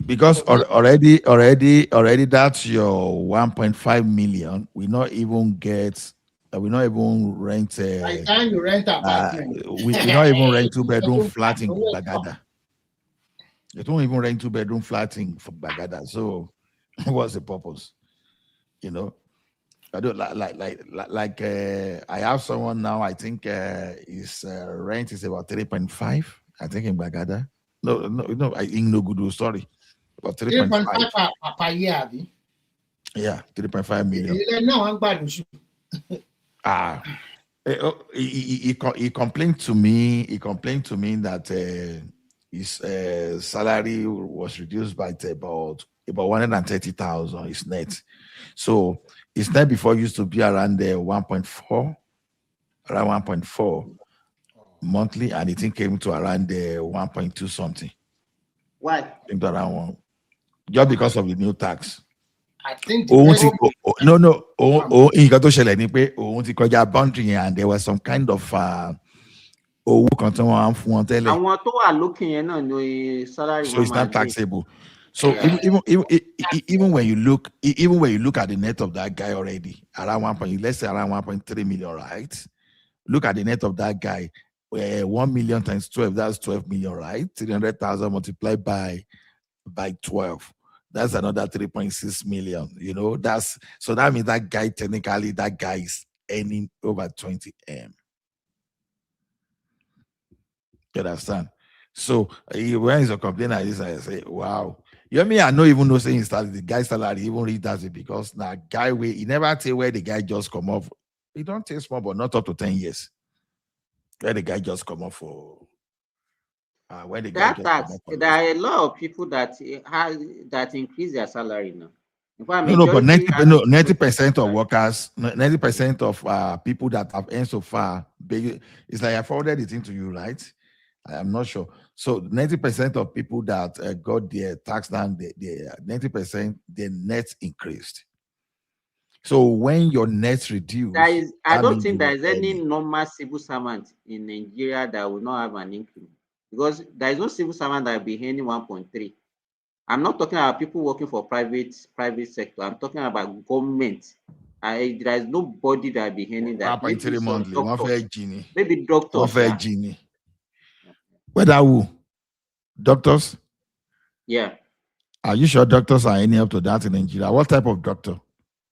Because already that's your 1.5 million. We not even get. We not even rent. By the time you rent apartment, We not even rent 2-bedroom flat in Bagada. You don't even rent 2-bedroom flat in Bagada. So, what's the purpose? You know, I don't like. I have someone now. I think his rent is about 3.5. I think in Bagada. No. I think no good story. About 3.5 per year. Yeah, 3.5 million. No, I'm bad. He complained to me. He complained to me that his salary was reduced by about 130,000. His net. So his net before used to be around 1.4, around 1.4 monthly, and it came to around 1.2 something. Why? I think around 1, just because of the new tax. I think No. He got to share any boundary, and there was some kind of salary. So it's not taxable. So even when you look at the net of that guy already around 1. Let's say around 1.3 million, right? Look at the net of that guy. 1 million times 12, that's 12 million, right? 300,000 multiplied by 12. That's another 3.6 million. You know, so that means that guy technically is earning over 20 M. You understand? So when he's a complaint like this, I say, wow. You mean I know even know saying the guy's salary even read does it because now guy he never tell where the guy just come off. He don't take small, but not up to 10 years. Where the guy just come off for where the guy that tax, there are a lot of people that increase their salary now. In fact, no, but 90% of workers, 90% of people that have earned so far, it's like I forwarded it into you, right? I'm not sure. So 90% of people that got their tax down, 90% their net increased. So when your net reduced, I don't think there is any normal civil servant in Nigeria that will not have an increment, because there is no civil servant that will be earning 1.3. I'm not talking about people working for private sector. I'm talking about government. There is nobody that will be earning that. Maybe monthly, maybe doctors. Whether who? Doctors? Yeah. Are you sure doctors are any up to that in Nigeria? What type of doctor?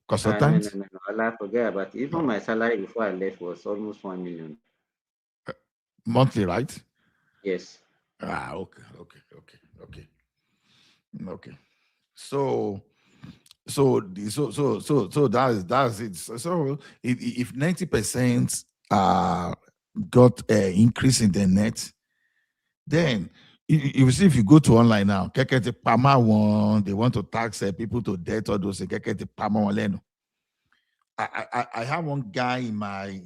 Consultant? No. I forget about it. Even my salary before I left was almost 1 million. Monthly, right? Yes. Okay. So that's it. So if 90% got increase in the net, then you see if you go to online now, they want to tax people to death or those I have one guy in my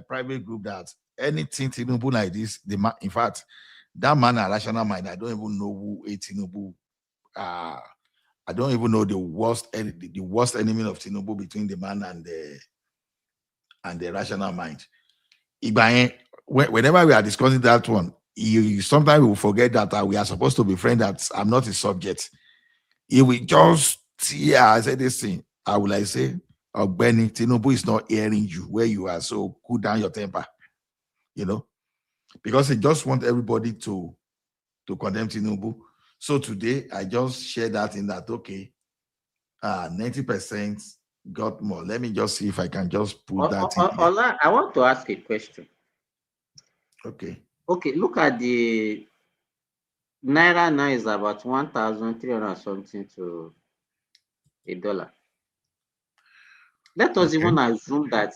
private group that anything Tinubu like this, in fact, that man a rational mind. I don't even know who Tinubu. I don't even know the worst enemy of Tinubu between the man and the rational mind. Whenever we are discussing that one, sometimes we will forget that we are supposed to be friends. That I'm not a subject. He will just I say this thing. I will like say, Benny, Tinubu is not hearing you where you are, so cool down your temper, you know, because he just want everybody to condemn Tinubu. So today I just share that in that 90% got more. Let me just see if I can just put that in here. I want to ask a question. Okay, look at the Naira now is about 1,300 something to $1. Let us even assume that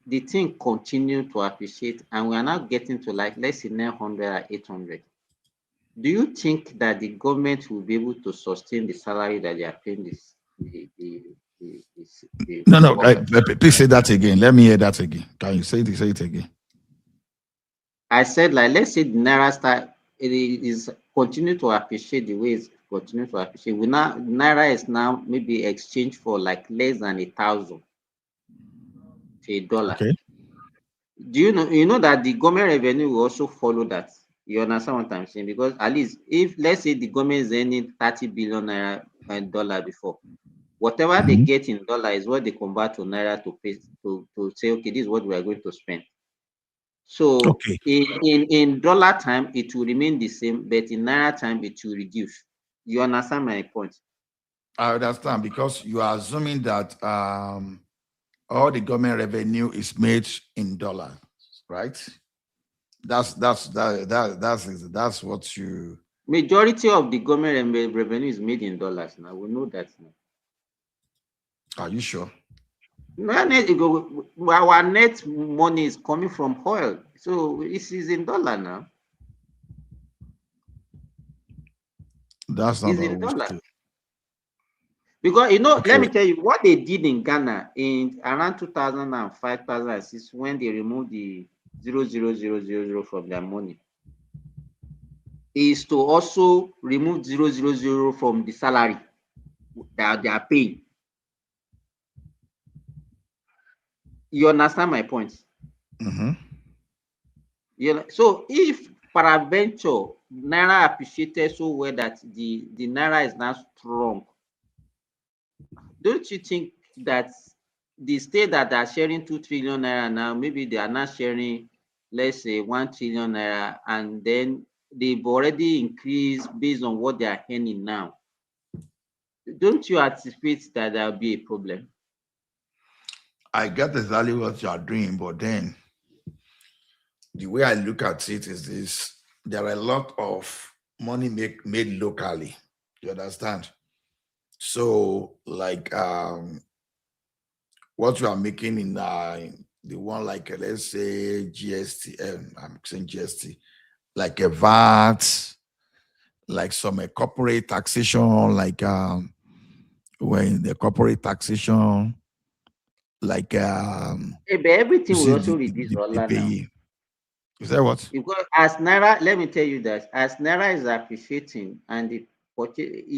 the thing continue to appreciate and we are now getting to like let's say 900 or 800. Do you think that the government will be able to sustain the salary that they are paying this? No. Please say that again. Let me hear that again. Can you say it again? I said, like, let's say the Naira it is continue to appreciate the way it's continue to appreciate. Naira is now maybe exchanged for like less than 1,000 to $1. Okay. Do you know that the government revenue will also follow that? You understand what I'm saying? Because at least if, let's say, the government is earning 30 billion naira dollar before, whatever they get in dollar is what they convert to naira to pay to say, okay, this is what we are going to spend. So in dollar time, it will remain the same, but in naira time, it will reduce. You understand my point? I understand, because you are assuming that all the government revenue is made in dollars, right? That's what you. Majority of the government revenue is made in dollars. Now we know that now. Are you sure? Our net money is coming from oil, so this is in dollar now. That's not in dollar. true. Because let me tell you what they did in Ghana in around 2005, 2006, when they removed the 0.0000 from their money, is to also remove 0.00 from the salary that they are paying. You understand my point? So if peradventure naira appreciated so well that the naira is now strong, don't you think that the state that are sharing 2 trillion naira now, maybe they are not sharing, let's say, 1 trillion naira, and then they've already increased based on what they are earning now? Don't you anticipate that there will be a problem? I get exactly what you are doing, but then the way I look at it is this: there are a lot of money made locally. You understand? So, like what you are making in the one, like let's say GST, I'm saying GST, like a VAT, like some corporate taxation, like when the corporate taxation, like but everything will also reduce dollar now. Is that what? Because as naira, let me tell you that as naira is appreciating and you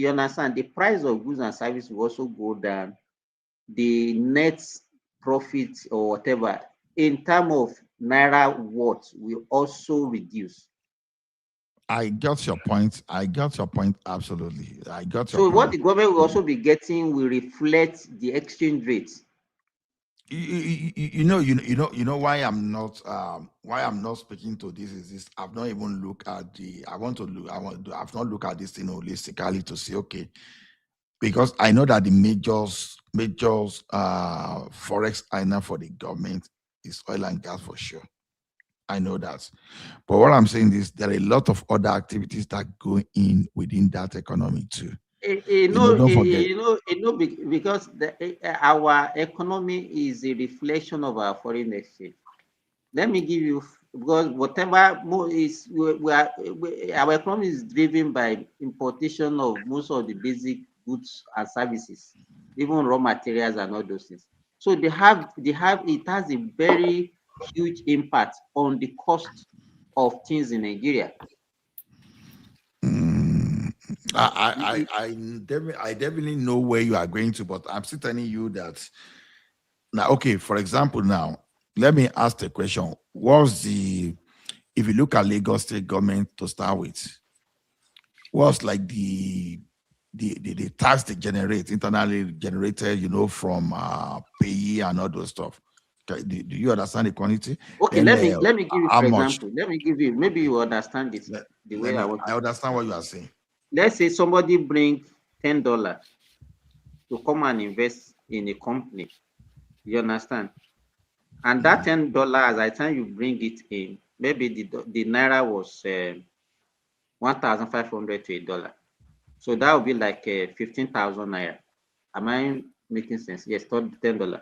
understand, the price of goods and services will also go down. The net profit or whatever in terms of naira worth will also reduce. I got your point. Absolutely. I got your so point. What the government will also be getting will reflect the exchange rate. You know why I'm not speaking to this is this. I've not even looked at I've not looked at this thing holistically to see, okay, because I know that the majors forex earner for the government is oil and gas for sure. I know that. But what I'm saying is there are a lot of other activities that go in within that economy too. Don't forget. Because our economy is a reflection of our foreign exchange. Let me give you, because whatever is our economy is driven by importation of most of the basic goods and services, even raw materials and all those things. So it has a very huge impact on the cost of things in Nigeria. I definitely know where you are going to, but I'm still telling you that now, okay, for example, now let me ask the question: if you look at Lagos state government to start with, what's like the tax they generate, internally generated, from payee and all those stuff? Do you understand the quantity? Okay, let me give you for example. Let me give you, maybe you understand it the way I want. I understand what you are saying. Let's say somebody brings $10 to come and invest in a company. You understand? And that $10, as the time you bring it in, maybe the naira was 1,500 to $1. So that would be like 15,000 naira. Am I making sense? Yes, $10.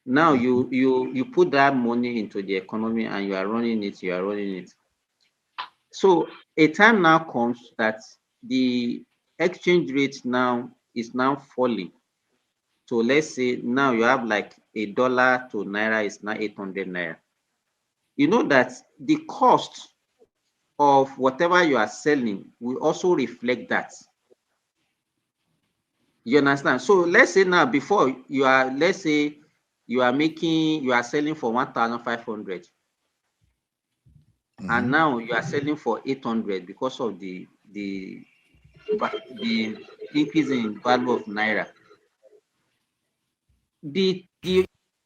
Now you put that money into the economy and you are running it. So a time now comes that the exchange rate now is now falling. So let's say now you have like $1 to naira is now 800 naira. You know that the cost of whatever you are selling will also reflect that. You understand? So let's say now before you are, let's say you are selling for 1,500. and now you are selling for 800 because of the increase in value of naira. The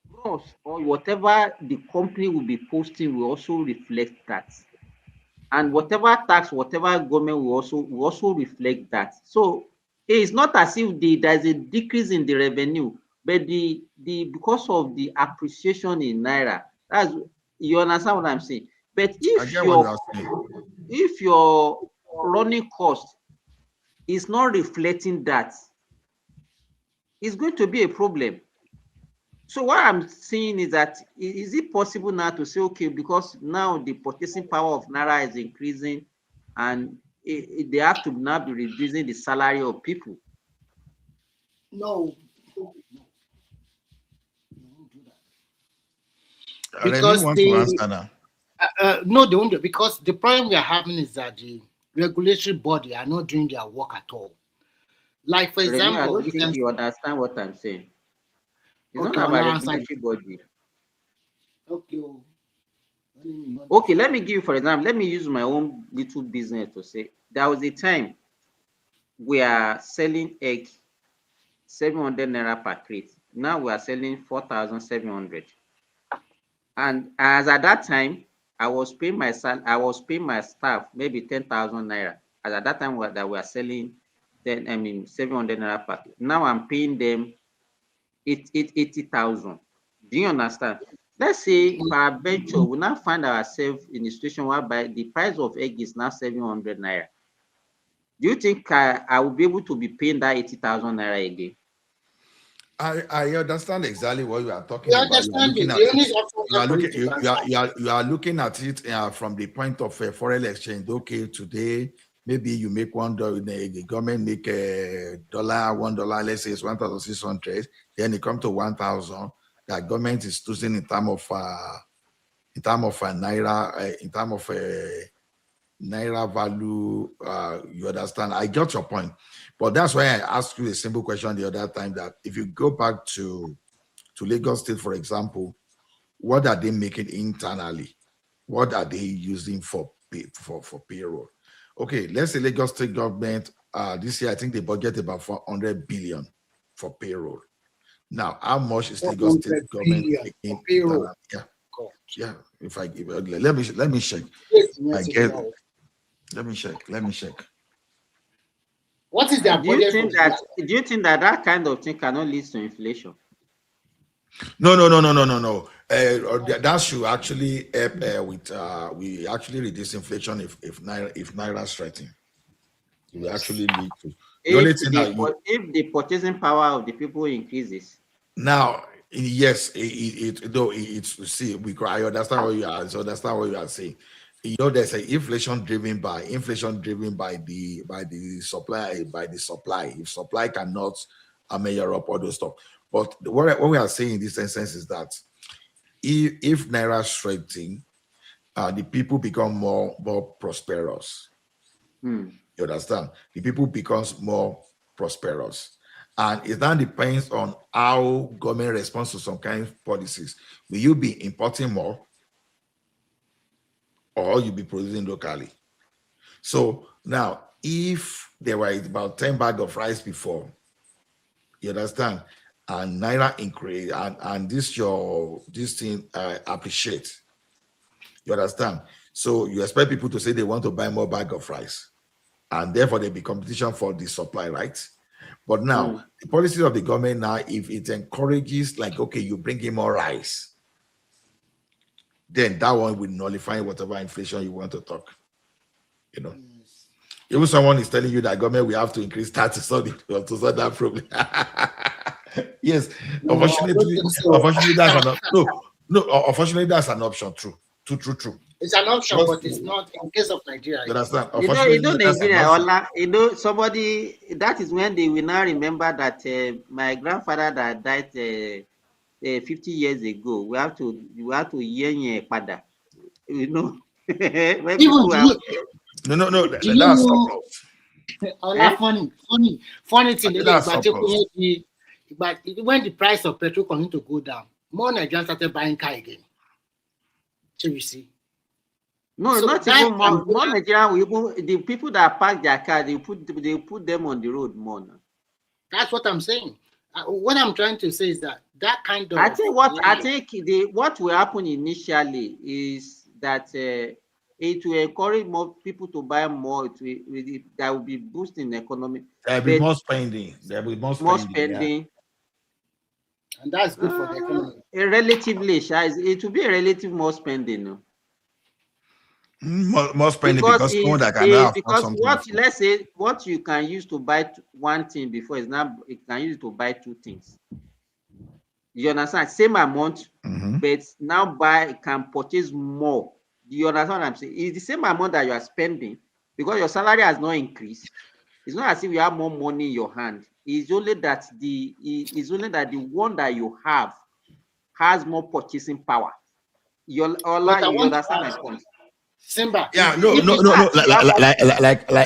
gross or whatever the company will be posting will also reflect that, and whatever tax, whatever government will also reflect that. So it's not as if there's a decrease in the revenue, but the because of the appreciation in naira, that's, you understand what I'm saying. But if your running cost is not reflecting that, it's going to be a problem. So what I'm saying is that, is it possible now to say, okay, because now the purchasing power of naira is increasing, and they have to now be reducing the salary of people? No. Because no, they won't do, because the problem we are having is that the regulatory body are not doing their work at all. Like, for example, I don't think you understand what I'm saying. It's okay, not about regulatory body. Okay, let me give you, for example, let me use my own little business to say, there was a time we are selling egg 700 naira per crate. Now we are selling 4,700. And as at that time, I was paying my staff maybe 10,000 naira. As at that time that we are selling 700 naira per crate. Now I'm paying them 80,000. Do you understand? Let's say peradventure we now find ourselves in a situation whereby the price of egg is now 700 naira. Do you think I will be able to be paying that 80,000 naira again? I understand exactly what you are talking about. You are looking at it from the point of foreign exchange. Okay, today maybe you make $1, the government make $1, let's say it's 1,600. Then it comes to 1,000. The government is losing in terms of naira, in terms of naira value. You understand? I got your point, but that's why I asked you a simple question the other time, that if you go back to Lagos State, for example, what are they making internally? What are they using for payroll? Okay, let's say Lagos State government this year, I think they budget about 400 billion for payroll. Now, how much is Lagos State government making payroll? Yeah. If I give, let me check. I get. Let me check. What is their budget? Do you think that kind of thing cannot lead to inflation? No. That should actually help with we actually reduce inflation if naira strengthening. It will actually lead to. If the purchasing power of the people increases. Now, yes, see, I understand what you are. So understand what you are saying. You know, there's an inflation driven by the supply. If supply cannot measure up all those stuff. But what we are saying in this instance is that if naira strengthening, the people become more prosperous. You understand? The people becomes more prosperous. And it now depends on how government responds to some kind of policies. Will you be importing more, or you be producing locally? So now, if there were about 10 bags of rice before, you understand, and naira increase, and this thing appreciate, you understand? So you expect people to say they want to buy more bag of rice, and therefore there be competition for the supply, right? But now, the policy of the government now, if it encourages, like, okay, you bring in more rice, then that one will nullify whatever inflation you want to talk. You know, even someone is telling you that government will have to increase tax to solve that problem. Yes, unfortunately, unfortunately, that's an option. True. It's an option, but it's not in case of Nigeria. You understand? Nigeria, somebody, that is when they will now remember that my grandfather that died 50 years ago, we have to yen pada. You know. No, that's funny thing. But when the price of petrol continued to go down, more Nigerians started buying car again. So you see. No, So not that even more. Angola, More Nigerian, even the people that park their car, they put them on the road more now. that's what I'm saying. What I'm trying to say is that that kind of I think what will happen initially is that it will encourage more people to buy more. That will be boosting the economy. There'll be more spending. There'll be more spending. Yeah. And that's good for the economy. Relatively, it will be a relative more spending. No? More spending because someone that can have something. Let's say what you can use to buy one thing before is now you can use to buy two things. You understand? Same amount, but now can purchase more. Do you understand what I'm saying? It's the same amount that you are spending because your salary has not increased. It's not as if you have more money in your hand. It's only that the one that you have has more purchasing power. You understand my point? Simba. Yeah, no.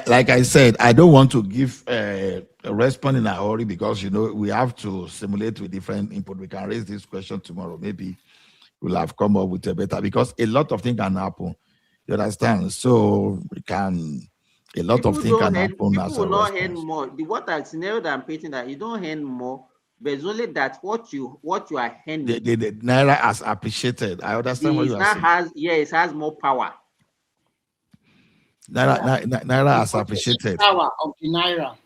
Like I said, I don't want to give a response in a hurry because we have to simulate with different input. We can raise this question tomorrow. Maybe we'll have come up with a better because a lot of things can happen. You understand? So a lot of things can happen. People will not earn more. The scenario that I'm painting that you don't earn more, but it's only that what you are earning. The naira has appreciated. I understand what you are saying. It has more power. Naira has appreciated. Power of the naira.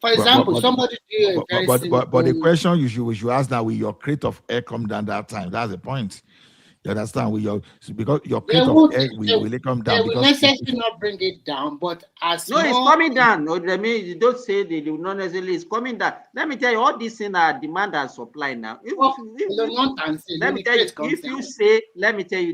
For example, somebody do a very simple. But the question you should ask now: will your crate of air come down that time? That's the point. You understand? Because your crate of air will come down. They will necessarily not bring it down, but it's coming down. No, I mean, you don't say they will not necessarily. It's coming down. Let me tell you, all these things are demand and supply now. Let me tell you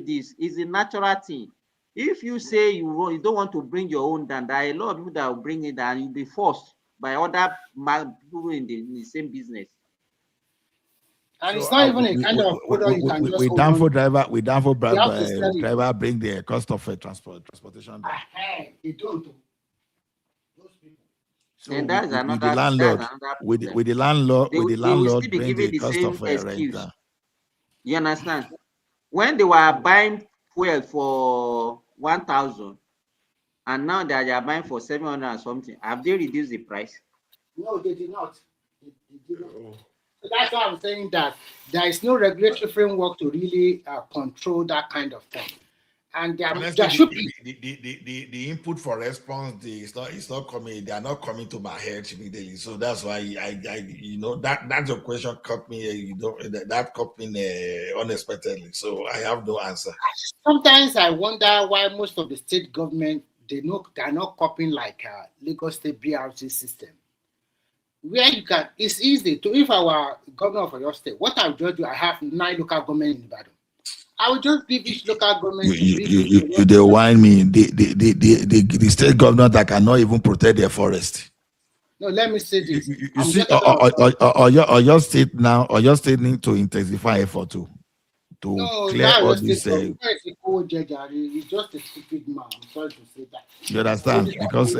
this: it's a natural thing. If you say you don't want to bring your own down, there are a lot of people that will bring it down. You'll be forced by other people in the same business. And it's not even a kind of product you can just we down for driver bring the cost of transportation down. They don't. So and that's with the landlord, with the landlord bring the cost of rent down. You understand? When they were buying fuel for 1,000, and now they are buying for 700 and something, have they reduced the price? No, they did not. So that's why I'm saying that there is no regulatory framework to really control that kind of thing. And there should be the input for response. It's not coming. They are not coming to my head immediately. So that's why that's your question caught me. That caught me unexpectedly. So I have no answer. Sometimes I wonder why most of the state government they are not copying like Lagos State BRT system. Where it's easy to, if I were governor of your state, what I would do, I have 9 local government in Ibadan. I would just give each local government. You they whine me. The state governor that cannot even protect their forest. No, let me say this. You see, or your state now, or your state need to intensify effort to clear all this. He's just a stupid man. I'm sorry to say that. You understand? Because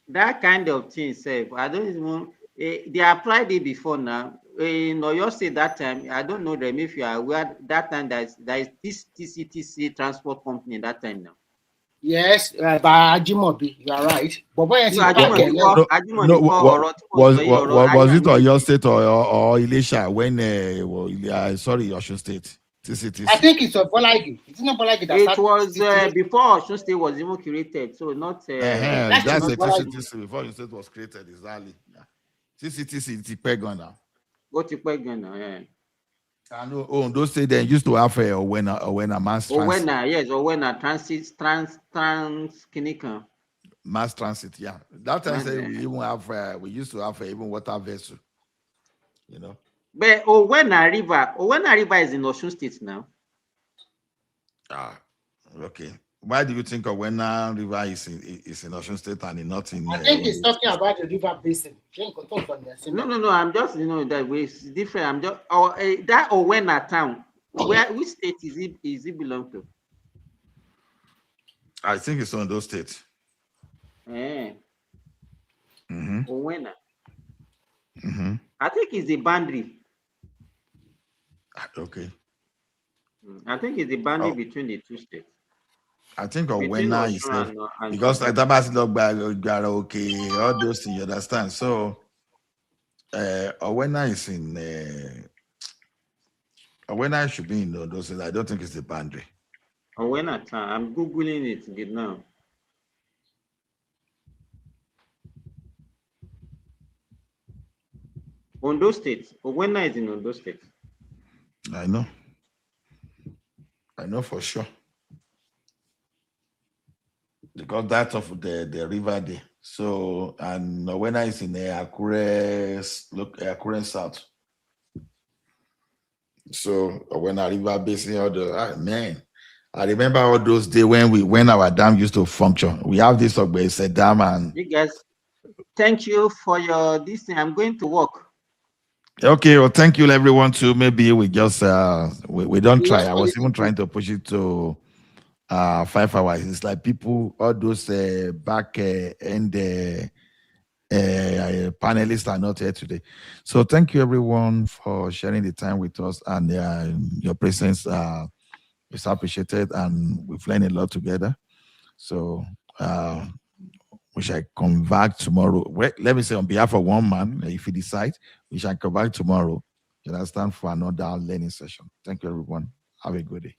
that kind of thing, I don't even. They applied it before now. In Oyo State that time, I don't know them if you are aware. That time there is this TCTC transport company that time now. Yes, by Ajimobi, you are right. But when was it Oyo State or Elisha when sorry, Osun State? TCTC. I think it's Bolagi. It's not Bolagi. It was before Osun State was even created, so not. That's the TCTC before Osun State was created. Exactly. Yeah. TCTC is Ipegan now. Go to Ipegan now, yeah. I know. Those states they used to have Owena mass transit. Owena trans Kinika. Mass transit, yeah. That time we even have we used to have even water vessel. You know. But Owena River is in Osun State now. Okay. Why do you think Owena River is in Osun State and not in? I think he's talking about the river basin. No. I'm just that way. It's different. I'm just that Owena town. Which state is it belong to? I think it's on those states. Owena. I think it's the boundary. Okay. I think it's the boundary between the two states. I think Owena is safe because like okay, all those things, you understand. So Owena is in Owena should be in those things. I don't think it's the boundary. Owena, I'm googling it now. Ondo State. Owena is in Ondo State. I know for sure. Because that of the river there. So, and Owena is in Akure South. So Owena River Basin, all the man. I remember all those days when our dam used to function. We have this Ogbe dam and you guys, thank you for your this thing. I'm going to work. Okay, well, thank you everyone too. Maybe we just we don't try. I was even trying to push it to 5 hours. It's like people, all those back end panelists are not here today. So thank you everyone for sharing the time with us, and your presence is appreciated, and we've learned a lot together. So we shall come back tomorrow. Well, let me say on behalf of one man, if he decides, we shall come back tomorrow. You understand, for another learning session. Thank you everyone. Have a good day.